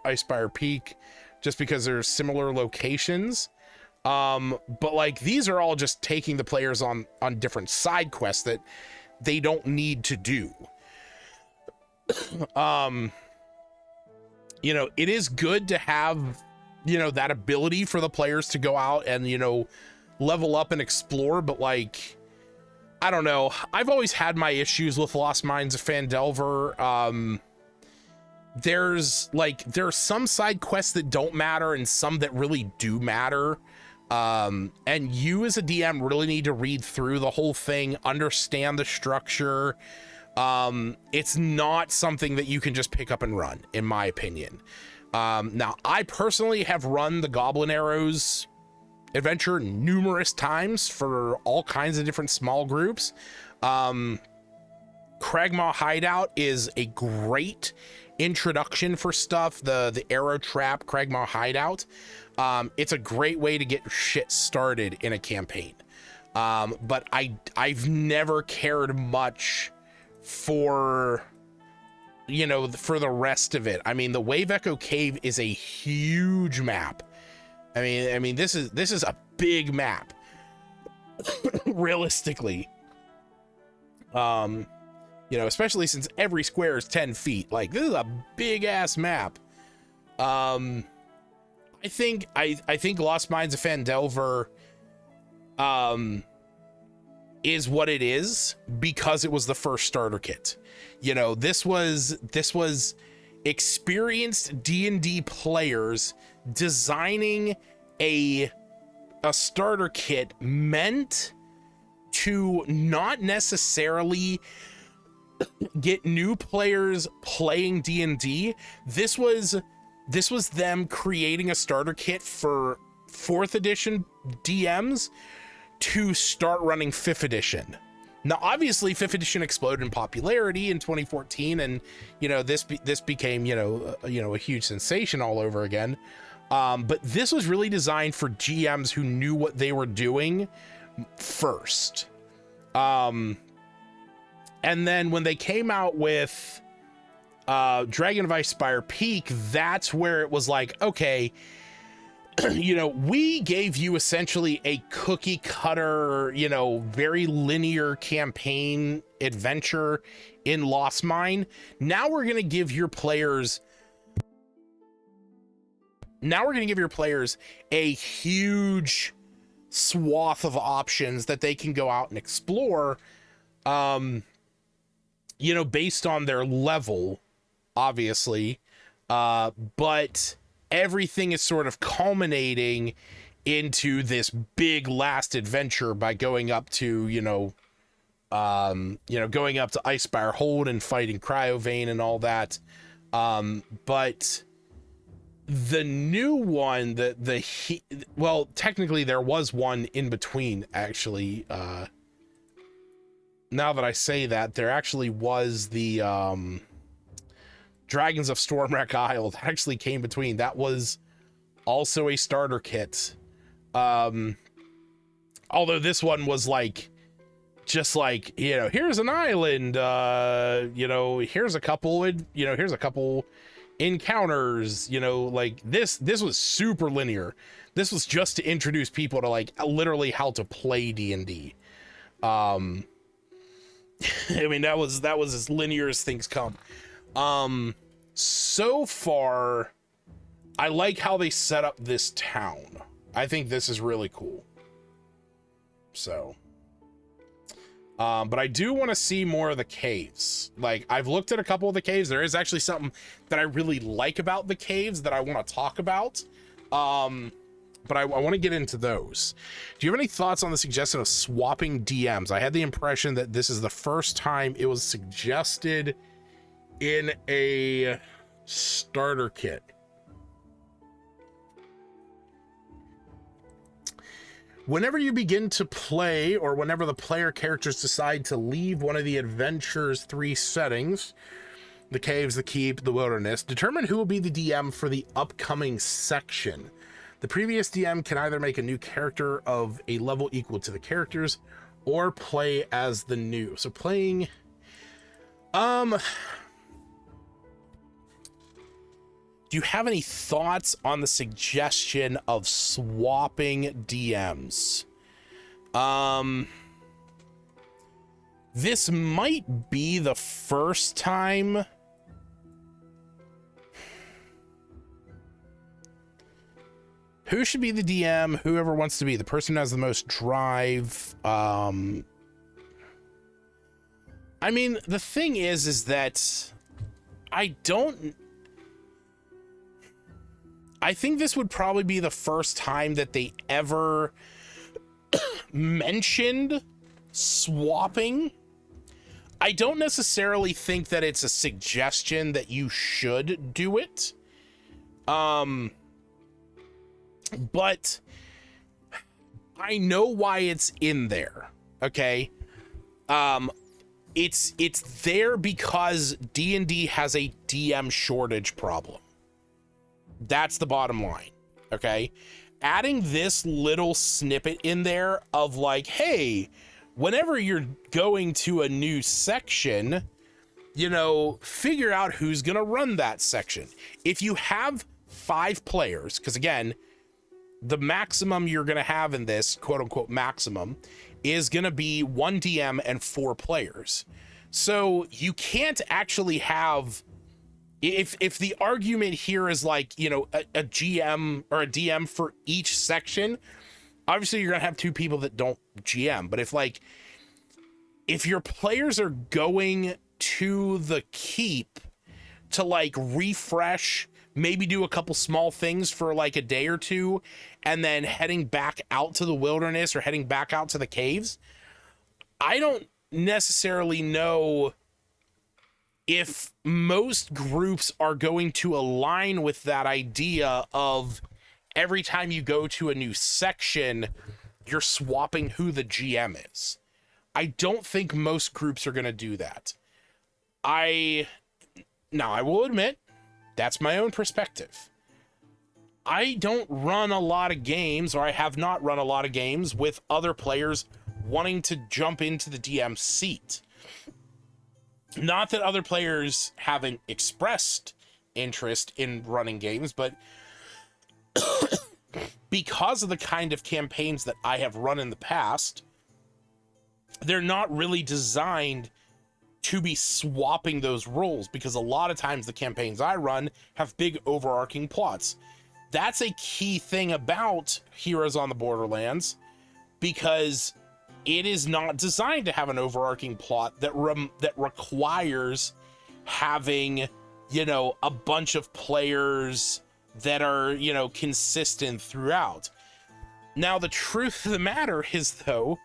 Icespire Peak, just because there's similar locations. But like, these are all just taking the players on different side quests that they don't need to do. You know, it is good to have, you know, that ability for the players to go out and, you know, level up and explore. But like, I don't know, I've always had my issues with Lost Mines of Phandelver. There's some side quests that don't matter and some that really do matter. And you as a DM really need to read through the whole thing, understand the structure. It's not something that you can just pick up and run, in my opinion. Now, I personally have run the Goblin Arrows adventure numerous times for all kinds of different small groups. Cragmaw Hideout is a great introduction for stuff. The Arrow Trap Cragmaw Hideout. It's a great way to get shit started in a campaign. But I've never cared much for, you know, for the rest of it. I mean, the Wave Echo Cave is a huge map. I mean, this is a big map, realistically. You know, especially since every square is 10 feet. Like, this is a big ass map. I think Lost Mines of Phandelver is what it is because it was the first starter kit. You know, this was experienced D&D players designing a starter kit meant to not necessarily get new players playing D&D. This was them creating a starter kit for 4th edition DMs to start running 5th edition. Now, obviously 5th edition exploded in popularity in 2014, and you know, this became, you know, a huge sensation all over again. But this was really designed for GMs who knew what they were doing first. And then when they came out with Dragon of Icespire Peak, that's where it was like, okay, you know, we gave you essentially a cookie cutter, you know, very linear campaign adventure in Lost Mine. Now we're going to give your players a huge swath of options that they can go out and explore, you know, based on their level, obviously. But everything is sort of culminating into this big last adventure by going up to, going up to Icespire Hold and fighting Cryovane and all that. But the new one, well, technically there was one in between, actually. Now that I say that, there actually was the Dragons of Stormwreck Isle that actually came between. That was also a starter kit. Although this one was like, just like, you know, here's an island, here's a couple encounters, you know, like this was super linear. This was just to introduce people to like literally how to play D&D. I mean, that was as linear as things come. So far, I like how they set up this town. I think this is really cool. So, but I do want to see more of the caves. Like, I've looked at a couple of the caves. There is actually something that I really like about the caves that I want to talk about. But I want to get into those. Do you have any thoughts on the suggestion of swapping DMs? I had the impression that this is the first time it was suggested in a starter kit. Whenever you begin to play, or whenever the player characters decide to leave one of the adventure's 3 settings, the caves, the keep, the wilderness, determine who will be the DM for the upcoming section. The previous DM can either make a new character of a level equal to the characters, or play as the new. So playing, do you have any thoughts on the suggestion of swapping DMs? This might be the first time. Who should be the DM? Whoever wants to be. The person who has the most drive. I mean, the thing is that I think this would probably be the first time that they ever mentioned swapping. I don't necessarily think that it's a suggestion that you should do it. But I know why it's in there. Okay. It's there because D&D has a DM shortage problem. That's the bottom line. Okay. Adding this little snippet in there of like, hey, whenever you're going to a new section, you know, figure out who's going to run that section. If you have 5 players, because again, the maximum you're going to have in this, quote unquote, maximum is going to be 1 DM and 4 players. So you can't actually have, if the argument here is like, you know, a GM or a DM for each section, obviously you're going to have 2 people that don't GM. But if your players are going to the keep to like refresh, maybe do a couple small things for like a day or 2, and then heading back out to the wilderness or heading back out to the caves, I don't necessarily know if most groups are going to align with that idea of every time you go to a new section, you're swapping who the GM is. I don't think most groups are going to do that. Now, I will admit, that's my own perspective. I don't run a lot of games, or I have not run a lot of games with other players wanting to jump into the DM seat. Not that other players haven't expressed interest in running games, but because of the kind of campaigns that I have run in the past, they're not really designed to be swapping those roles, because a lot of times the campaigns I run have big overarching plots. That's a key thing about Heroes on the Borderlands, because it is not designed to have an overarching plot that requires having, you know, a bunch of players that are, you know, consistent throughout. Now, the truth of the matter is, though,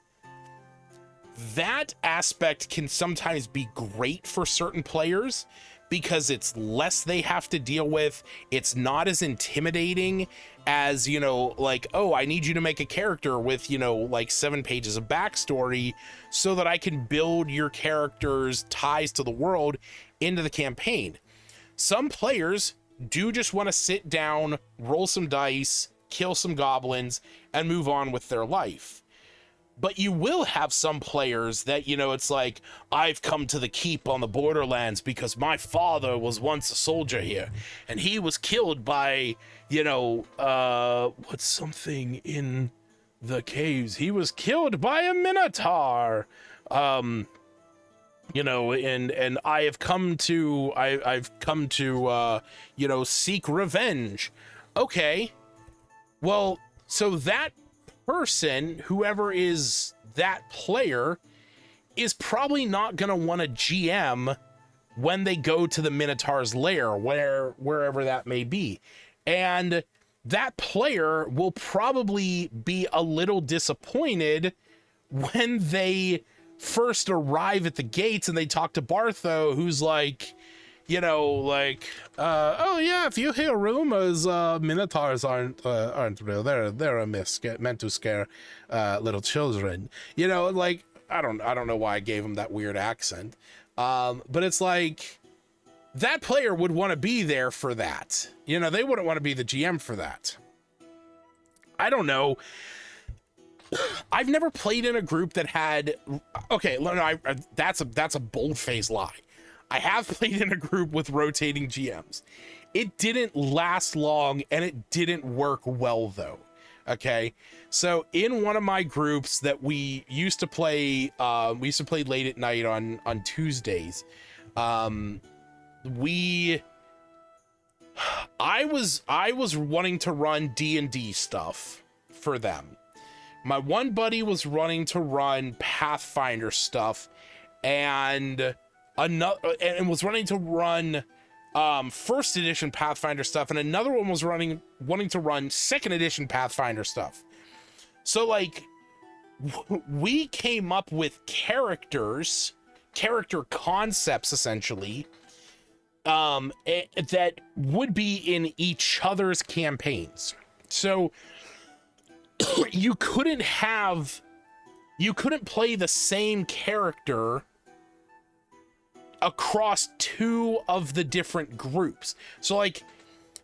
that aspect can sometimes be great for certain players because it's less they have to deal with. It's not as intimidating as, you know, like, oh, I need you to make a character with, you know, like 7 pages of backstory so that I can build your character's ties to the world into the campaign. Some players do just want to sit down, roll some dice, kill some goblins, and move on with their life. But you will have some players that, you know, it's like, I've come to the keep on the Borderlands because my father was once a soldier here, and he was killed by, you know, what's something in the caves? He was killed by a minotaur. You know, and I've come to, you know, seek revenge. Okay. Well, so that person, whoever is that player, is probably not going to want to GM when they go to the Minotaur's lair, wherever that may be. And that player will probably be a little disappointed when they first arrive at the gates and they talk to Bartho, who's like, you know, like, oh yeah, if you hear rumors, minotaurs aren't real. They're a myth, meant to scare little children. You know, like, I don't know why I gave him that weird accent, but it's like that player would want to be there for that. You know, they wouldn't want to be the GM for that. I don't know. I've never played in a group that had. Okay, no, that's a bold-faced lie. I have played in a group with rotating GMs. It didn't last long and it didn't work well, though. Okay, so in one of my groups that we used to play late at night on Tuesdays. I was wanting to run D&D stuff for them. My one buddy was running to run Pathfinder stuff, and was running to run first edition Pathfinder stuff, and another one was wanting to run second edition Pathfinder stuff. So like we came up with character concepts essentially that would be in each other's campaigns. So you couldn't play the same character across 2 of the different groups. So like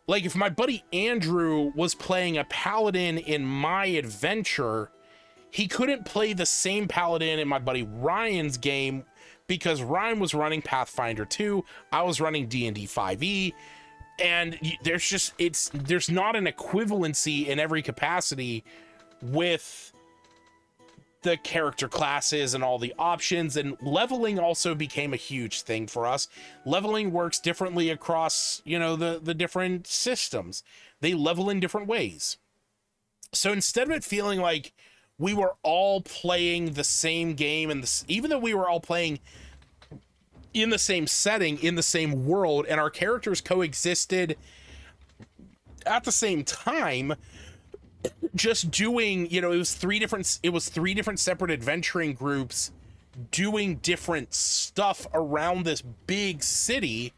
if my buddy Andrew was playing a paladin in my adventure, he couldn't play the same paladin in my buddy Ryan's game because Ryan was running Pathfinder 2, I was running D&D 5e, and there's not an equivalency in every capacity with the character classes and all the options. And leveling also became a huge thing for us. Leveling works differently across, you know, the different systems. They level in different ways. So instead of it feeling like we were all playing the same game, and even though we were all playing in the same setting, in the same world, and our characters coexisted at the same time, just doing, you know, it was three different separate adventuring groups doing different stuff around this big city.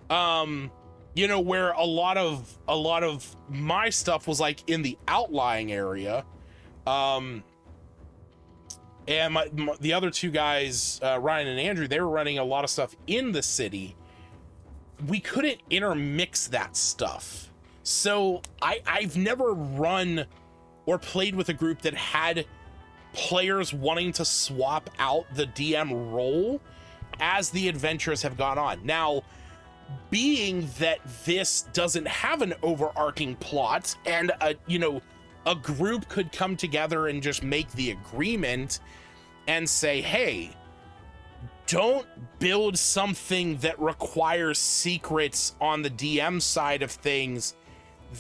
You know, where a lot of my stuff was like in the outlying area. And the other 2 guys, Ryan and Andrew, they were running a lot of stuff in the city. We couldn't intermix that stuff. So I've never run or played with a group that had players wanting to swap out the DM role as the adventures have gone on. Now, being that this doesn't have an overarching plot, and a group could come together and just make the agreement and say, hey, don't build something that requires secrets on the DM side of things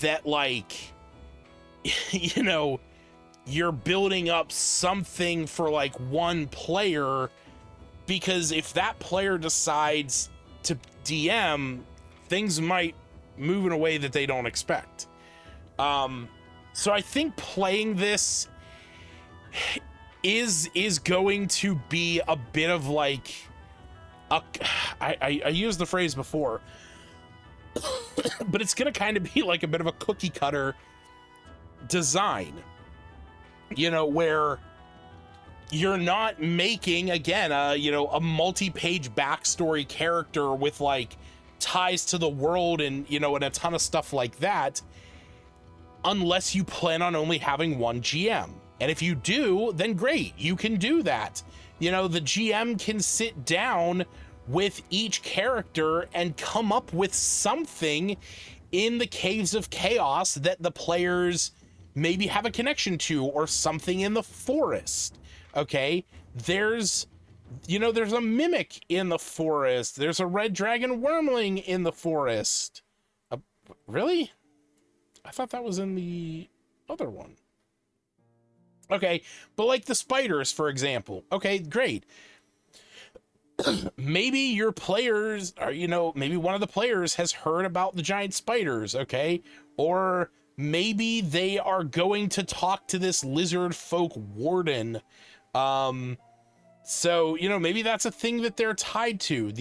that, like, you know, you're building up something for like one player, because if that player decides to DM, things might move in a way that they don't expect. So I think playing this is going to be a bit of like I used the phrase before, but it's gonna kind of be like a bit of a cookie cutter design, you know, where you're not making, again, a multi-page backstory character with like ties to the world and, you know, and a ton of stuff like that, unless you plan on only having one GM. And if you do, then great, you can do that. You know, the GM can sit down with each character and come up with something in the Caves of Chaos that the players maybe have a connection to, or something in the forest. Okay, there's a mimic in the forest. There's a red dragon wormling in the forest. Really? I thought that was in the other one. Okay, but like the spiders, for example. Okay, great. Maybe your players are, maybe one of the players has heard about the giant spiders, okay? Or maybe they are going to talk to this lizard folk warden. So, maybe that's a thing that they're tied to.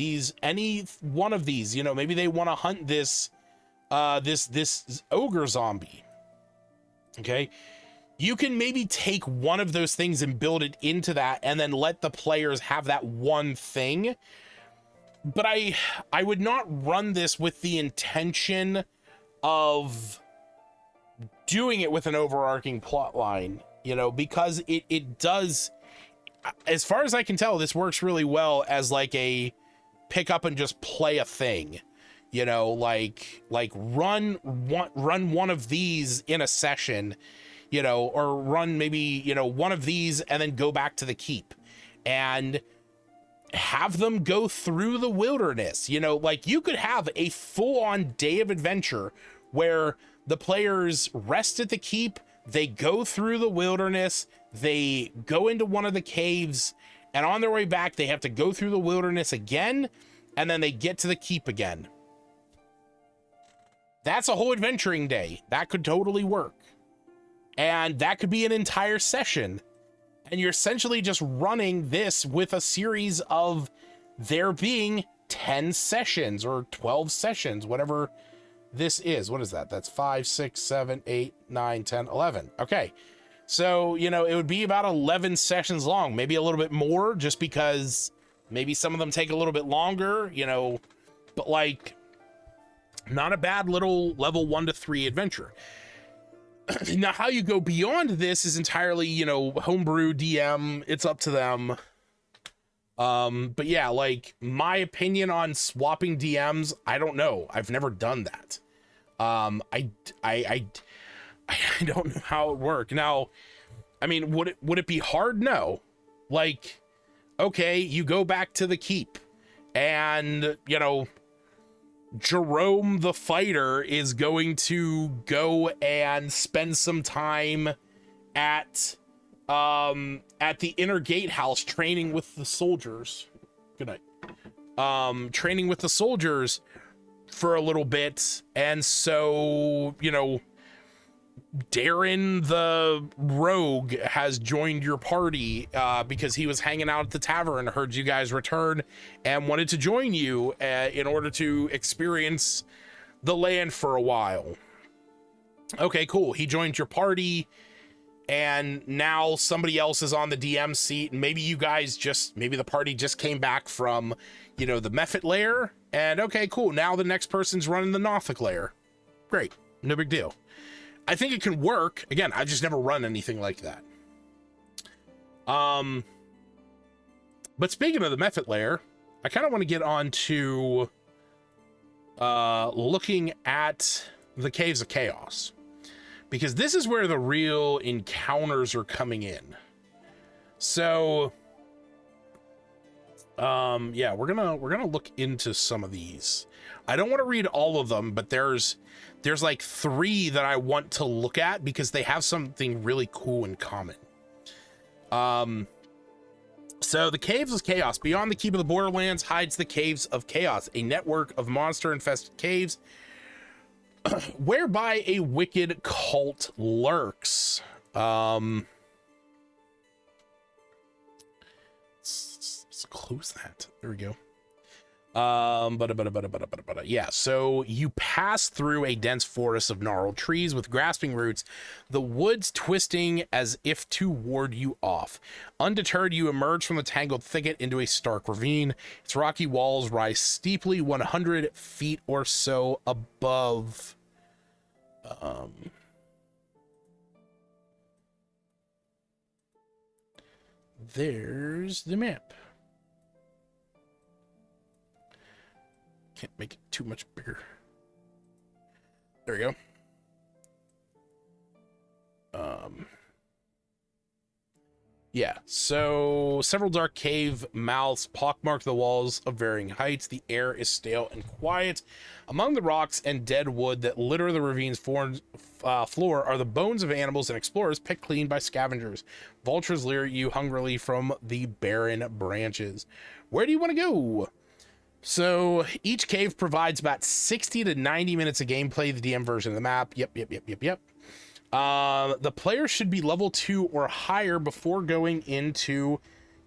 Any one of these, maybe they want to hunt this ogre zombie. Okay. You can maybe take one of those things and build it into that, and then let the players have that one thing. But I would not run this with the intention of doing it with an overarching plot line, because it does, as far as I can tell, this works really well as like a pick up and just play a thing, like run one of these in a session, or run maybe, one of these and then go back to the keep and have them go through the wilderness. Like you could have a full-on day of adventure where the players rest at the keep, they go through the wilderness, they go into one of the caves, and on their way back, they have to go through the wilderness again, and then they get to the keep again. That's a whole adventuring day. That could totally work. And that could be an entire session. And you're essentially just running this with a series of there being 10 sessions or 12 sessions, whatever this is. What is that? That's 5, 6, 7, 8, 9, 10, 11. Okay. So, it would be about 11 sessions long, maybe a little bit more, just because maybe some of them take a little bit longer, but like not a bad little level 1 to 3 adventure. Now, how you go beyond this is entirely, homebrew DM. It's up to them. But yeah, like my opinion on swapping DMs, I don't know. I've never done that. I don't know how it worked. Now, I mean, would it be hard? No. Like, okay, you go back to the keep and, Jerome the fighter is going to go and spend some time at the inner gatehouse training with the soldiers. Good night. Training with the soldiers for a little bit. And so, Darren the rogue has joined your party because he was hanging out at the tavern, heard you guys return, and wanted to join you in order to experience the land for a while. Okay, cool. He joined your party, and now somebody else is on the DM seat, and maybe the party just came back from, the Mephit lair, and okay, cool. Now the next person's running the Nothic lair. Great. No big deal. I think it can work. Again, I've just never run anything like that. But speaking of the Mephit lair, I kind of want to get on to looking at the Caves of Chaos, because this is where the real encounters are coming in. So, yeah, we're gonna look into some of these. I don't want to read all of them, but there's like 3 that I want to look at because they have something really cool in common. So the Caves of Chaos. Beyond the keep of the Borderlands hides the Caves of Chaos, a network of monster-infested caves whereby a wicked cult lurks. Let's close that. There we go. Yeah, so you pass through a dense forest of gnarled trees with grasping roots, the woods twisting as if to ward you off. Undeterred, you emerge from the tangled thicket into a stark ravine. Its rocky walls rise steeply 100 feet or so above. There's the map. Can't make it too much bigger. There we go. Yeah, so several dark cave mouths pockmark the walls of varying heights. The air is stale and quiet. Among the rocks and dead wood that litter the ravine's floor are the bones of animals and explorers picked clean by scavengers. Vultures leer at you hungrily from the barren branches. Where do you want to go? So each cave provides about 60 to 90 minutes of gameplay, the DM version of the map. Yep. The player should be level 2 or higher before going into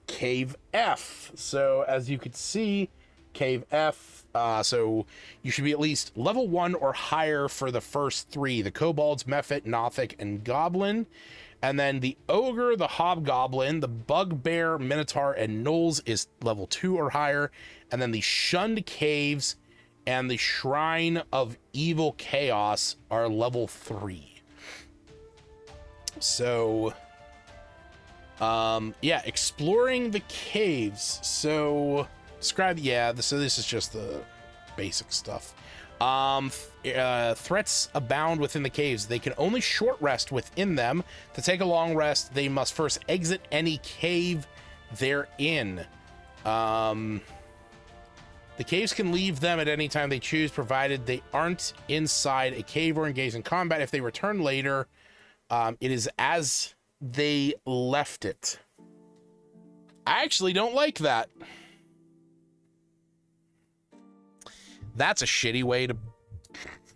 Cave F. So as you can see, Cave F, so you should be at least level 1 or higher for the first 3, the kobolds, mephit, nothic, and goblin. And then the ogre, the hobgoblin, the bugbear, minotaur, and gnolls is level 2 or higher. And then the shunned caves and the shrine of evil chaos are level 3. So, yeah, exploring the caves. So, describe, yeah, so this is just the basic stuff. Threats abound within the caves. They can only short rest within them. To take a long rest, they must first exit any cave they're in. The caves can leave them at any time they choose, provided they aren't inside a cave or engaged in combat. If they return later, it is as they left it. I actually don't like that. That's a shitty way to...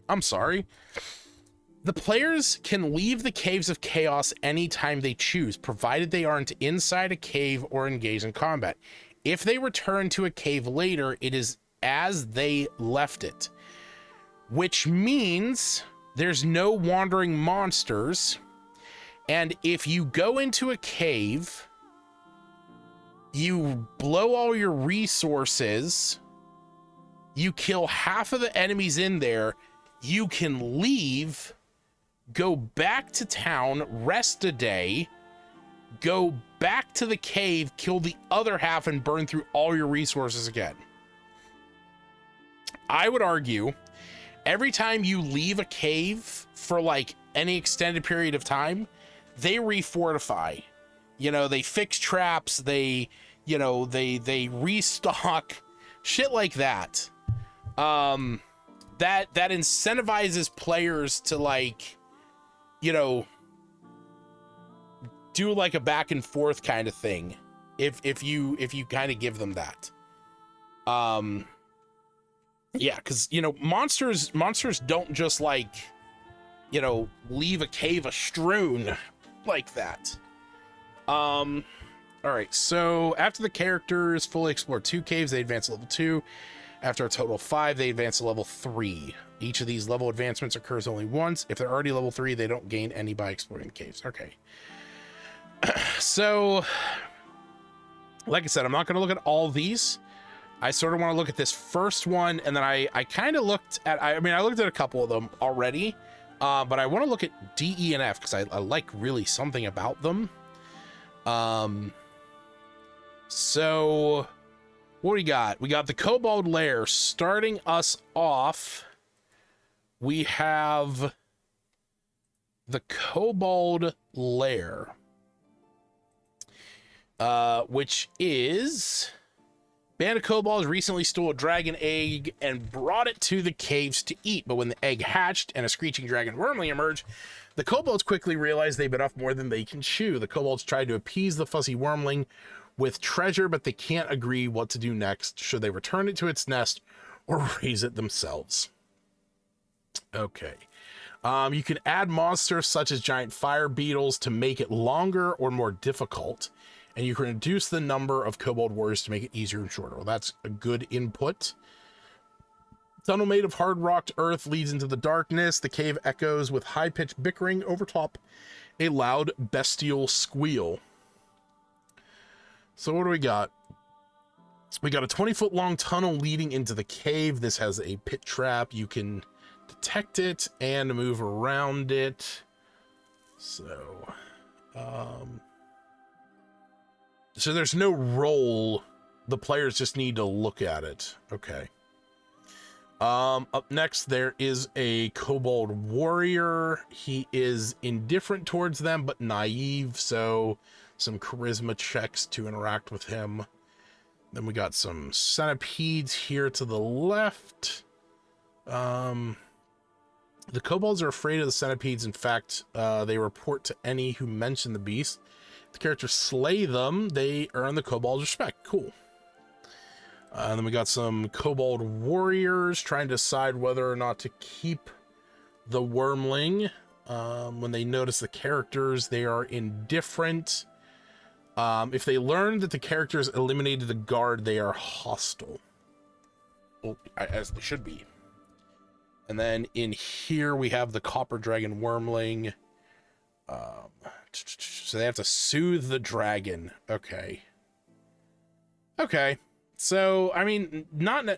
I'm sorry. The players can leave the Caves of Chaos anytime they choose, provided they aren't inside a cave or engaged in combat. If they return to a cave later, it is as they left it. Which means there's no wandering monsters. And if you go into a cave, you blow all your resources, you kill half of the enemies in there, you can leave, go back to town, rest a day, go back to the cave, kill the other half, and burn through all your resources again. I would argue every time you leave a cave for like any extended period of time, they refortify. You know, they fix traps, they restock, shit like that. That incentivizes players to, like, you know, do like a back and forth kind of thing if you kind of give them that. Yeah, because, you know, monsters don't just, like, you know, leave a cave strewn like that. All right, so after the characters fully explore 2 caves, they advance to level 2. After a total of 5, they advance to level 3. Each of these level advancements occurs only once. If they're already level 3, they don't gain any by exploring the caves. Okay. So, like I said, I'm not going to look at all these. I sort of want to look at this first one, and then I kind of looked at, I looked at a couple of them already, but I want to look at D, E, and F, because I like really something about them. So What do we got? We got the Kobold Lair. Starting us off, we have the Kobold Lair, which is... Band of kobolds recently stole a dragon egg and brought it to the caves to eat, but when the egg hatched and a screeching dragon wormling emerged, the kobolds quickly realized they bit off more than they can chew. The kobolds tried to appease the fussy wormling with treasure, but they can't agree what to do next. Should they return it to its nest or raise it themselves? Okay. You can add monsters such as giant fire beetles to make it longer or more difficult, and you can reduce the number of kobold warriors to make it easier and shorter. Well, that's a good input. Tunnel made of hard-rocked earth leads into the darkness. The cave echoes with high-pitched bickering overtop a loud bestial squeal. So what do we got? We got a 20-foot-long tunnel leading into the cave. This has a pit trap. You can detect it and move around it. So, so there's no roll. The players just need to look at it. Okay. Up next, there is a kobold warrior. He is indifferent towards them, but naive. So some charisma checks to interact with him. Then we got some centipedes here to the left. The kobolds are afraid of the centipedes. In fact, they report to any who mention the beast. The characters slay them, they earn the kobold's respect. Cool. And then we got some kobold warriors trying to decide whether or not to keep the wormling. When they notice the characters, they are indifferent. If they learn that the characters eliminated the guard, they are hostile. Well, as they should be. And then in here we have the copper dragon wormling. So they have to soothe the dragon. Okay. Okay. So, I mean,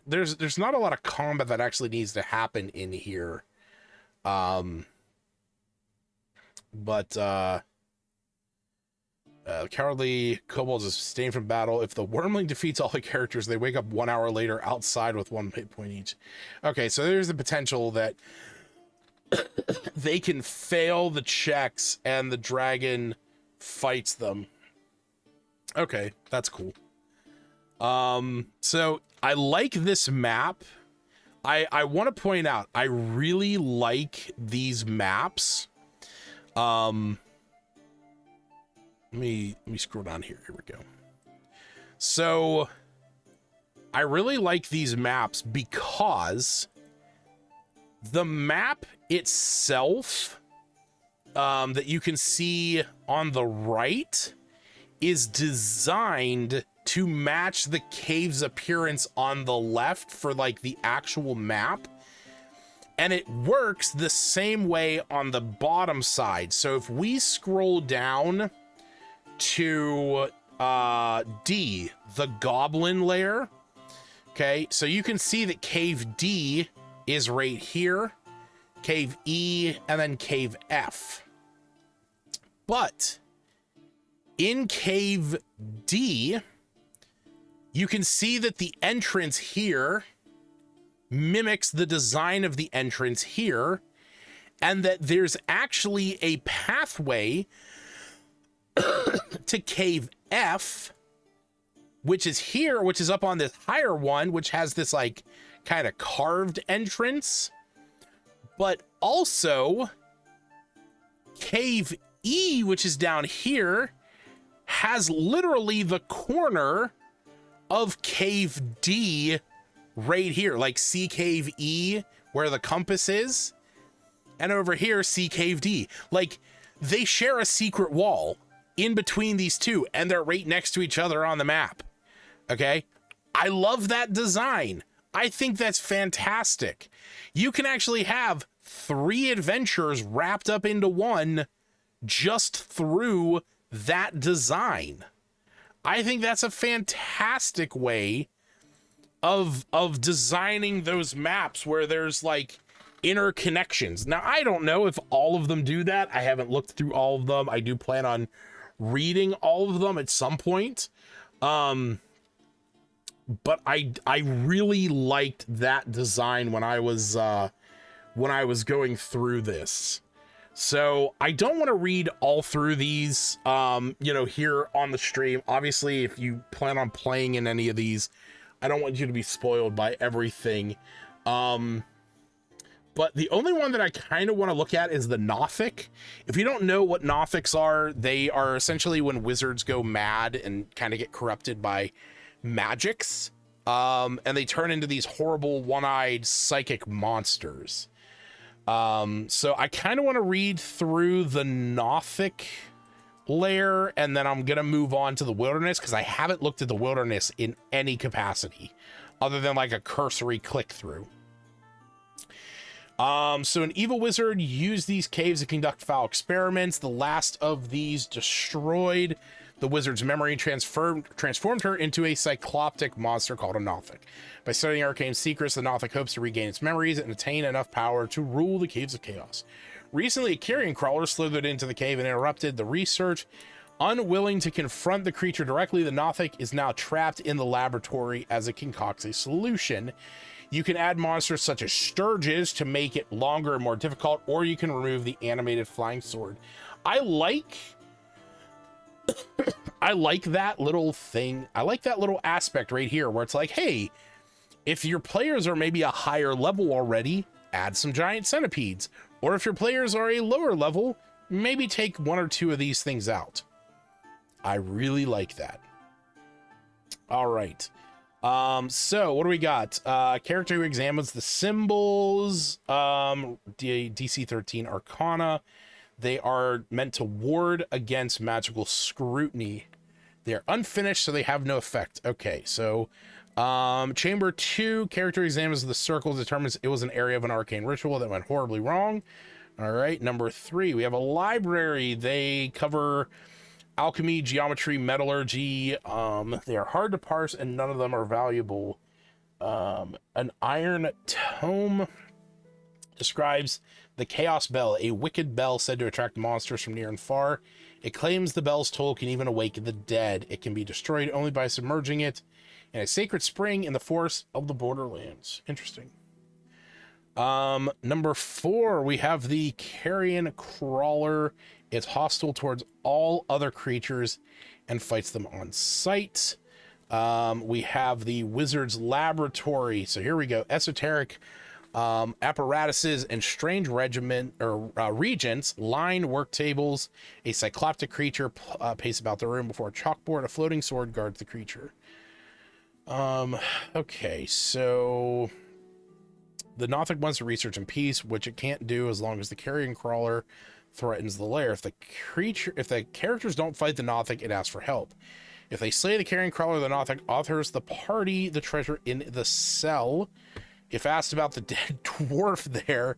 there's not a lot of combat that actually needs to happen in here. Cowardly kobolds are sustained from battle. If the wormling defeats all the characters, they wake up 1 hour later outside with 1 hit point each. Okay, so there's the potential that they can fail the checks and the dragon fights them. Okay, that's cool. So I like this map. I want to point out, I really like these maps. Let me scroll down here. Here we go. So I really like these maps because the map itself, that you can see on the right, is designed to match the cave's appearance on the left for like the actual map. And it works the same way on the bottom side. So if we scroll down to D, the goblin lair, okay, so you can see that cave D is right here, cave E, and then cave F. But in cave D, you can see that the entrance here mimics the design of the entrance here, and that there's actually a pathway to cave F, which is here, which is up on this higher one, which has this like kind of carved entrance. But also cave E, which is down here, has literally the corner of cave D right here. Like, see cave E where the compass is, and over here see cave D. Like, they share a secret wall in between these two, and they're right next to each other on the map. Okay, I love that design. I think that's fantastic. You can actually have 3 adventures wrapped up into one just through that design. I think that's a fantastic way of designing those maps where there's like interconnections. Now, I don't know if all of them do that. I haven't looked through all of them. I do plan on reading all of them at some point. but I really liked that design when I was going through this. So I don't want to read all through these, here on the stream. Obviously, if you plan on playing in any of these, I don't want you to be spoiled by everything. But the only one that I kind of want to look at is the Nothic. If you don't know what Nothics are, they are essentially when wizards go mad and kind of get corrupted by magics. And they turn into these horrible one-eyed psychic monsters. So I kind of want to read through the Nothic layer, and then I'm going to move on to the wilderness, because I haven't looked at the wilderness in any capacity other than like a cursory click through. So an evil wizard used these caves to conduct foul experiments. The last of these destroyed the wizard's memory and transformed her into a cycloptic monster called a Nothic. By studying arcane secrets, the Nothic hopes to regain its memories and attain enough power to rule the Caves of Chaos. Recently, a carrion crawler slithered into the cave and interrupted the research. Unwilling to confront the creature directly, the Nothic is now trapped in the laboratory as it concocts a solution. You can add monsters such as sturges to make it longer and more difficult, or you can remove the animated flying sword. I like that little thing. I like that little aspect right here where it's like, hey, if your players are maybe a higher level already, add some giant centipedes. Or if your players are a lower level, maybe take one or two of these things out. I really like that. All right. So what do we got? Character who examines the symbols, DC 13 Arcana. They are meant to ward against magical scrutiny. They are unfinished, so they have no effect. Okay, so Chamber 2, character examines the circle, determines it was an area of an arcane ritual that went horribly wrong. All right, number 3, we have a library. They cover alchemy, geometry, metallurgy. They are hard to parse and none of them are valuable. An iron tome describes the Chaos Bell, a wicked bell said to attract monsters from near and far. It claims the bell's toll can even awaken the dead. It can be destroyed only by submerging it in a sacred spring in the forest of the Borderlands. Interesting. Number 4, we have the Carrion Crawler. It's hostile towards all other creatures and fights them on sight. We have the Wizard's Laboratory. So here we go. Esoteric apparatuses and strange regents line work tables. A cycloptic creature paces about the room before a chalkboard. A floating sword guards the creature. Okay, so the Nothic wants to research in peace, which it can't do as long as the Carrion Crawler threatens the lair. If the characters don't fight the Nothic, it asks for help. If they slay the Carrion Crawler, the Nothic offers the party the treasure in the cell. If asked about the dead dwarf there,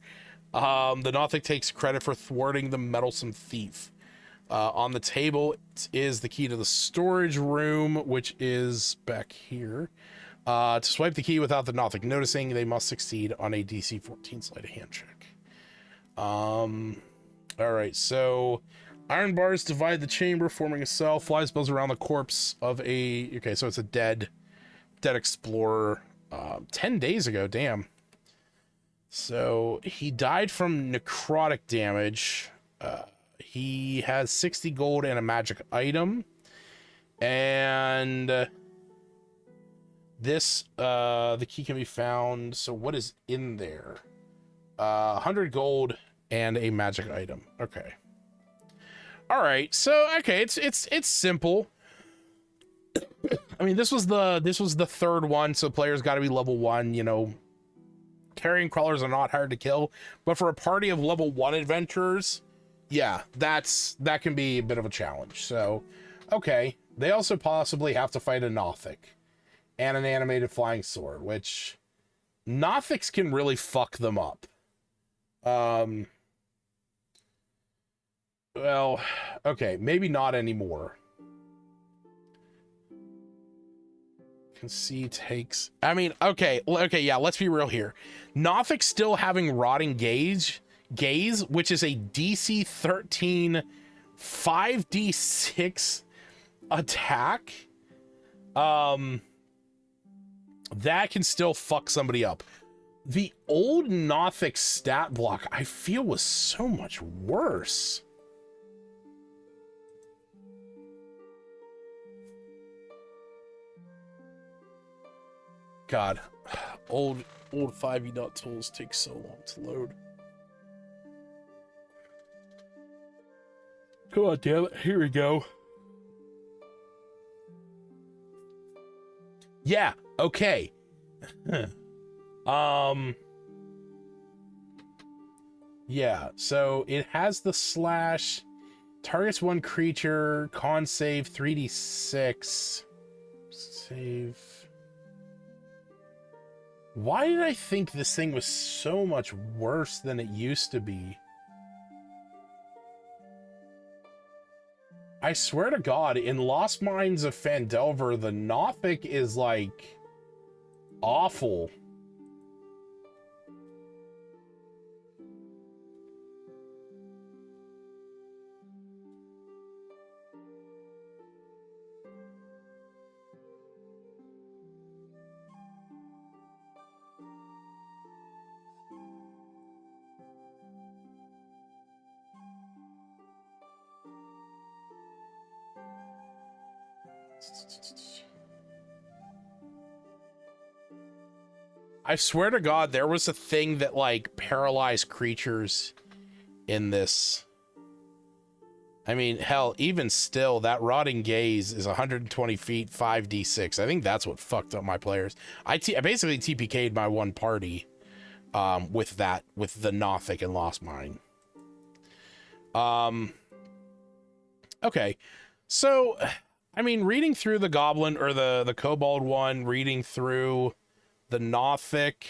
the Nothic takes credit for thwarting the meddlesome thief. On the table is the key to the storage room, which is back here. To swipe the key without the Nothic noticing, they must succeed on a DC 14 sleight of hand check. All right, so iron bars divide the chamber, forming a cell. Flies buzz around the corpse of a... Okay, so it's a dead explorer. 10 days ago, damn. So he died from necrotic damage. He has 60 gold and a magic item. And this, the key can be found. So what is in there? 100 gold and a magic item. Okay. All right. So, okay. It's simple. I mean, this was the third one, so players got to be level 1, you know. Carrion crawlers are not hard to kill, but for a party of level 1 adventurers, yeah, that can be a bit of a challenge. So, okay, they also possibly have to fight a Nothic and an animated flying sword, which Nothics can really fuck them up. Well, okay, maybe not anymore. See takes, I mean, okay, yeah, let's be real here. Nothic still having rotting gaze, which is a DC 13 5d6 attack. that can still fuck somebody up. The old Nothic stat block, I feel, was so much worse. God, old 5e tools take so long to load. Come on, damn it. Here we go. Yeah, okay. Yeah, so it has the slash, targets one creature, con save 3d6. Save. Why did I think this thing was so much worse than it used to be? I swear to God, in Lost Mines of Phandelver, the Nothic is, like, awful. I swear to God, there was a thing that, like, paralyzed creatures in this. I mean, hell, even still, that Rotting Gaze is 120 feet, 5d6. I think that's what fucked up my players. I basically TPK'd my one party with the Nothic and Lost Mine. Okay, so, I mean, reading through the Goblin, or the Kobold one, reading through the Nothic,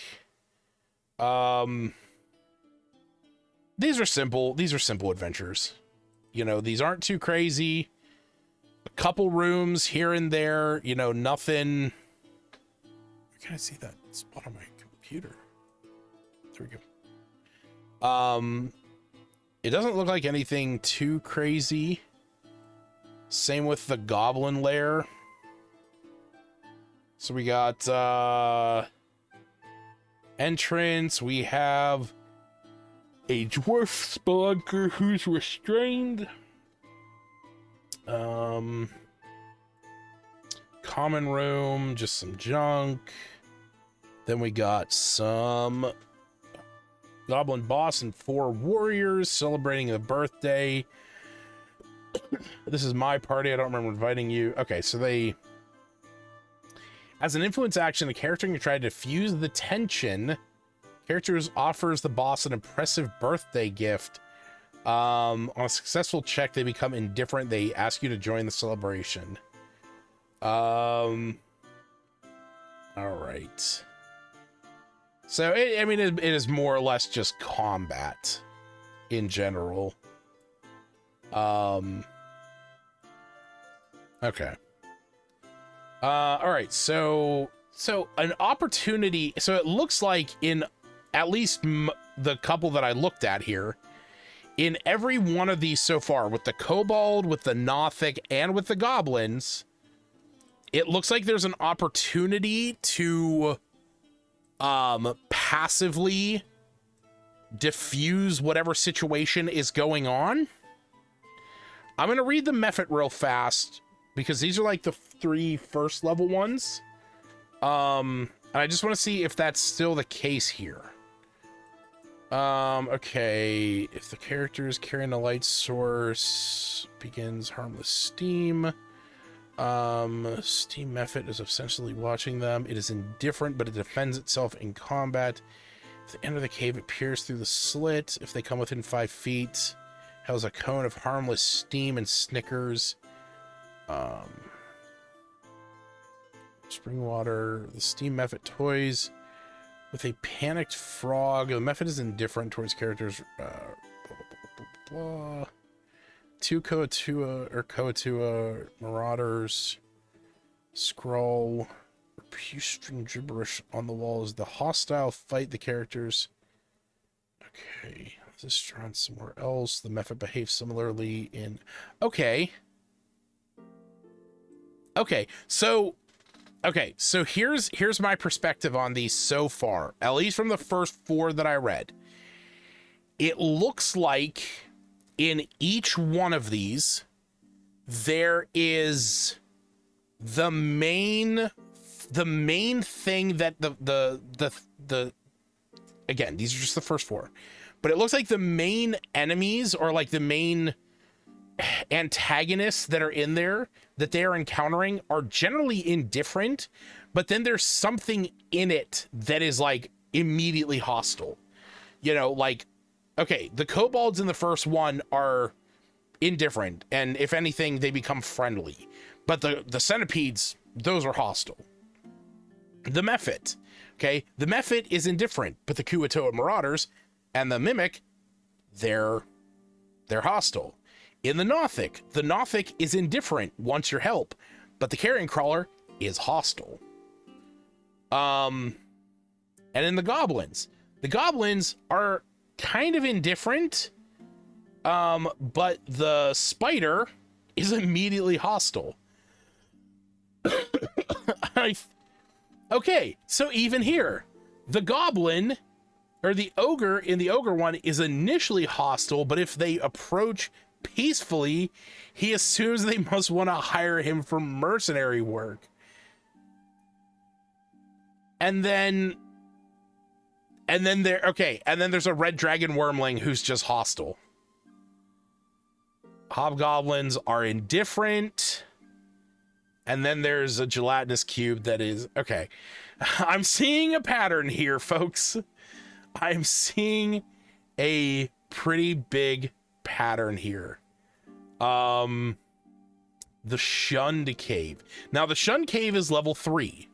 these are simple adventures. You know, these aren't too crazy. A couple rooms here and there, you know, nothing. Where can I see that spot on my computer? There we go. It doesn't look like anything too crazy. Same with the Goblin Lair. So we got entrance. We have a dwarf spelunker who's restrained. Common room, just some junk. Then we got some goblin boss and 4 warriors celebrating a birthday. This is my party. I don't remember inviting you. Okay, so they... As an influence action, the character can try to diffuse the tension. Characters offers the boss an impressive birthday gift. On a successful check, they become indifferent. They ask you to join the celebration. All right. So, I mean, it is more or less just combat in general. Okay. All right, so an opportunity. So it looks like in at least the couple that I looked at here, in every one of these so far, with the Kobold, with the Nothic, and with the Goblins, it looks like there's an opportunity to passively diffuse whatever situation is going on. I'm gonna read the method real fast, because these are like the 3 first level ones. And I just want to see if that's still the case here. Okay. If the character is carrying a light source, begins harmless steam. Steam method is essentially watching them. It is indifferent, but it defends itself in combat. If they enter the cave, it peers through the slit. If they come within 5 feet, has a cone of harmless steam and snickers. Spring water, the steam method toys with a panicked frog. The method is indifferent towards characters. Blah, blah, blah, blah. 2 Koatua marauders. Scroll. String gibberish on the walls. The hostile fight the characters. Okay. This is drawn somewhere else. The method behaves similarly in... Okay. Okay, so Okay, so here's my perspective on these so far, at least from the first 4 that I read. It looks like in each one of these, there is the main thing that the again, these are just the first 4, but it looks like the main enemies, or like the main antagonists that are in there that they are encountering, are generally indifferent, but then there's something in it that is like immediately hostile. You know, like, okay, the kobolds in the first one are indifferent, and if anything, they become friendly. But the centipedes, those are hostile. The Mephit, okay, the Mephit is indifferent, but the Kuatoa Marauders and the Mimic, they're hostile. In the Nothic is indifferent, wants your help, but the Carrion Crawler is hostile. And in the goblins are kind of indifferent, but the spider is immediately hostile. Okay, so even here, the goblin, or the ogre in the ogre one, is initially hostile, but if they approach peacefully, he assumes they must want to hire him for mercenary work. And then there's a red dragon wormling who's just hostile. Hobgoblins are indifferent. And then there's a gelatinous cube that is okay. I'm seeing a pattern here, folks. I'm seeing a pretty big pattern here. The Shunned Cave. Now, the Shunned Cave is level 3,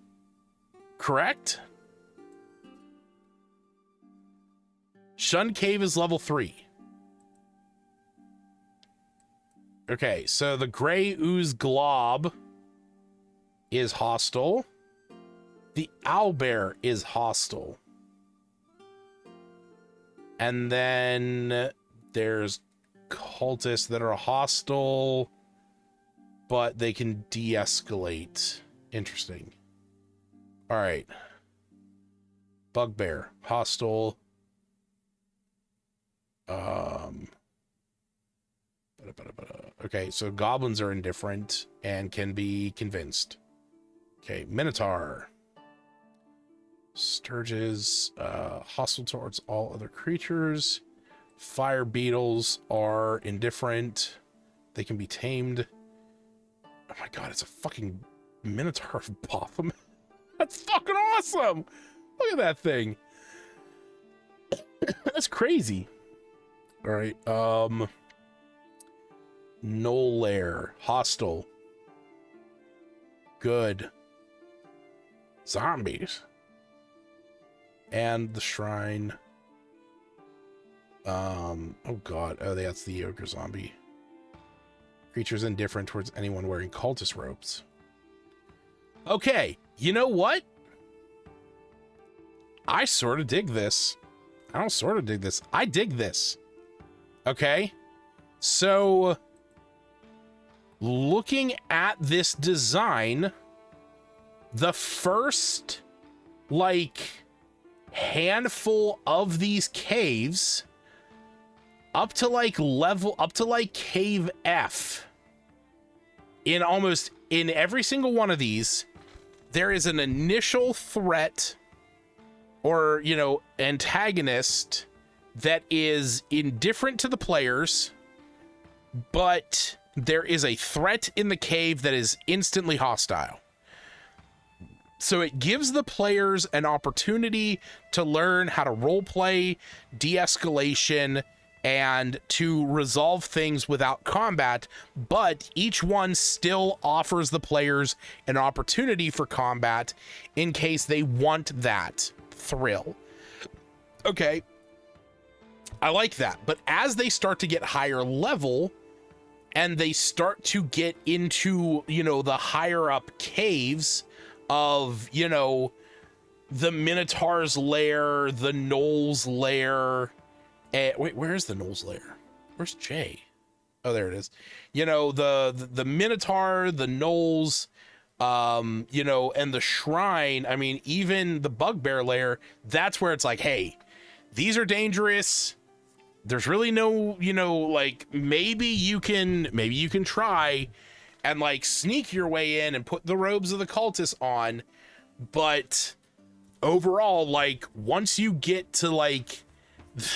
correct? Shunned Cave is level 3. Okay, so the Gray Ooze Glob is hostile. The Owlbear is hostile. And then there's cultists that are hostile, but they can de-escalate. Interesting. All right. Bugbear, hostile. Okay, so goblins are indifferent and can be convinced. Okay, Minotaur. Sturges, hostile towards all other creatures. Fire beetles are indifferent. They can be tamed. Oh my god, it's a fucking Minotaur of Baphomet. That's fucking awesome! Look at that thing. That's crazy. Alright, Knoll Lair. Hostile. Good. Zombies. And the Shrine. Oh god. Oh, that's the ogre zombie. Creatures indifferent towards anyone wearing cultist robes. Okay, you know what? I sort of dig this. I don't sort of dig this. I dig this. Okay? So, looking at this design, the first, like, handful of these caves, up to cave F, in every single one of these, there is an initial threat or, you know, antagonist that is indifferent to the players, but there is a threat in the cave that is instantly hostile. So it gives the players an opportunity to learn how to roleplay, de-escalation, and to resolve things without combat, but each one still offers the players an opportunity for combat in case they want that thrill. Okay, I like that. But as they start to get higher level and they start to get into, you know, the higher up caves of, you know, the Minotaur's lair, the Knoll's lair. Wait, where's the Knoll's lair? Where's Jay? Oh, there it is. You know, the Minotaur, the Knolls, You know, and the shrine, I mean, even the bugbear lair, that's where it's like, hey, these are dangerous. There's really no, you know, like maybe you can try and like sneak your way in and put the robes of the cultists on, but overall, like once you get to like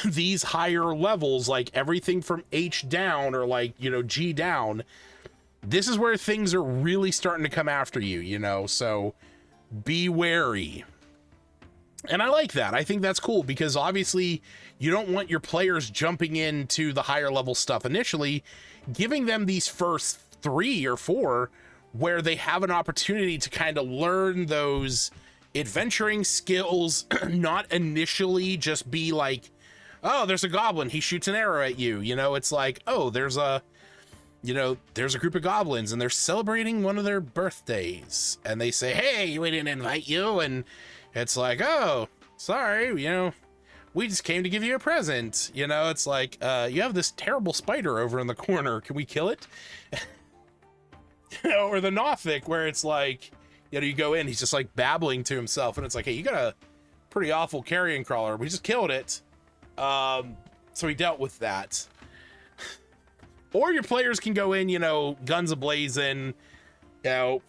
these higher levels, like everything from H down or like, you know, G down, this is where things are really starting to come after you, you know, so be wary. And I like that. I think that's cool because obviously you don't want your players jumping into the higher level stuff initially, giving them these first 3 or 4 where they have an opportunity to kind of learn those adventuring skills, not initially just be like, oh, there's a goblin, he shoots an arrow at you. You know, it's like, oh, there's a group of goblins and they're celebrating one of their birthdays and they say, hey, we didn't invite you. And it's like, oh, sorry, you know, we just came to give you a present. You know, it's like, you have this terrible spider over in the corner. Can we kill it? You know, or the Nothic where it's like, you know, you go in, he's just like babbling to himself and it's like, hey, you got a pretty awful carrion crawler. We just killed it. So he dealt with that. Or your players can go in, you know, guns a-blazing, you know,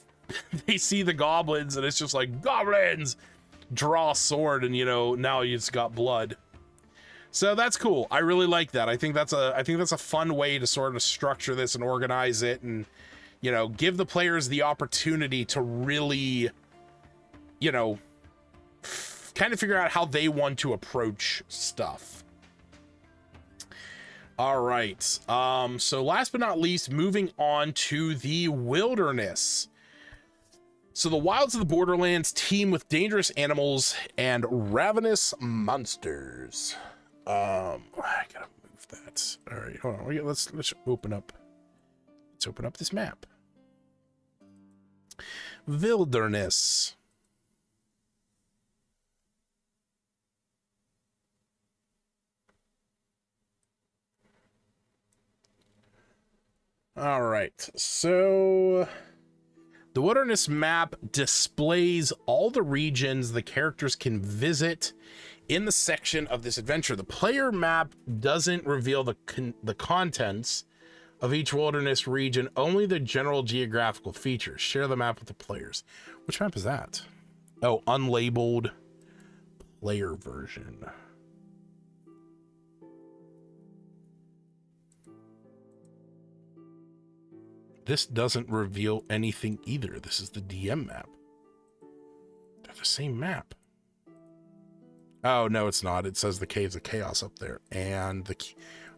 they see the goblins and it's just like, goblins! Draw a sword and, you know, now you just got blood. So that's cool. I really like that. I think that's a fun way to sort of structure this and organize it and, you know, give the players the opportunity to really, you know, kind of figure out how they want to approach stuff. All right. So last but not least, moving on to the wilderness. So the wilds of the Borderlands teem with dangerous animals and ravenous monsters. I gotta move that. All right, hold on. Let's open up. Let's open up this map. Wilderness. All right, so the wilderness map displays all the regions the characters can visit in the section of this adventure. The player map doesn't reveal the contents of each wilderness region, only the general geographical features. Share the map with the players. Which map is that? Oh, unlabeled player version. This doesn't reveal anything either. This is the DM map. They're the same map. Oh, no, it's not. It says the Caves of Chaos up there. And the...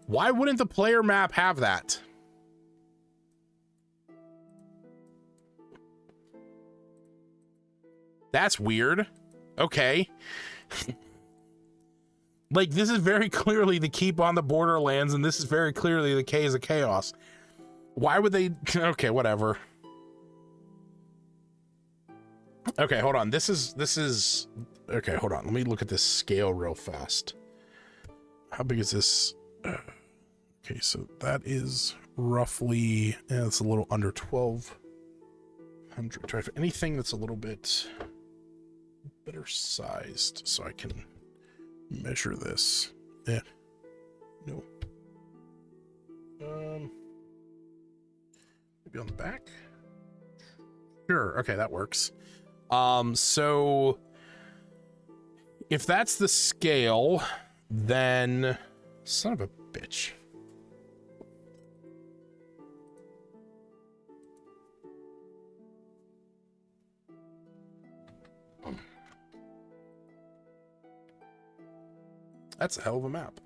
Why wouldn't the player map have that? That's weird. Okay. Like, this is very clearly the Keep on the Borderlands, and this is very clearly the Caves of Chaos. Why would they... Okay, whatever. Okay, hold on. This is... Okay, hold on. Let me look at this scale real fast. How big is this? Okay, so that is roughly... Yeah, it's a little under 1,200. Try for anything that's a little bit better sized so I can measure this. Yeah. No. Maybe on the back? Sure, okay, that works. So if that's the scale, then son of a bitch. That's a hell of a map.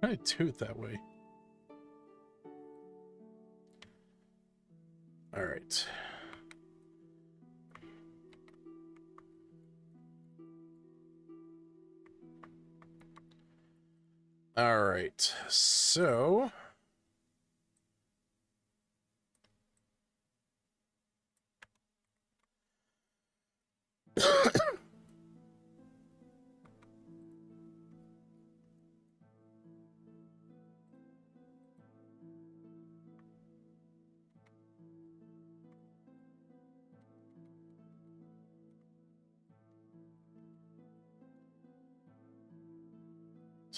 I do it that way. All right. All right, so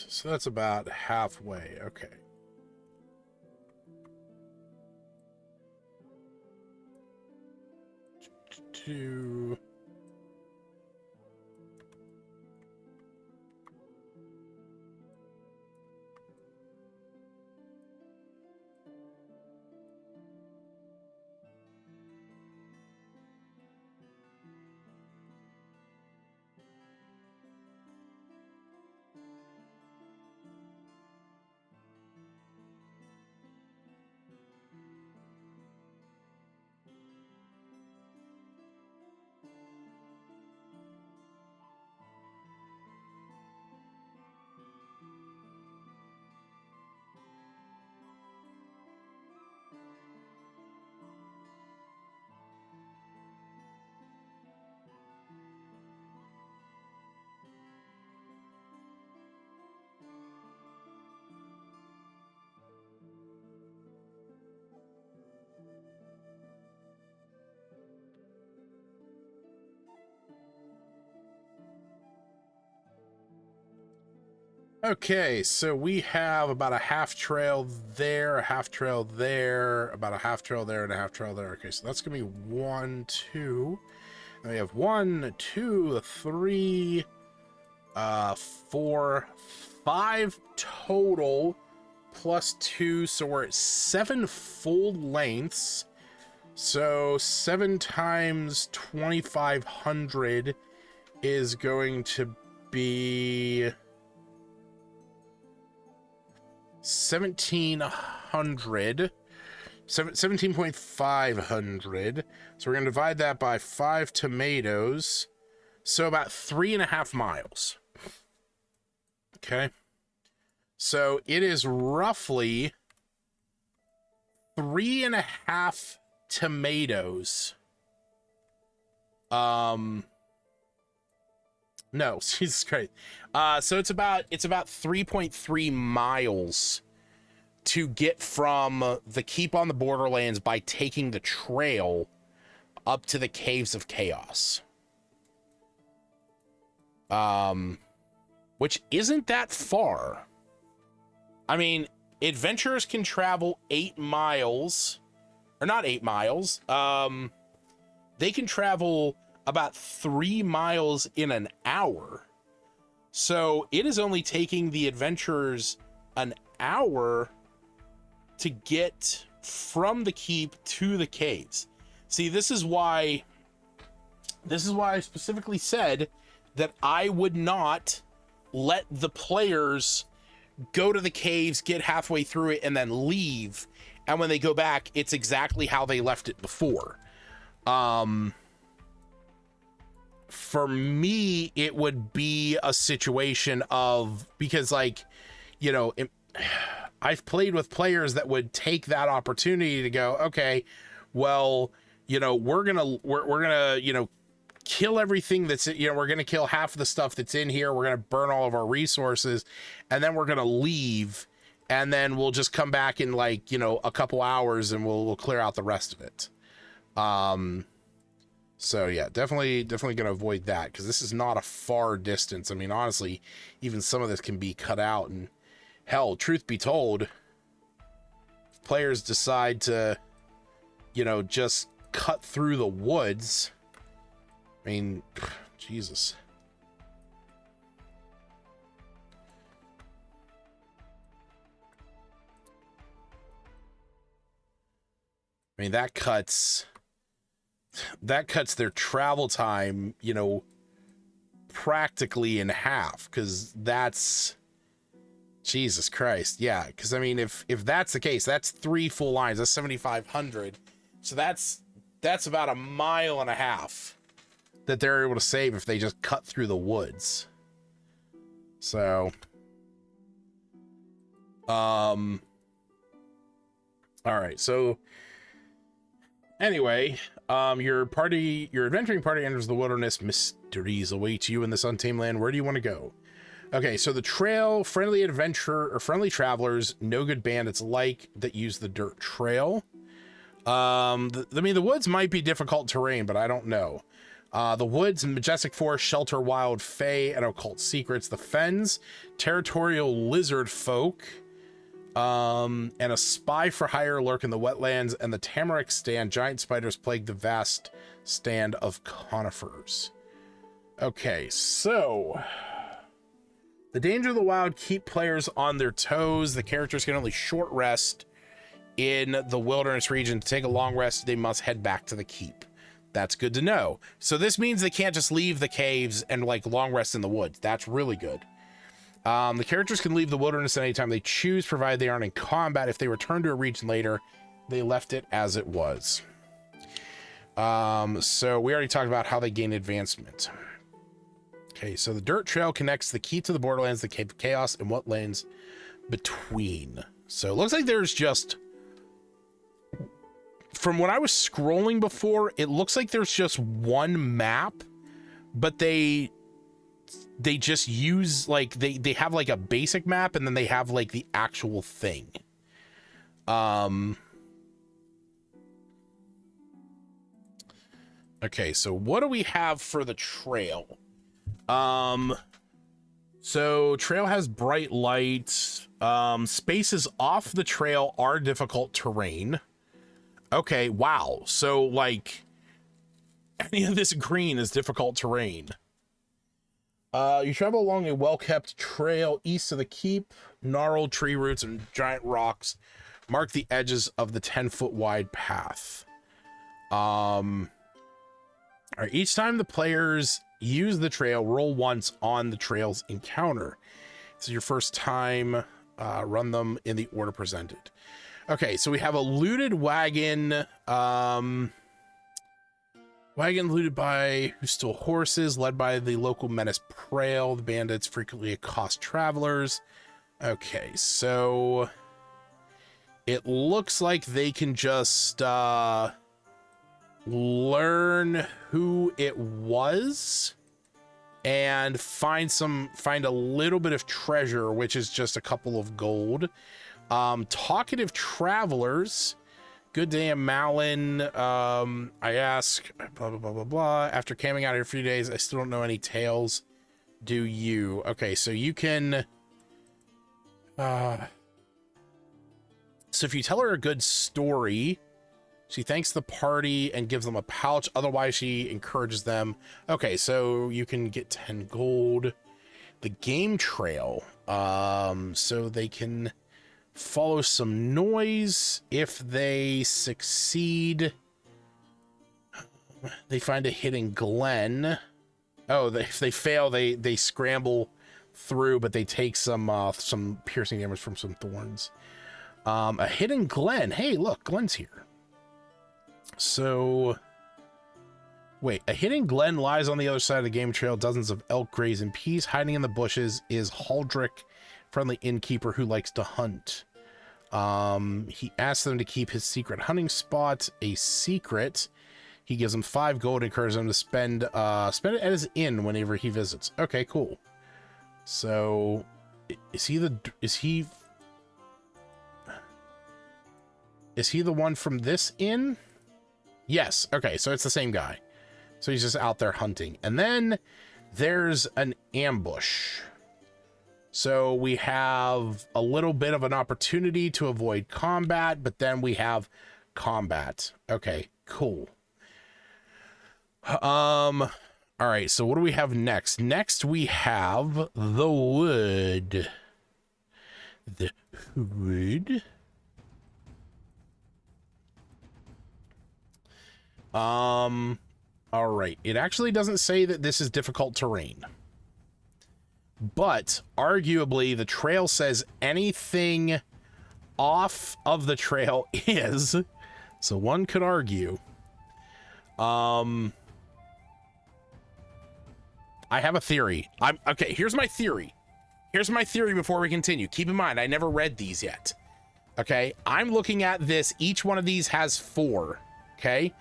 so that's about halfway. Okay. Two. Okay, so we have about a half trail there, a half trail there, about a half trail there, and a half trail there. Okay, so that's gonna be 1, 2. And we have 1, 2, 3, 4, 5 total, plus 2, so we're at 7 full lengths. So 7 times 2,500 is going to be 1,700, 17,500. So we're going to divide that by 5 tomatoes. So about 3.5 miles. Okay. So it is roughly 3.5 tomatoes. No, Jesus Christ. So it's about 3.3 miles to get from the keep on the Borderlands by taking the trail up to the Caves of Chaos. Which isn't that far. I mean, adventurers can travel 8 miles, or not 8 miles. They can travel about 3 miles in an hour. So it is only taking the adventurers an hour to get from the keep to the caves. See, this is why I specifically said that I would not let the players go to the caves, get halfway through it, and then leave. And when they go back, it's exactly how they left it before. For me, it would be a situation of, because, like, you know, I've played with players that would take that opportunity to go, okay, well, you know, we're gonna, you know, kill everything that's, you know, we're gonna kill half of the stuff that's in here. We're gonna burn all of our resources, and then we're gonna leave, and then we'll just come back in, like, you know, a couple hours, and we'll clear out the rest of it. So yeah, definitely gonna avoid that, because this is not a far distance. I mean, honestly, even some of this can be cut out, and hell, truth be told, if players decide to, you know, just cut through the woods, I mean, Jesus. I mean, that cuts their travel time, you know, practically in half, because that's, Jesus Christ. Yeah, because I mean, if that's the case, that's 3 full lines. That's 7,500. So that's about 1.5 miles that they're able to save if they just cut through the woods. So All right, so anyway, your adventuring party enters the wilderness. Mysteries await you in this untamed land. Where do you want to go? Okay, so the trail, friendly adventure or friendly travelers, no good bandits like that use the dirt trail. I mean, the woods might be difficult terrain, but I don't know. The woods, majestic forest, shelter wild fae and occult secrets. The fens, territorial lizard folk. And a spy for hire lurk in the wetlands, and the tamarack stand, giant spiders plague the vast stand of conifers. Okay, so the danger of the wild keep players on their toes. The characters can only short rest in the wilderness region. To take a long rest, they must head back to the keep. That's good to know. So this means they can't just leave the caves and like long rest in the woods. That's really good. The characters can leave the wilderness anytime they choose, provided they aren't in combat. If they return to a region later, they left it as it was. So we already talked about how they gain advancement. Okay, so the dirt trail connects the key to the Borderlands, the Cave of Chaos, and what lanes between. So it looks like there's just... From what I was scrolling before, it looks like there's just one map, but they just use like they have like a basic map, and then they have like the actual thing. Okay, so what do we have for the trail? So trail has bright lights. Spaces off the trail are difficult terrain. Okay, wow. So like any of this green is difficult terrain. You travel along a well-kept trail east of the keep. Gnarled tree roots and giant rocks mark the edges of the 10-foot wide path. All right, each time the players use the trail, roll once on the trail's encounter. This is your first time. Run them in the order presented. Okay, so we have a looted wagon. Wagon looted by who stole horses, led by the local menace Prail. The bandits frequently accost travelers. Okay, so it looks like they can just learn who it was and find a little bit of treasure, which is just a couple of gold. Talkative travelers. Good day, I'm Malin. I ask, blah, blah, blah, blah, blah. After camping out here for a few days, I still don't know any tales. Do you? Okay, so you can... So if you tell her a good story, she thanks the party and gives them a pouch. Otherwise, she encourages them. Okay, so you can get 10 gold. The game trail. So they can... follow some noise. If they succeed, they find a hidden glen. Oh, if they fail, they scramble through, but they take some piercing damage from some thorns. A hidden glen. Hey, look, Glen's here. So, wait, a hidden glen lies on the other side of the game trail. Dozens of elk graze in peace. Hiding in the bushes is Haldrick, friendly innkeeper who likes to hunt. He asks them to keep his secret hunting spot a secret. He gives them 5 gold and encourages them to spend it at his inn whenever he visits. Okay, cool. So is he the one from this inn? Yes. Okay, so it's the same guy. So he's just out there hunting. And then there's an ambush. So we have a little bit of an opportunity to avoid combat, but then we have combat. Okay, cool. All right, so what do we have next? Next we have the wood. The wood. All right. It actually doesn't say that this is difficult terrain. But arguably the trail says anything off of the trail is. So one could argue. I have a theory. Okay, here's my theory. here's my theory before we continue. Keep in mind, I never read these yet. Okay, I'm looking at this. Each one of these has 4. Okay,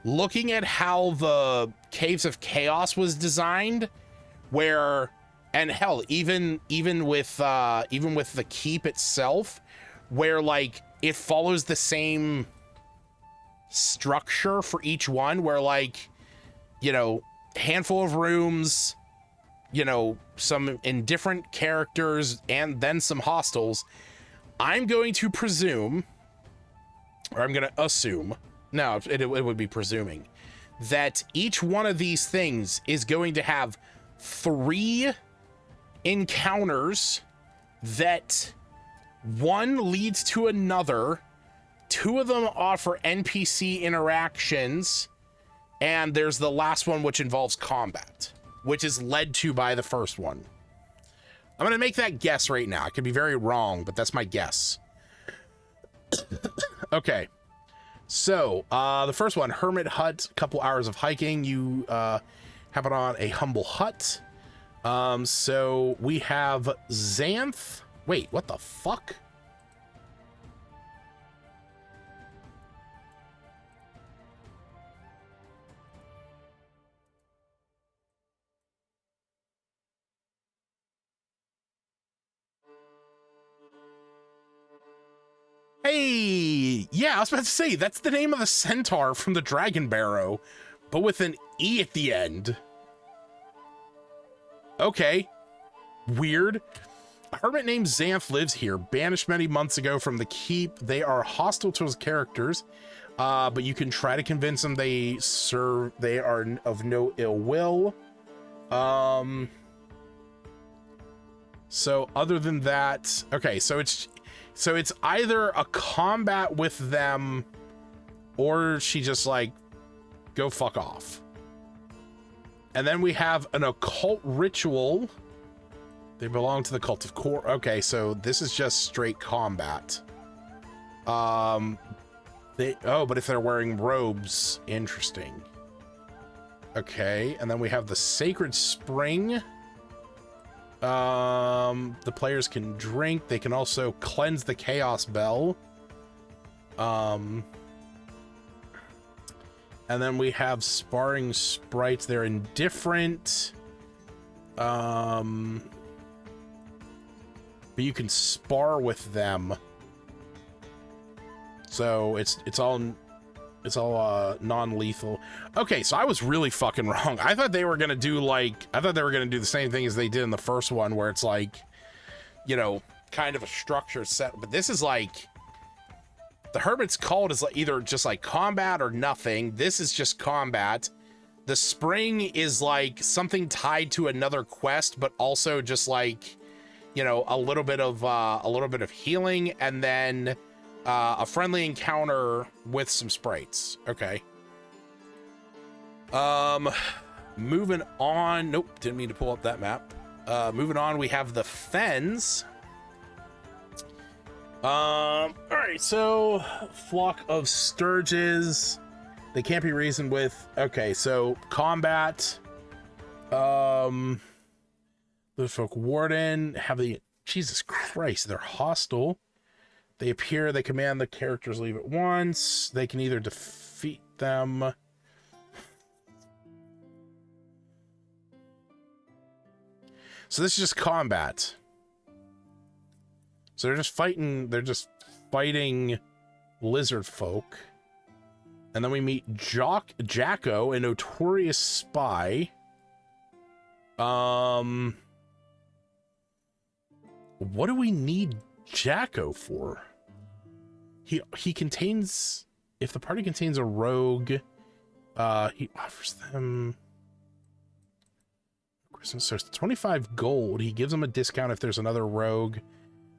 looking at how the Caves of Chaos was designed, where, and hell, even with the keep itself, where like it follows the same structure for each one, where like, you know, handful of rooms, you know, some in different characters, and then some hostels. I'm going to presume, or I'm going to assume, no, it would be presuming, that each one of these things is going to have 3 encounters that one leads to another, 2 of them offer NPC interactions, and there's the last one which involves combat, which is led to by the first one. I'm gonna make that guess right now. I could be very wrong, but that's my guess. Okay, so the first one, hermit hut, couple hours of hiking. You have it on a humble hut. So we have Xanth. Wait, what the fuck? Hey, yeah, I was about to say, that's the name of the centaur from the Dragon Barrow, but with an E at the end. Okay, weird. A hermit named Xanth lives here, banished many months ago from the keep. They are hostile to his characters, but you can try to convince them they are of no ill will. So other than that, okay, so it's either a combat with them, or she just like, go fuck off. And then we have an occult ritual. They belong to the cult of core. Okay, so this is just straight combat. But if they're wearing robes, interesting. Okay, and then we have the sacred spring. The players can drink. They can also cleanse the chaos bell. And then we have sparring sprites. They're indifferent. But you can spar with them. So it's all non-lethal. Okay, so I was really fucking wrong. I thought they were gonna do the same thing as they did in the first one, where it's like, you know, kind of a structure set. But this is like, the Hermit's Cult is like either just like combat or nothing. This is just combat. The spring is like something tied to another quest, but also just like, you know, a little bit of healing, and then a friendly encounter with some sprites. Okay. Moving on. Nope, didn't mean to pull up that map. Moving on, we have the Fens. All right, so flock of sturges. They can't be reasoned with. Okay, so combat. The folk warden have the, Jesus Christ, they're hostile. They appear, they command the characters leave at once. They can either defeat them. So this is just combat. So they're just fighting lizard folk. And then we meet Jacko, a notorious spy. What do we need Jacko for? He contains, if the party contains a rogue, he offers them, so it's 25 gold. He gives them a discount if there's another rogue.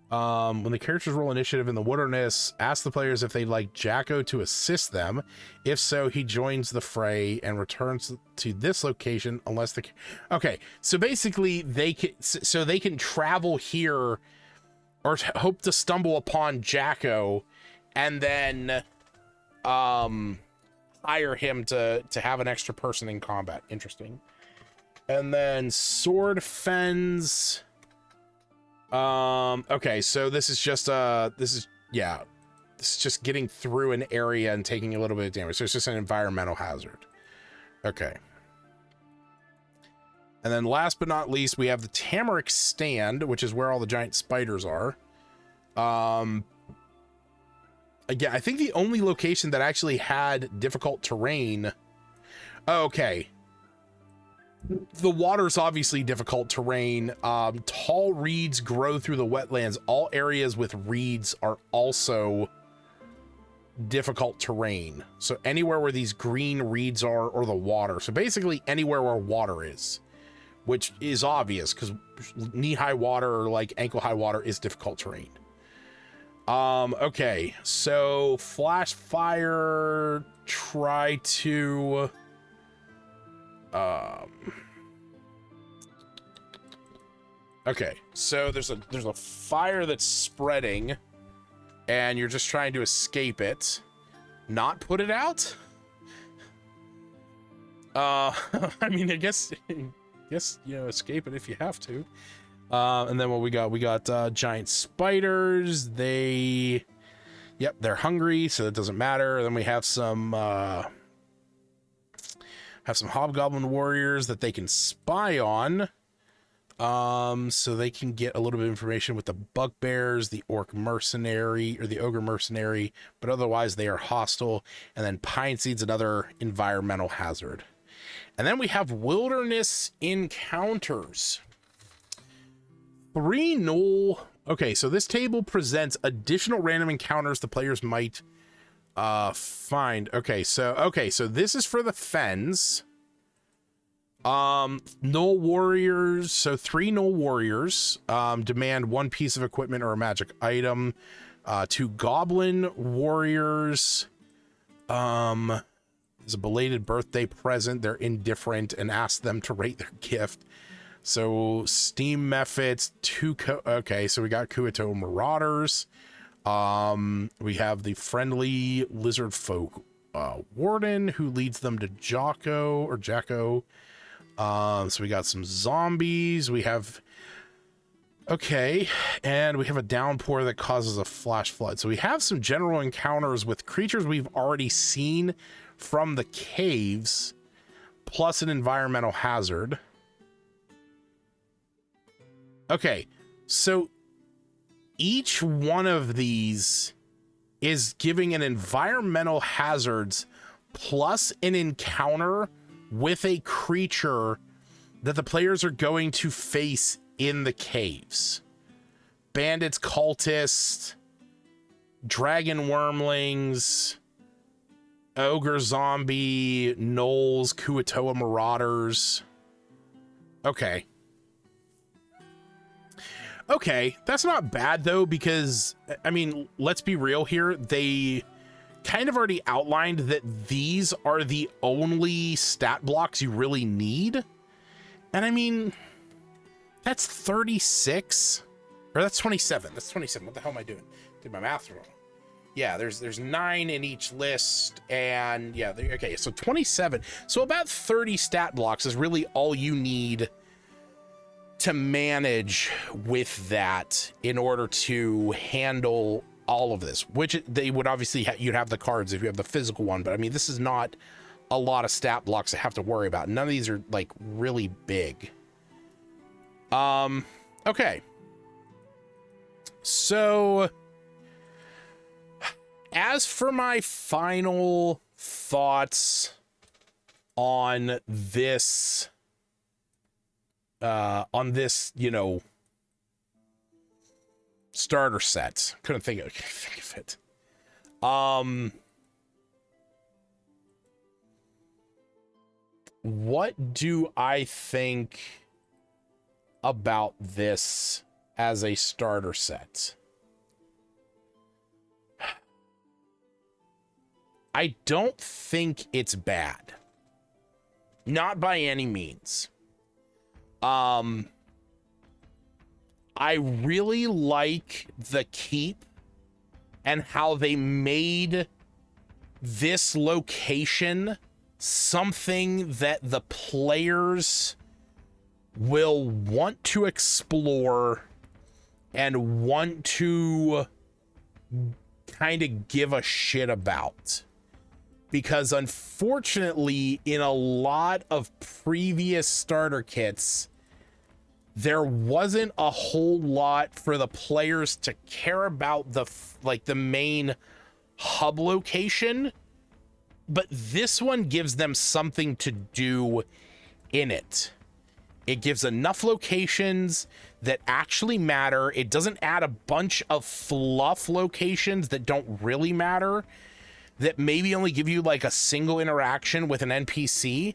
When the characters roll initiative in the wilderness, ask the players if they'd like Jacko to assist them. If so, he joins the fray and returns to this location unless the, okay, so basically they can travel here or hope to stumble upon Jacko and then hire him to have an extra person in combat. Interesting. And then sword fens. Okay, so this is just this is just getting through an area and taking a little bit of damage. So it's just an environmental hazard. Okay. And then last but not least, we have the Tamarick Stand, which is where all the giant spiders are. Again, I think the only location that actually had difficult terrain. Okay. The water's obviously difficult terrain. Tall reeds grow through the wetlands. All areas with reeds are also difficult terrain. So anywhere where these green reeds are, or the water. So basically anywhere where water is, which is obvious because knee-high water or like ankle-high water is difficult terrain. Okay, so flash fire, try to okay, so there's a fire that's spreading and you're just trying to escape it, not put it out. I mean, I guess you know, escape it if you have to. And then what we got giant spiders. They're hungry, so it doesn't matter. Then we have some hobgoblin warriors that they can spy on, so they can get a little bit of information with the bugbears, the orc mercenary or the ogre mercenary, but otherwise they are hostile. And then pine seed's another environmental hazard. And then we have wilderness encounters. 3 null. Okay, so this table presents additional random encounters the players might find. Okay, so this is for the fens. Null warriors. So 3 null warriors demand 1 piece of equipment or a magic item. 2 goblin warriors. As a belated birthday present, they're indifferent and ask them to rate their gift. So steam methods, 2 okay, so we got Kuato Marauders. We have the friendly lizard folk warden who leads them to Jacko. So we got some zombies. We have and we have a downpour that causes a flash flood. So we have some general encounters with creatures we've already seen from the caves, plus an environmental hazard. Okay, so each one of these is giving an environmental hazards plus an encounter with a creature that the players are going to face in the caves. Bandits, cultists, dragon wormlings, ogre zombie, gnolls, Kuatoa marauders. Okay, that's not bad though, because I mean, let's be real here. They kind of already outlined that these are the only stat blocks you really need. And I mean, that's 36 or that's 27. That's 27. What the hell am I doing? Did my math wrong. Yeah, there's 9 in each list, and yeah, okay, so 27. So about 30 stat blocks is really all you need to manage with that in order to handle all of this, which they would obviously you'd have the cards if you have the physical one, but I mean, this is not a lot of stat blocks to have to worry about. None of these are like really big. Okay. So as for my final thoughts on this, you know, starter set, couldn't think of it. What do I think about this as a starter set? I don't think it's bad. Not by any means. I really like the keep and how they made this location something that the players will want to explore and want to kind of give a shit about. Because unfortunately, in a lot of previous starter kits, there wasn't a whole lot for the players to care about the main hub location, but this one gives them something to do in it. It gives enough locations that actually matter. It doesn't add a bunch of fluff locations that don't really matter, that maybe only give you like a single interaction with an NPC.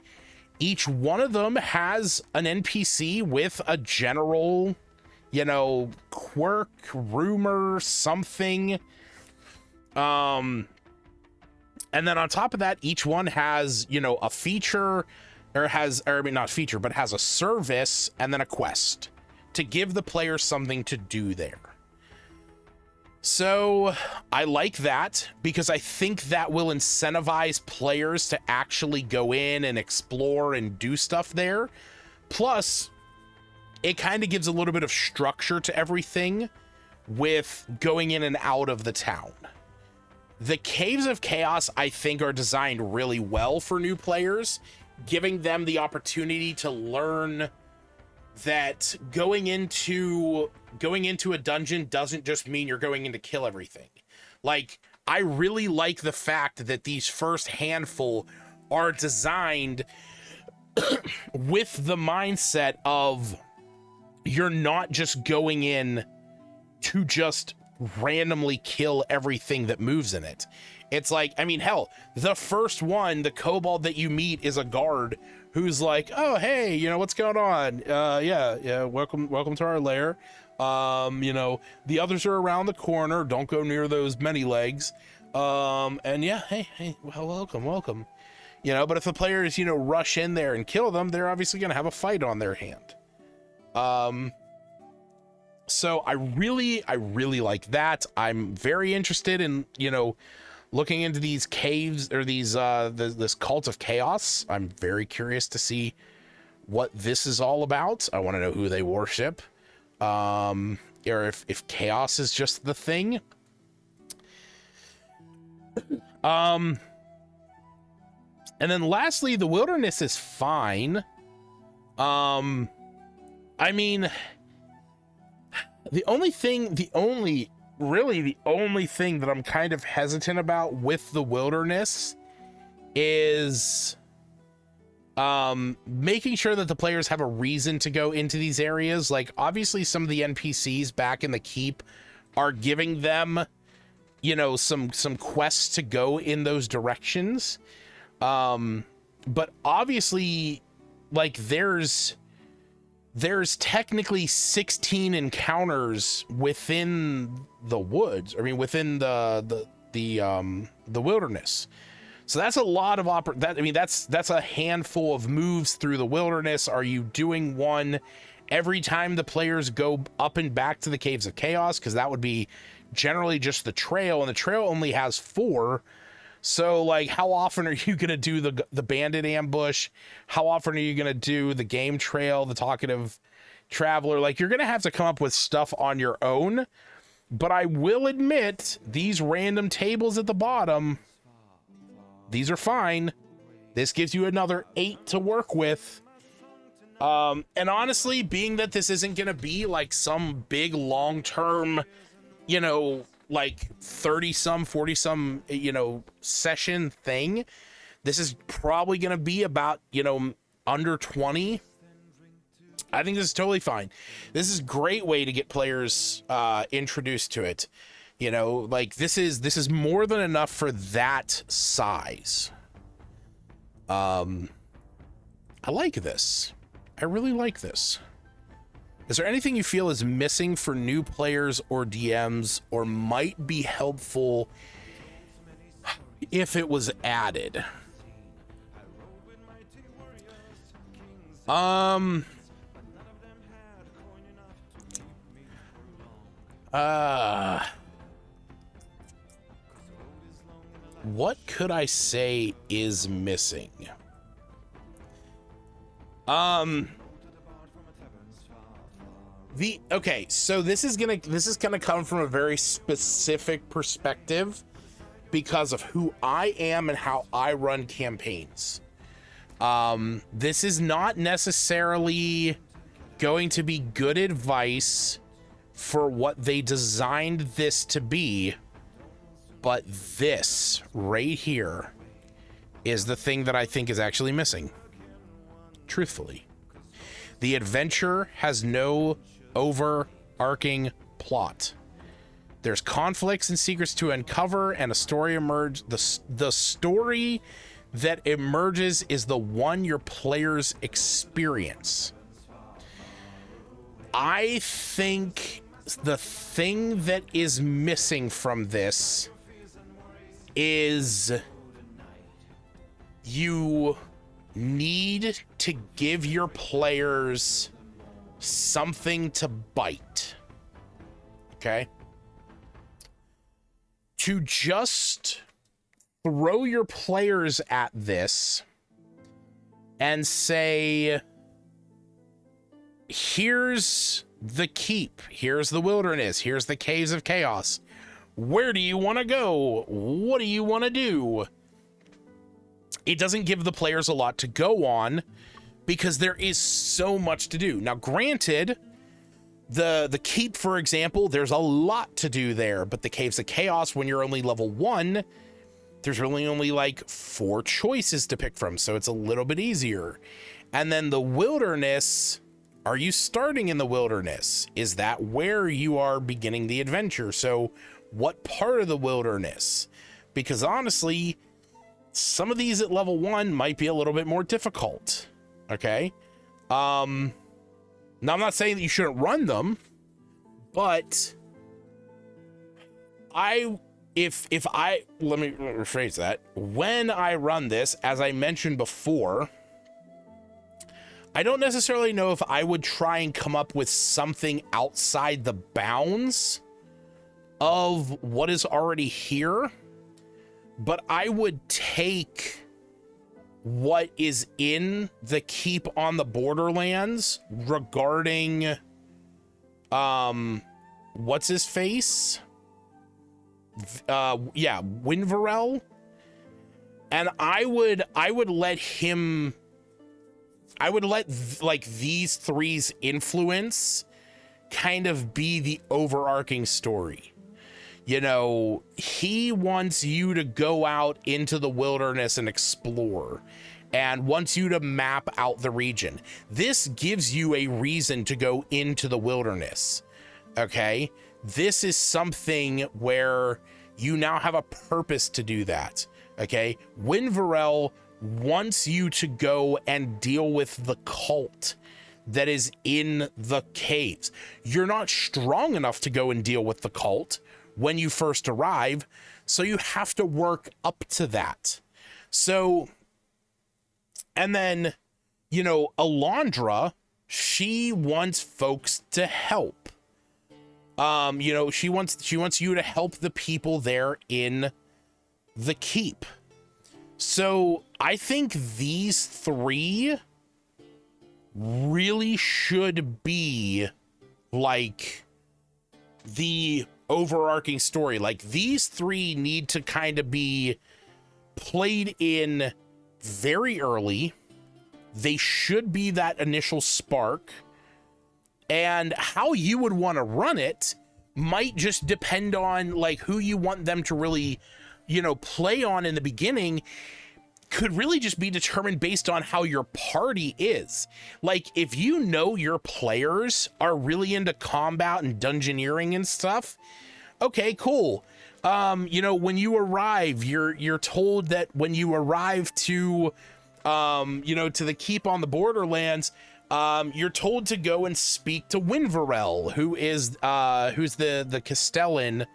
Each one of them has an NPC with a general, you know, quirk, rumor, something. And then on top of that, each one has, you know, a feature, or I mean, not feature, but has a service and then a quest to give the player something to do there. So I like that because I think that will incentivize players to actually go in and explore and do stuff there. Plus, it kind of gives a little bit of structure to everything with going in and out of the town. The Caves of Chaos, I think, are designed really well for new players, giving them the opportunity to learn that going into a dungeon doesn't just mean you're going in to kill everything. Like, I really like the fact that these first handful are designed with the mindset of you're not just going in to just randomly kill everything that moves in it. It's like, I mean, hell, the first one, the kobold that you meet is a guard who's like, oh, hey, you know, what's going on? Yeah, welcome to our lair. You know, the others are around the corner. Don't go near those many legs. And yeah, hey, well, welcome. You know, but if the players, you know, rush in there and kill them, they're obviously going to have a fight on their hand. So I really like that. I'm very interested in, you know, looking into these caves or these this cult of chaos. I'm very curious to see what this is all about. I want to know who they worship, or if chaos is just the thing. And then lastly, the wilderness is fine. I mean, the only thing that I'm kind of hesitant about with the wilderness is making sure that the players have a reason to go into these areas. Like, obviously some of the NPCs back in the keep are giving them, you know, some quests to go in those directions. But obviously, like, there's technically 16 encounters within the woods. I mean, within the wilderness. So that's a lot of that's a handful of moves through the wilderness. Are you doing one every time the players go up and back to the Caves of Chaos? Because that would be generally just the trail, and the trail only has 4. So, like, how often are you going to do the bandit ambush? How often are you going to do the game trail, the talkative traveler? Like, you're going to have to come up with stuff on your own. But I will admit, these random tables at the bottom, these are fine. This gives you another 8 to work with. And honestly, being that this isn't going to be like some big long-term, you know, like 30-some, 40-some, you know, session thing, this is probably going to be about, you know, under 20. I think this is totally fine. This is a great way to get players introduced to it. You know, like, this is more than enough for that size. I like this. I really like this. Is there anything you feel is missing for new players or DMs, or might be helpful if it was added? What could I say is missing? Okay, so this is gonna come from a very specific perspective because of who I am and how I run campaigns. This is not necessarily going to be good advice for what they designed this to be, but this right here is the thing that I think is actually missing. Truthfully, the adventure has no overarching plot. There's conflicts and secrets to uncover, and a story emerge. The story that emerges is the one your players experience. I think the thing that is missing from this is you need to give your players something to bite. Okay? To just throw your players at this and say, here's the keep, here's the wilderness, here's the caves of chaos. Where do you want to go? What do you want to do? It doesn't give the players a lot to go on because there is so much to do. Now, granted, the keep, for example, there's a lot to do there, but the caves of chaos, when you're only level 1, there's really only like 4 choices to pick from, so it's a little bit easier. And then the wilderness, are you starting in the wilderness? Is that where you are beginning the adventure? So what part of the wilderness? Because honestly, some of these at level 1 might be a little bit more difficult. Okay. Now I'm not saying that you shouldn't run them, but let me rephrase that. When I run this, as I mentioned before, I don't necessarily know if I would try and come up with something outside the bounds of what is already here, but I would take what is in the keep on the Borderlands regarding what's his face? Winverell. And I would let like these three's influence kind of be the overarching story. You know, he wants you to go out into the wilderness and explore, and wants you to map out the region. This gives you a reason to go into the wilderness. Okay? This is something where you now have a purpose to do that. Okay? Winverell wants you to go and deal with the cult that is in the caves. You're not strong enough to go and deal with the cult when you first arrive, so you have to work up to that. So, and then, you know, Alondra, she wants folks to help. You know, she wants you to help the people there in the keep. So I think these 3 really should be like the overarching story. Like, these 3 need to kind of be played in very early. They should be that initial spark, and how you would want to run it might just depend on like who you want them to really, you know, play on in the beginning. Could really just be determined based on how your party is. Like, if you know your players are really into combat and dungeoneering and stuff, okay, cool. You know, when you arrive, you're told that when you arrive to, you know, to the keep on the Borderlands, you're told to go and speak to Winverell, who's the Castellan,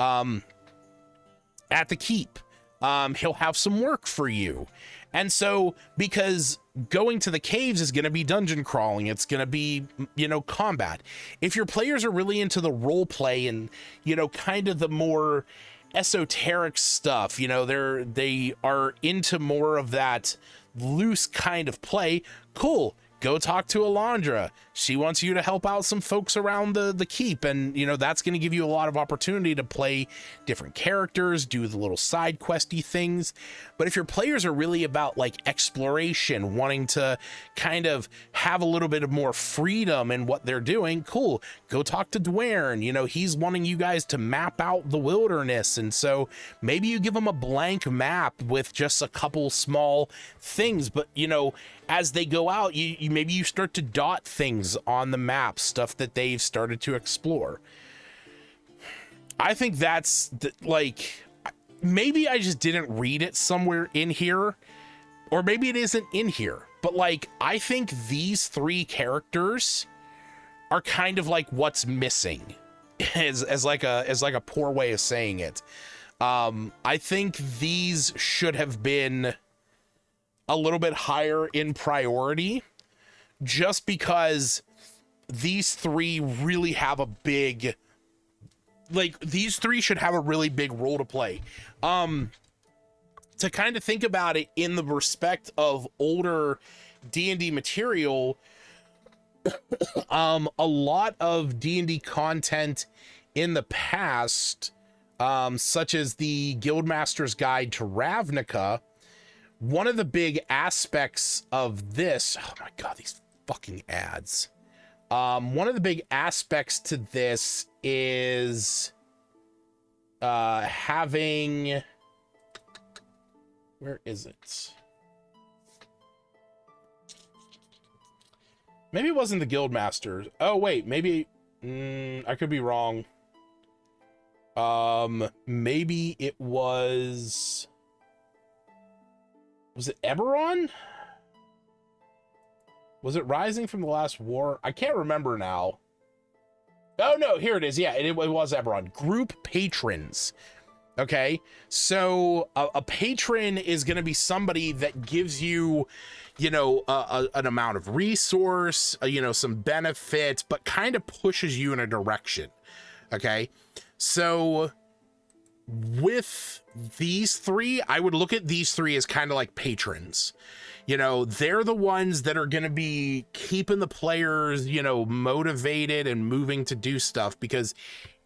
at the keep. He'll have some work for you. And so, because going to the caves is going to be dungeon crawling, it's going to be, you know, combat. If your players are really into the role play and, you know, kind of the more esoteric stuff, you know, they are into more of that loose kind of play, cool. go talk to Alondra. She wants you to help out some folks around the keep, and you know that's going to give you a lot of opportunity to play different characters, do the little side questy things. But if your players are really about like exploration, wanting to kind of have a little bit of more freedom in what they're doing, cool, go talk to Dwayne. You know, he's wanting you guys to map out the wilderness, and so maybe you give them a blank map with just a couple small things. But you know, as they go out, you maybe you start to dot things on the map, stuff that they've started to explore. I think that's like, maybe I just didn't read it somewhere in here, or maybe it isn't in here, but like, I think these three characters are kind of like what's missing as like a poor way of saying it. I think these should have been a little bit higher in priority, just because these three really have a big, like, these three should have a really big role to play. To kind of think about it in the respect of older D&D material, a lot of D&D content in the past, such as the Guildmaster's Guide to Ravnica, one of the big aspects of this, oh my god, these fucking ads. One of the big aspects to this is having, where is it? Maybe it wasn't the Guildmasters. Oh wait, maybe I could be wrong. Maybe it was it Eberron? Was it Rising from the Last War? I can't remember now. Oh no, here it is. Yeah, it was Eberron. Group patrons. Okay, so a patron is going to be somebody that gives you, you know, an amount of resource, you know, some benefit, but kind of pushes you in a direction. Okay, so with these three, I would look at these three as kind of like patrons. You know, they're the ones that are going to be keeping the players, you know, motivated and moving to do stuff, because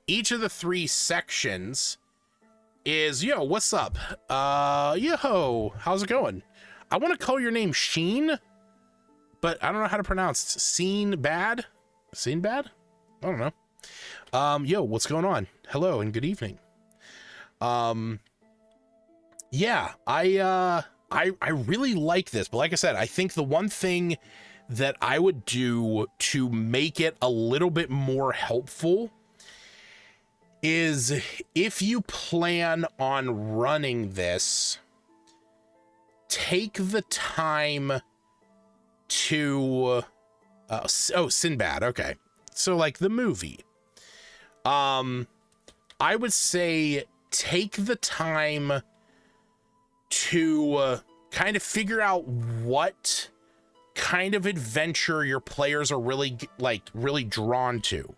each of the three sections is, yo, what's up? Yo, how's it going? I want to call your name Sheen, but I don't know how to pronounce it. Scene bad? Scene bad? I don't know. Yo, what's going on? Hello and good evening. Yeah, I really like this, but like I said, I think the one thing that I would do to make it a little bit more helpful is, if you plan on running this, take the time to Sinbad. Okay, so like the movie, I would say take the time to kind of figure out what kind of adventure your players are really drawn to.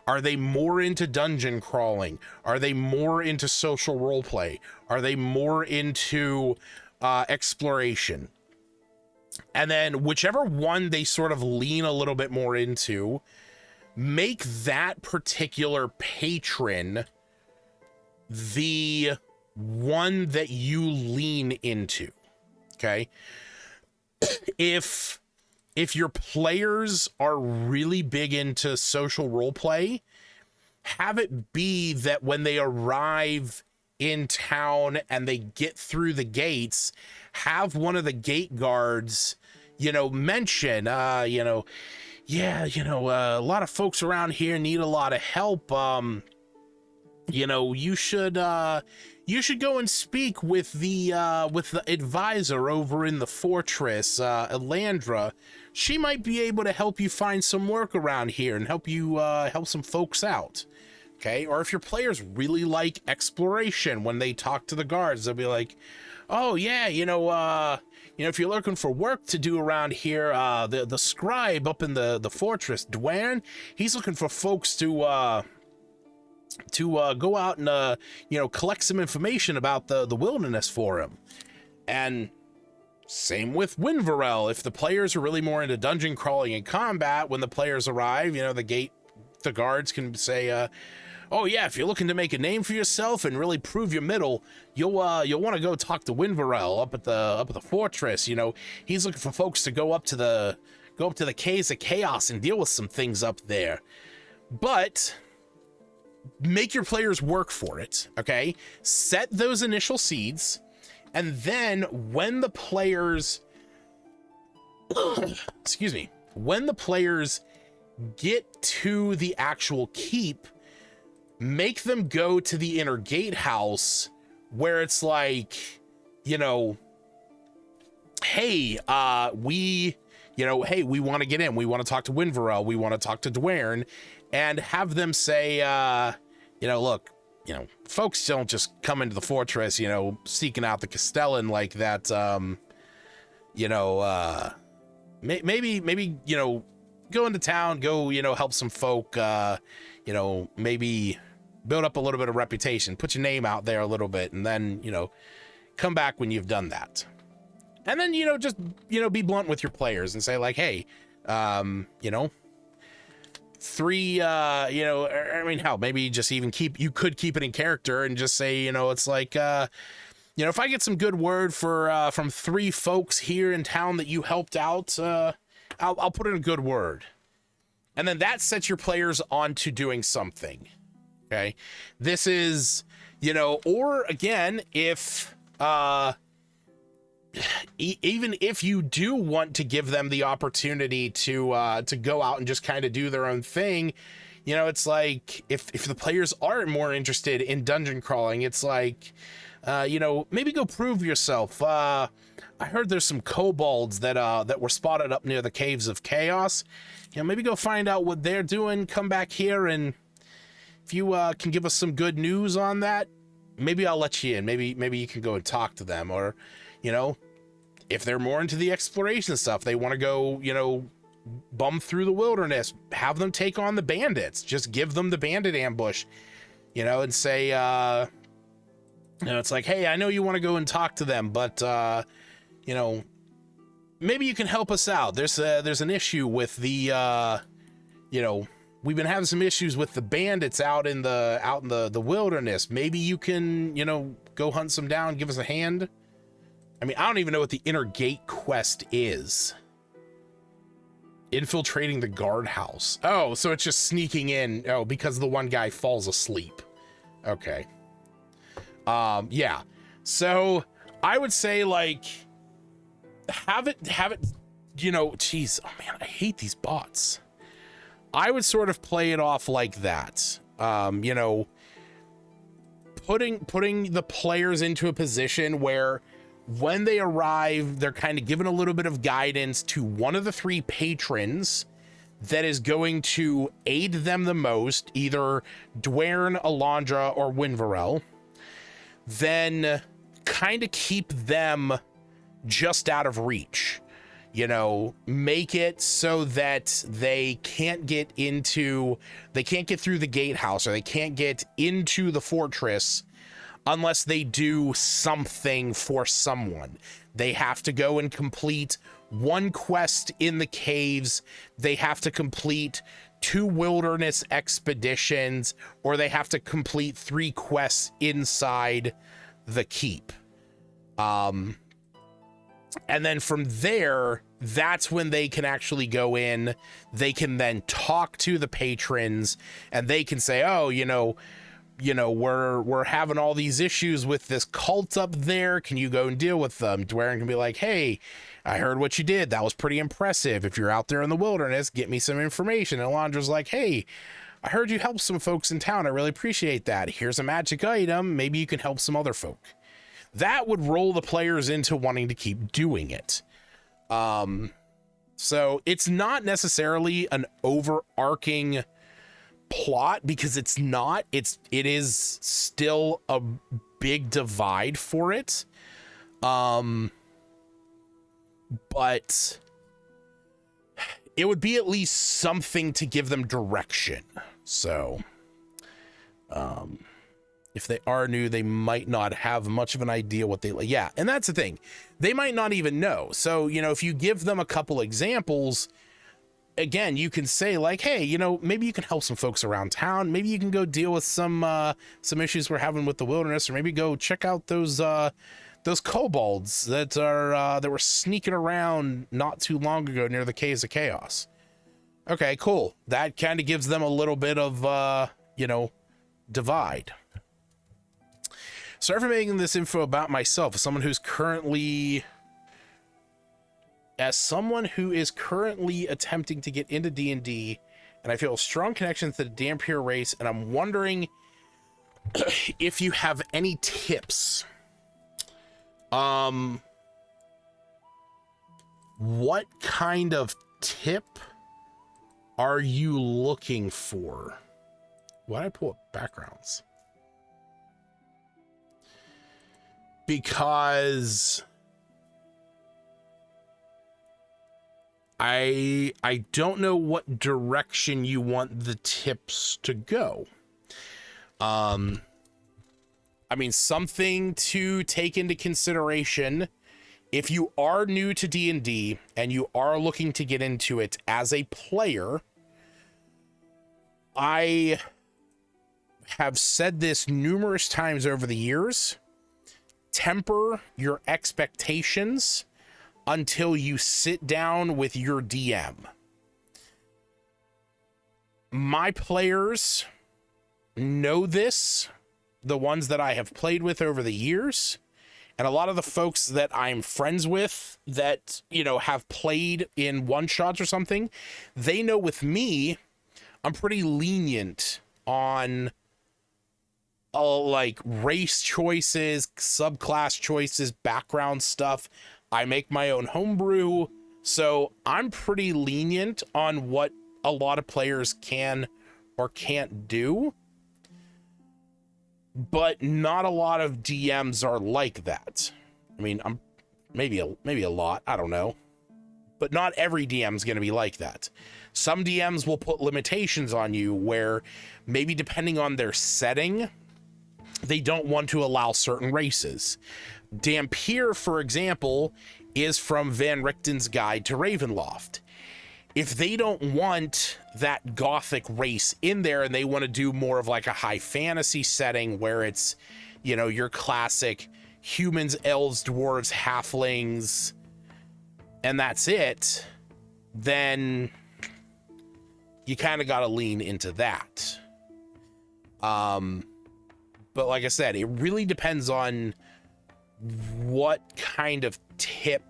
Are they more into dungeon crawling? Are they more into social role play? Are they more into exploration? And then whichever one they sort of lean a little bit more into, make that particular patron the one that you lean into. Okay, if your players are really big into social role play, have it be that when they arrive in town and they get through the gates, have one of the gate guards, you know, mention, you know, yeah, you know, a lot of folks around here need a lot of help. You know, you should go and speak with the advisor over in the fortress, Elandra. She might be able to help you find some work around here and help you help some folks out. Okay, or if your players really like exploration, when they talk to the guards, they'll be like, "Oh yeah, you know, if you're looking for work to do around here, the scribe up in the fortress, Dwayne, he's looking for folks to go out and you know, collect some information about the wilderness for him." And Same with Winvarel. If the players are really more into dungeon crawling and combat, when the players arrive, you know, the guards can say, oh yeah, if you're looking to make a name for yourself and really prove your middle, you'll want to go talk to Winvarel up at the fortress. You know, he's looking for folks to go up to the caves of chaos and deal with some things up there. But make your players work for it, okay? Set those initial seeds, and then when the players excuse me, when the players get to the actual keep, make them go to the inner gatehouse where it's like, you know, hey, we want to get in. We want to talk to Winvarel. We want to talk to Dwayne, and have them say, you know, look, you know, folks don't just come into the fortress, you know, seeking out the Castellan like that. You know, maybe, you know, go into town, go, you know, help some folk, you know, maybe build up a little bit of reputation, put your name out there a little bit, and then, you know, come back when you've done that. And then, you know, just, you know, be blunt with your players and say like, hey, you know, 3, you know, I mean, hell, maybe just even you could keep it in character and just say, you know, it's like, you know, if I get some good word from 3 folks here in town that you helped out, I'll put in a good word. And then that sets your players on to doing something. Okay. This is, you know, or again, if, even if you do want to give them the opportunity to go out and just kind of do their own thing, you know, it's like if the players are more interested in dungeon crawling, it's like, you know, maybe go prove yourself. I heard there's some kobolds that were spotted up near the caves of chaos. You know, maybe go find out what they're doing. Come back here, and if you can give us some good news on that, maybe I'll let you in. Maybe you can go and talk to them, or, you know, if they're more into the exploration stuff, they want to go, you know, bum through the wilderness, have them take on the bandits. Just give them the bandit ambush, you know, and say, you know, it's like, hey, I know you want to go and talk to them, but, you know, maybe you can help us out. There's an issue with the, you know, we've been having some issues with the bandits out in the wilderness. Maybe you can, you know, go hunt some down, give us a hand. I mean, I don't even know what the inner gate quest is. Infiltrating the guardhouse. Oh, so it's just sneaking in. Oh, because the one guy falls asleep. Okay. Yeah. So I would say, like, have it, you know, geez, oh man, I hate these bots. I would sort of play it off like that. You know, putting the players into a position where when they arrive, they're kind of given a little bit of guidance to one of the 3 patrons that is going to aid them the most, either Dwayne, Alondra, or Winvarel. Then kind of keep them just out of reach. You know, make it so that they can't get through the gatehouse, or they can't get into the fortress unless they do something for someone. They have to go and complete 1 quest in the caves. They have to complete 2 wilderness expeditions, or they have to complete 3 quests inside the keep. And then from there, that's when they can actually go in. They can then talk to the patrons, and they can say, oh, you know, we're having all these issues with this cult up there. Can you go and deal with them? Dwayne can be like, hey, I heard what you did. That was pretty impressive. If you're out there in the wilderness, get me some information. And Alondra's like, hey, I heard you helped some folks in town. I really appreciate that. Here's a magic item. Maybe you can help some other folk. That would roll the players into wanting to keep doing it. So it's not necessarily an overarching plot, because it's not. It is still a big divide for it. But it would be at least something to give them direction. So, If they are new, they might not have much of an idea what they like. Yeah, and that's the thing. They might not even know. So, you know, if you give them a couple examples, again, you can say like, hey, you know, maybe you can help some folks around town. Maybe you can go deal with some issues we're having with the wilderness, or maybe go check out those kobolds that are that were sneaking around not too long ago near the Caves of Chaos. Okay, cool. That kind of gives them a little bit of you know, divide. Sorry for making this info about myself as someone who is currently attempting to get into D&D, and I feel a strong connection to the Dampier race, and I'm wondering if you have any tips. What kind of tip are you looking for? Why'd I pull up backgrounds? Because I don't know what direction you want the tips to go. I mean, something to take into consideration if you are new to D&D and you are looking to get into it as a player. I have said this numerous times over the years. Temper your expectations until you sit down with your DM. My players know this, the ones that I have played with over the years, and a lot of the folks that I'm friends with that, you know, have played in one-shots or something, they know with me, I'm pretty lenient on like race choices, subclass choices, background stuff. I make my own homebrew, so I'm pretty lenient on what a lot of players can or can't do. But not a lot of DMs are like that. I mean, I'm maybe a lot, I don't know. But not every DM is going to be like that. Some DMs will put limitations on you where maybe depending on their setting, they don't want to allow certain races. Dampier, for example, is from Van Richten's Guide to Ravenloft. If they don't want that gothic race in there and they want to do more of like a high fantasy setting where it's, you know, your classic humans, elves, dwarves, halflings, and that's it, then you kind of got to lean into that. But like I said, it really depends on what kind of tip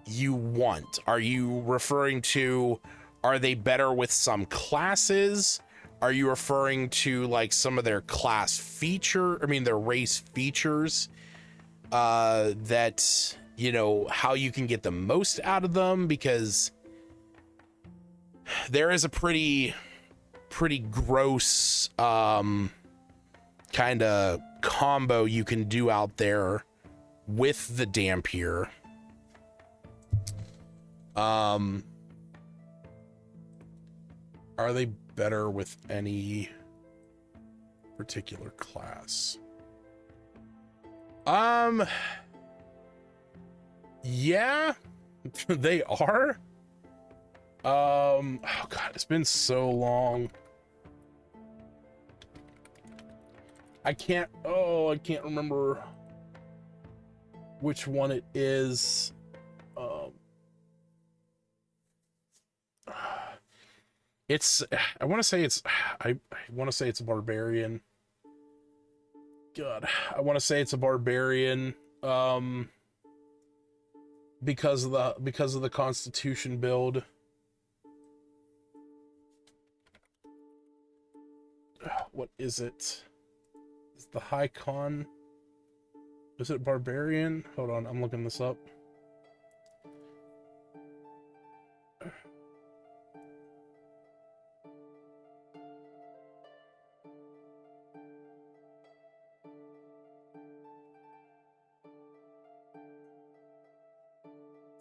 you want. Are you referring to, are they better with some classes? Are you referring to like some of their class feature, their race features, that, you know, how you can get the most out of them? Because there is a pretty gross, kind of combo you can do out there with the Dampier. Are they better with any particular class? Yeah, they are. Oh God, it's been so long. I can't remember which one it is. I want to say it's a barbarian. God, I want to say it's a barbarian. Because of the Constitution build. What is it? Is the High Con? Is it barbarian? Hold on, I'm looking this up.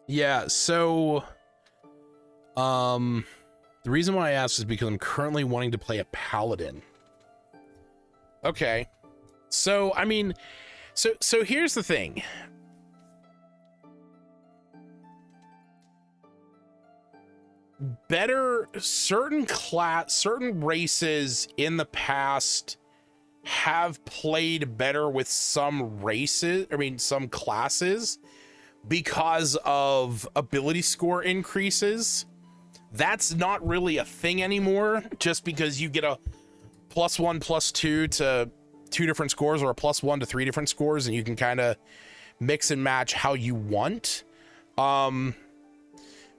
Yeah, so the reason why I asked is because I'm currently wanting to play a paladin. Okay. So, I mean, so here's the thing. Certain races in the past have played better with some races, some classes, because of ability score increases. That's not really a thing anymore, just because you get a +1, +2 to 2 different scores, or a +1 to 3 different scores, and you can kind of mix and match how you want.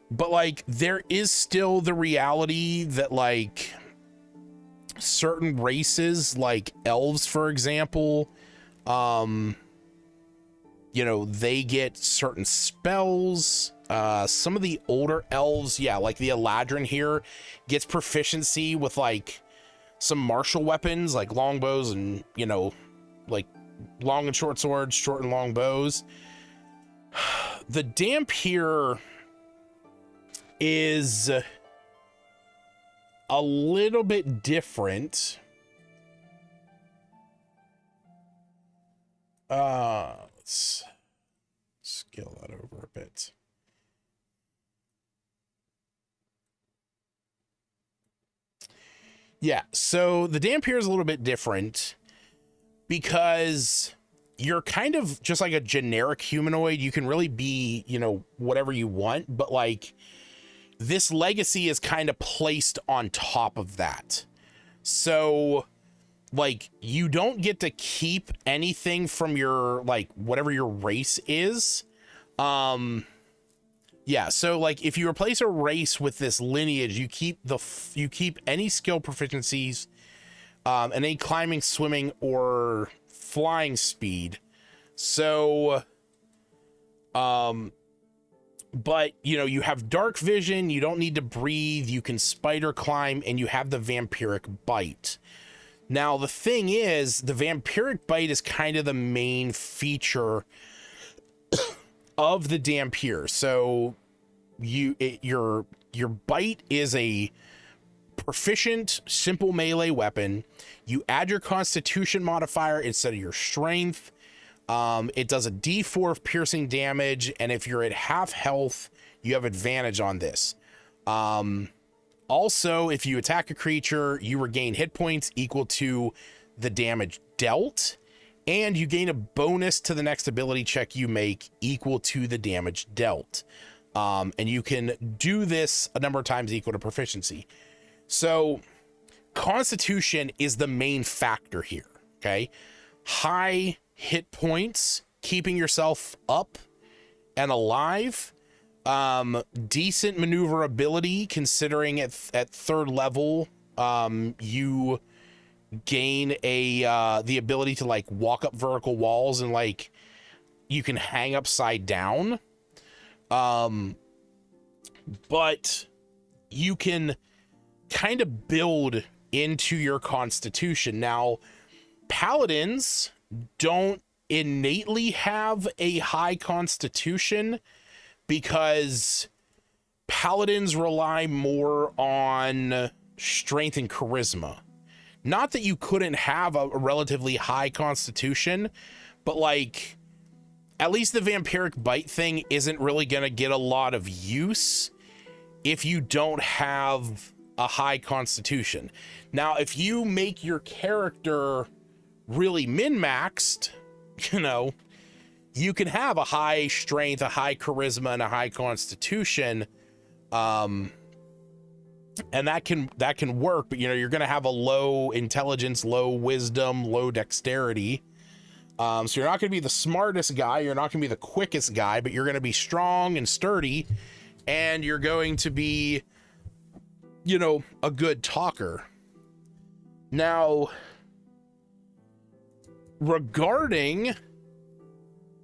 But like, there is still the reality that like certain races, like elves, for example, they get certain spells. Some of the older elves, like the Eladrin here, gets proficiency with like some martial weapons, like longbows and, like long and short swords, short and long bows. The Dhampir is a little bit different. Let's scale that over a bit. Yeah, so the Dhampir is a little bit different because you're kind of just like a generic humanoid. You can really be, whatever you want, but like this legacy is kind of placed on top of that. So like, you don't get to keep anything from your, like, whatever your race is. Yeah, so like if you replace a race with this lineage, you keep any skill proficiencies, and any climbing, swimming, or flying speed. So, but you have dark vision, you don't need to breathe, you can spider climb, and you have the vampiric bite. Now, the thing is, the vampiric bite is kind of the main feature of the Dhampir. So your bite is a proficient, simple melee weapon. You add your constitution modifier instead of your strength. It does a D4 of piercing damage, and if you're at half health, you have advantage on this. Also, if you attack a creature, you regain hit points equal to the damage dealt, and you gain a bonus to the next ability check you make equal to the damage dealt. And you can do this a number of times equal to proficiency. So Constitution is the main factor here, okay? High hit points, keeping yourself up and alive. Decent maneuverability, considering at third level, you gain the ability to like walk up vertical walls, and like you can hang upside down. But you can kind of build into your constitution. Now, paladins don't innately have a high constitution because paladins rely more on strength and charisma. Not that you couldn't have a relatively high constitution, but like, at least the vampiric bite thing isn't really going to get a lot of use if you don't have a high constitution. Now, if you make your character really min-maxed, you can have a high strength, a high charisma, and a high constitution. And that can work, but you're going to have a low intelligence, low wisdom, low dexterity. So you're not going to be the smartest guy, you're not going to be the quickest guy, but you're going to be strong and sturdy, and you're going to be, a good talker. Now, regarding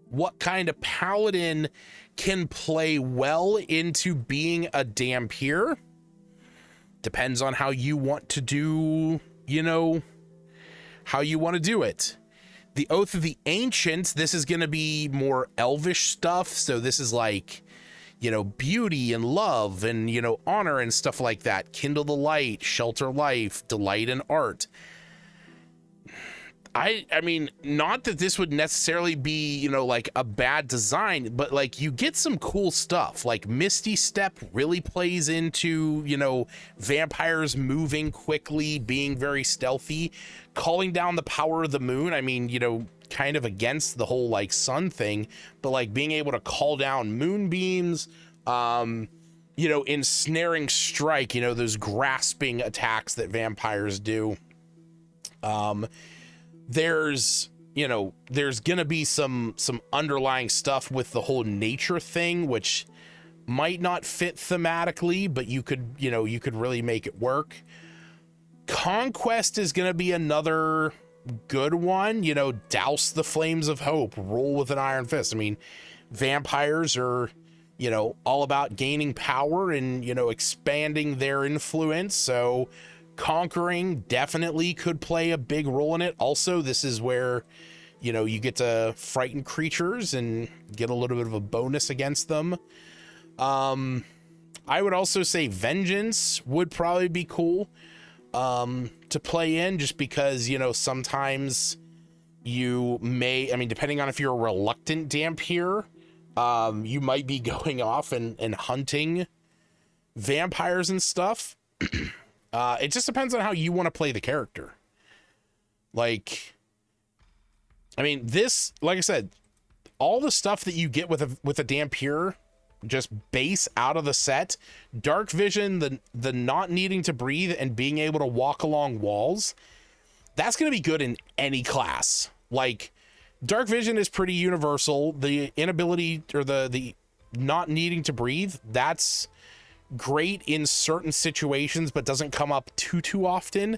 what kind of paladin can play well into being a Dhampir, depends on how you want to do, how you want to do it. The Oath of the Ancients, this is going to be more elvish stuff. So this is like, beauty and love and, honor and stuff like that. Kindle the light, shelter life, delight in art. I mean, not that this would necessarily be, you know, like a bad design, but like you get some cool stuff. Like Misty Step really plays into, you know, vampires moving quickly, being very stealthy, calling down the power of the moon. I mean, you know, kind of against the whole like sun thing, but like being able to call down moonbeams, you know, ensnaring strike, you know, those grasping attacks that vampires do. There's, you know, there's gonna be some underlying stuff with the whole nature thing, which might not fit thematically, but you could, you know, you could really make it work. Conquest is gonna be another good one, you know, douse the flames of hope, roll with an iron fist. I mean, vampires are, you know, all about gaining power and, you know, expanding their influence, so conquering definitely could play a big role in it. Also, this is where, you know, you get to frighten creatures and get a little bit of a bonus against them. I would also say vengeance would probably be cool to play in, just because, you know, sometimes you may, I mean, depending on if you're a reluctant Dhampir, you might be going off and hunting vampires and stuff. It just depends on how you want to play the character. Like, I mean, this, like I said, all the stuff that you get with a Dhampir, just base out of the set, dark vision, the not needing to breathe and being able to walk along walls, that's going to be good in any class. Like, dark vision is pretty universal. The inability or the not needing to breathe, that's great in certain situations, but doesn't come up too often.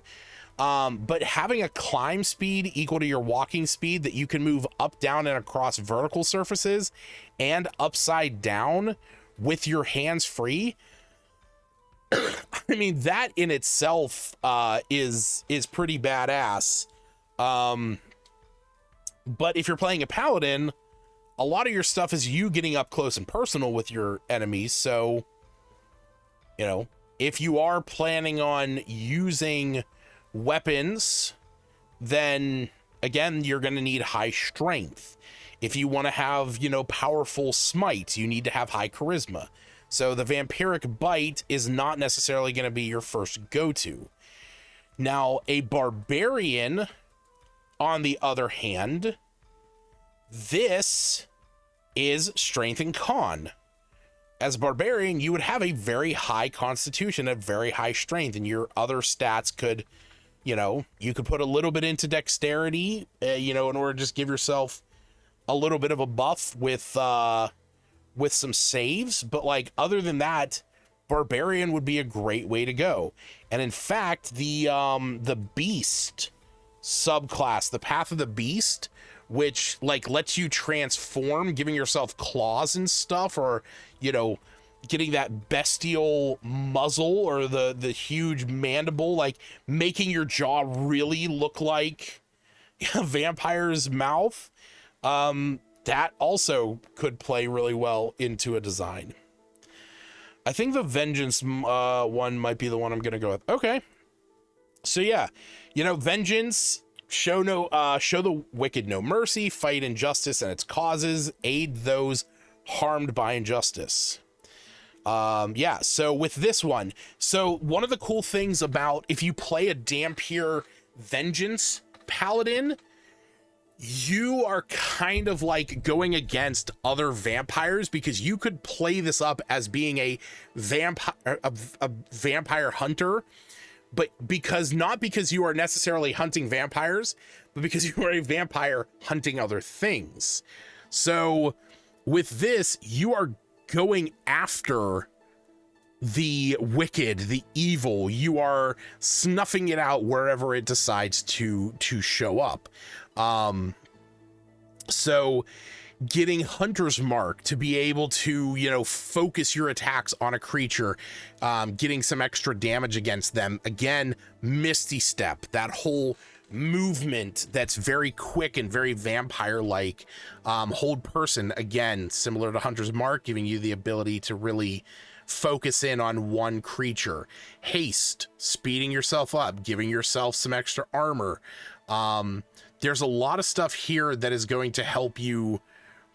But having a climb speed equal to your walking speed that you can move up, down, and across vertical surfaces and upside down with your hands free, I mean, that in itself is pretty badass. But if you're playing a paladin, a lot of your stuff is you getting up close and personal with your enemies, so, you know, if you are planning on using weapons, then again, you're going to need high strength. If you want to have, you know, powerful smites, you need to have high charisma. So the vampiric bite is not necessarily going to be your first go-to. Now, a barbarian, on the other hand, this is strength and con. As a barbarian, you would have a very high constitution, a very high strength, and your other stats could, you know, you could put a little bit into dexterity, you know, in order to just give yourself a little bit of a buff with some saves. But like, other than that, barbarian would be a great way to go. And in fact, the beast subclass, the path of the beast, which like lets you transform, giving yourself claws and stuff, or, you know, getting that bestial muzzle or the huge mandible, like making your jaw really look like a vampire's mouth. That also could play really well into a design. I think the vengeance one might be the one I'm gonna go with. Okay, so yeah, you know, vengeance. Show the wicked no mercy, fight injustice and its causes, aid those harmed by injustice. Yeah, so with this one, so one of the cool things about if you play a Dhampir vengeance paladin, you are kind of like going against other vampires, because you could play this up as being a vampire hunter, but not because you are necessarily hunting vampires, but because you are a vampire hunting other things. So with this, you are going after the wicked, the evil. You are snuffing it out wherever it decides to show up. So getting Hunter's Mark to be able to, you know, focus your attacks on a creature, getting some extra damage against them. Again, Misty Step, that whole movement that's very quick and very vampire-like. Hold Person, again, similar to Hunter's Mark, giving you the ability to really focus in on one creature. Haste, speeding yourself up, giving yourself some extra armor. there's a lot of stuff here that is going to help you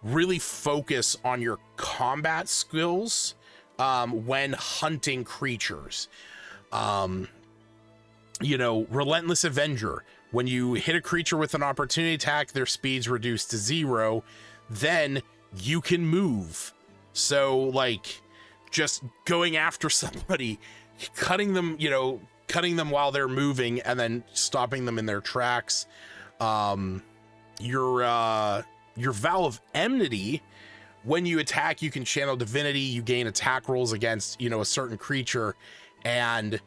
really focus on your combat skills when hunting creatures. You know, Relentless Avenger. When you hit a creature with an opportunity attack, their speed's reduced to 0. Then you can move. So, like, just going after somebody, cutting them, you know, cutting them while they're moving and then stopping them in their tracks. Your Vow of Enmity, when you attack, you can channel divinity, you gain attack rolls against, you know, a certain creature, and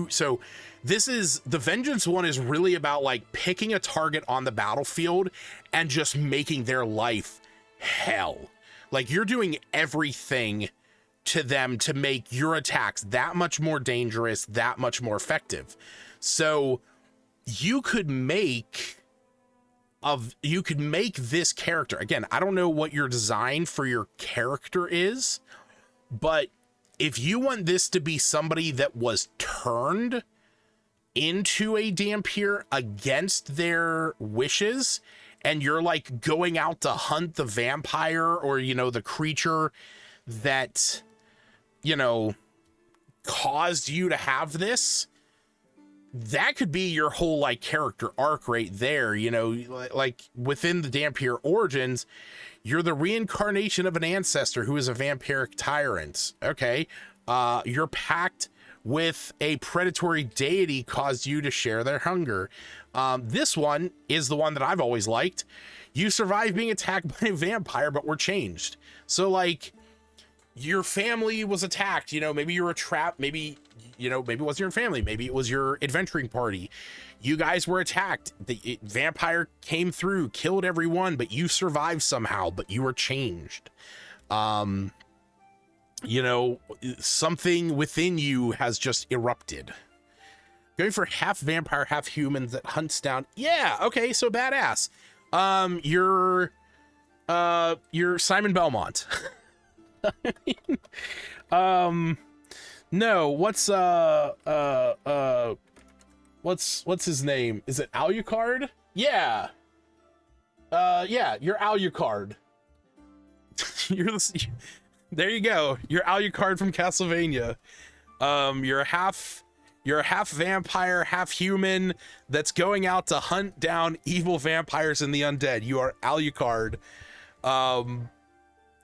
so this is, the Vengeance one is really about like picking a target on the battlefield and just making their life hell. Like, you're doing everything to them to make your attacks that much more dangerous, that much more effective. So you could make this character, again, I don't know what your design for your character is, but if you want this to be somebody that was turned into a Dhampir against their wishes, and you're like going out to hunt the vampire or, you know, the creature that, you know, caused you to have this, that could be your whole like character arc right there. You know, like within the Dhampir origins, you're the reincarnation of an ancestor who is a vampiric tyrant. Okay. Your pact with a predatory deity caused you to share their hunger. This one is the one that I've always liked. You survived being attacked by a vampire, but were changed. So like, your family was attacked, you know, maybe you were trapped, maybe, you know, maybe it wasn't your family, maybe it was your adventuring party. You guys were attacked, the vampire came through, killed everyone, but you survived somehow, but you were changed. You know, something within you has just erupted. Going for half vampire, half human that hunts down. Yeah, okay, so badass. You're Simon Belmont. No, what's his name? Is it Alucard? Yeah. Yeah, you're Alucard. There you go. You're Alucard from Castlevania. You're a half vampire, half human that's going out to hunt down evil vampires and the undead. You are Alucard.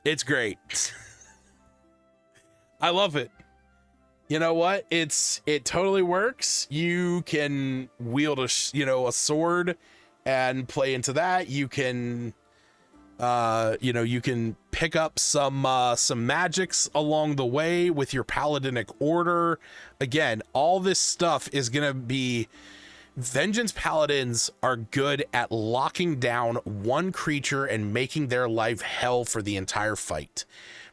It's great. I love it. You know what? It totally works. You can wield a sword and play into that. You can, you can pick up some magics along the way with your paladinic order. Again, all this stuff is going to be, Vengeance Paladins are good at locking down one creature and making their life hell for the entire fight.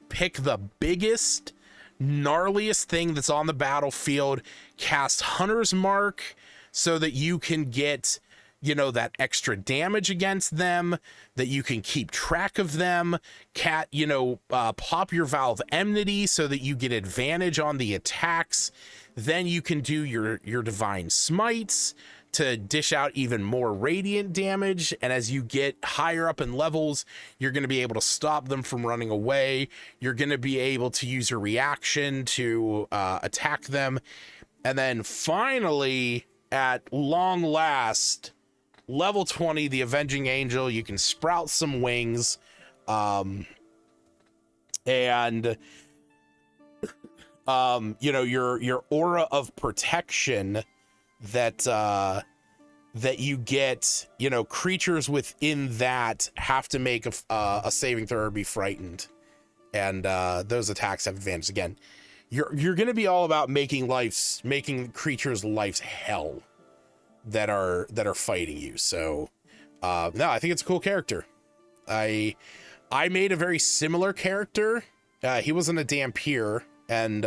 Pick the biggest, gnarliest thing that's on the battlefield, cast Hunter's Mark so that you can get, you know, that extra damage against them, that you can keep track of them, pop your Vow of Enmity so that you get advantage on the attacks. Then you can do your Divine Smites to dish out even more radiant damage, and as you get higher up in levels, you're going to be able to stop them from running away. You're going to be able to use your reaction to attack them, and then finally, at long last, level 20, the Avenging Angel, you can sprout some wings, and your aura of protection that you get, creatures within that have to make a saving throw or be frightened, and those attacks have advantage. Again, you're going to be all about making creatures' lives hell that are fighting you. So no, I think it's a cool character. I made a very similar character. He wasn't a Dhampir, and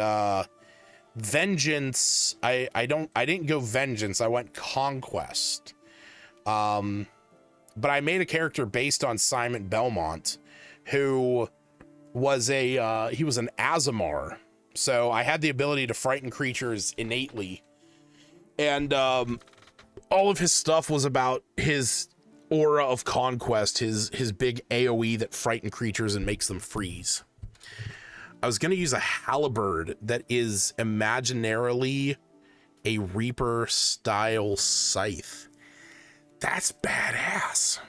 Vengeance, I didn't go Vengeance, I went Conquest. But I made a character based on Simon Belmont, who was he was an Aasimar. So I had the ability to frighten creatures innately. And all of his stuff was about his Aura of Conquest, his big AoE that frighten creatures and makes them freeze. I was going to use a halberd that is imaginarily a Reaper style scythe. That's badass.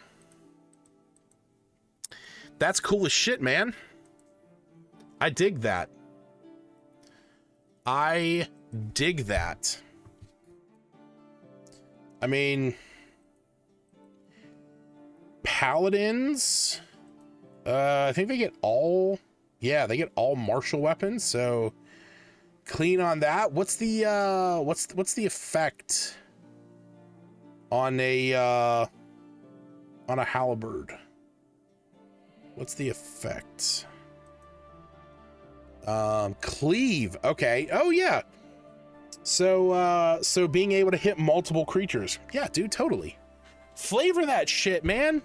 That's cool as shit, man. I dig that. I dig that. I mean, paladins, I think they get all, yeah, they get all martial weapons, so clean on that. What's the effect on a halberd? What's the effect? Cleave. Okay. Oh yeah. So being able to hit multiple creatures. Yeah, dude, totally. Flavor that shit, man.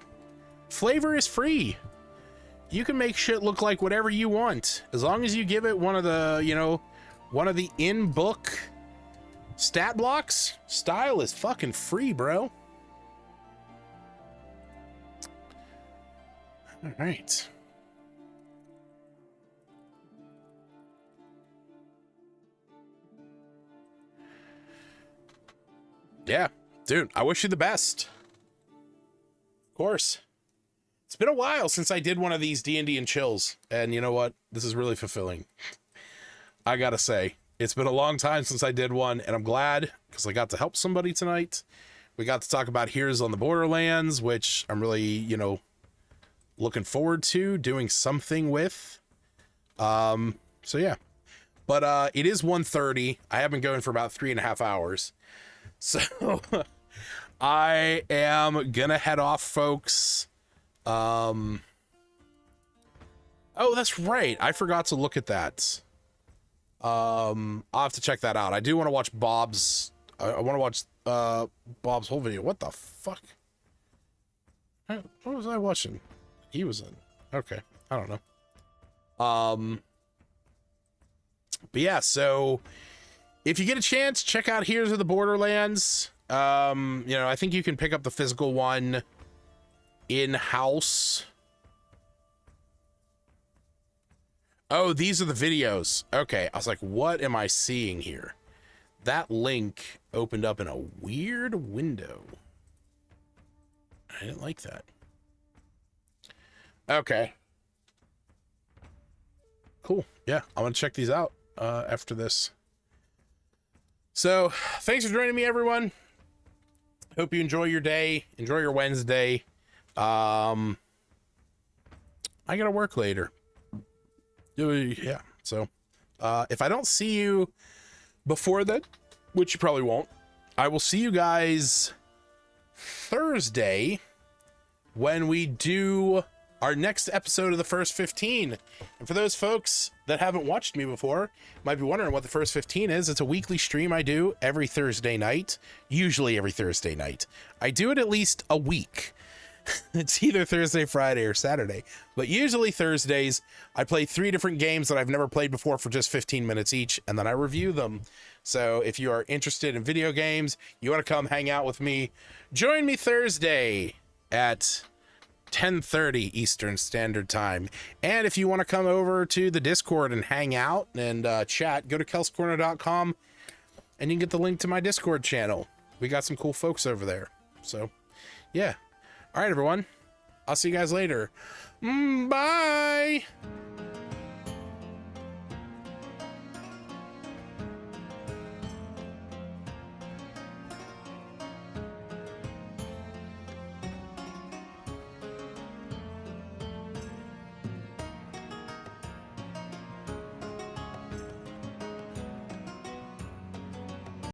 Flavor is free. You can make shit look like whatever you want, as long as you give it one of the, you know, one of the in-book stat blocks. Style is fucking free, bro. All right. Yeah, dude, I wish you the best. Of course. It's been a while since I did one of these D&D and chills, and you know what? This is really fulfilling. I gotta say, it's been a long time since I did one, and I'm glad because I got to help somebody tonight. We got to talk about Heroes on the Borderlands, which I'm really, you know, looking forward to doing something with. So yeah, but it is 1:30. I have been going for about 3.5 hours. So I am gonna head off, folks. Oh, that's right. I forgot to look at that. I'll have to check that out. I do want to watch Bob's. I want to watch Bob's whole video. What the fuck? What was I watching? He was in. Okay, I don't know. But yeah, so if you get a chance, check out Heroes of the Borderlands. You know, I think you can pick up the physical one in-house. Oh, these are the videos. Okay, I was like, what am I seeing here? That link opened up in a weird window. I didn't like that. Okay. Cool. Yeah, I'm gonna check these out after this. So, thanks for joining me, everyone. Hope you enjoy your day. Enjoy your Wednesday. I gotta work later. Yeah, so if I don't see you before that, which you probably won't, I will see you guys Thursday when we do our next episode of the First 15. And for those folks that haven't watched me before, might be wondering what the First 15 is. It's a weekly stream I do every Thursday night, usually every Thursday night. I do it at least a week. It's either Thursday, Friday, or Saturday, but usually Thursdays. I play 3 different games that I've never played before for just 15 minutes each, and then I review them. So if you are interested in video games, you want to come hang out with me, join me Thursday at 10:30 Eastern Standard Time. And if you want to come over to the Discord and hang out and chat, go to kelscorner.com and you can get the link to my Discord channel. We got some cool folks over there. So yeah. All right, everyone. I'll see you guys later. Bye.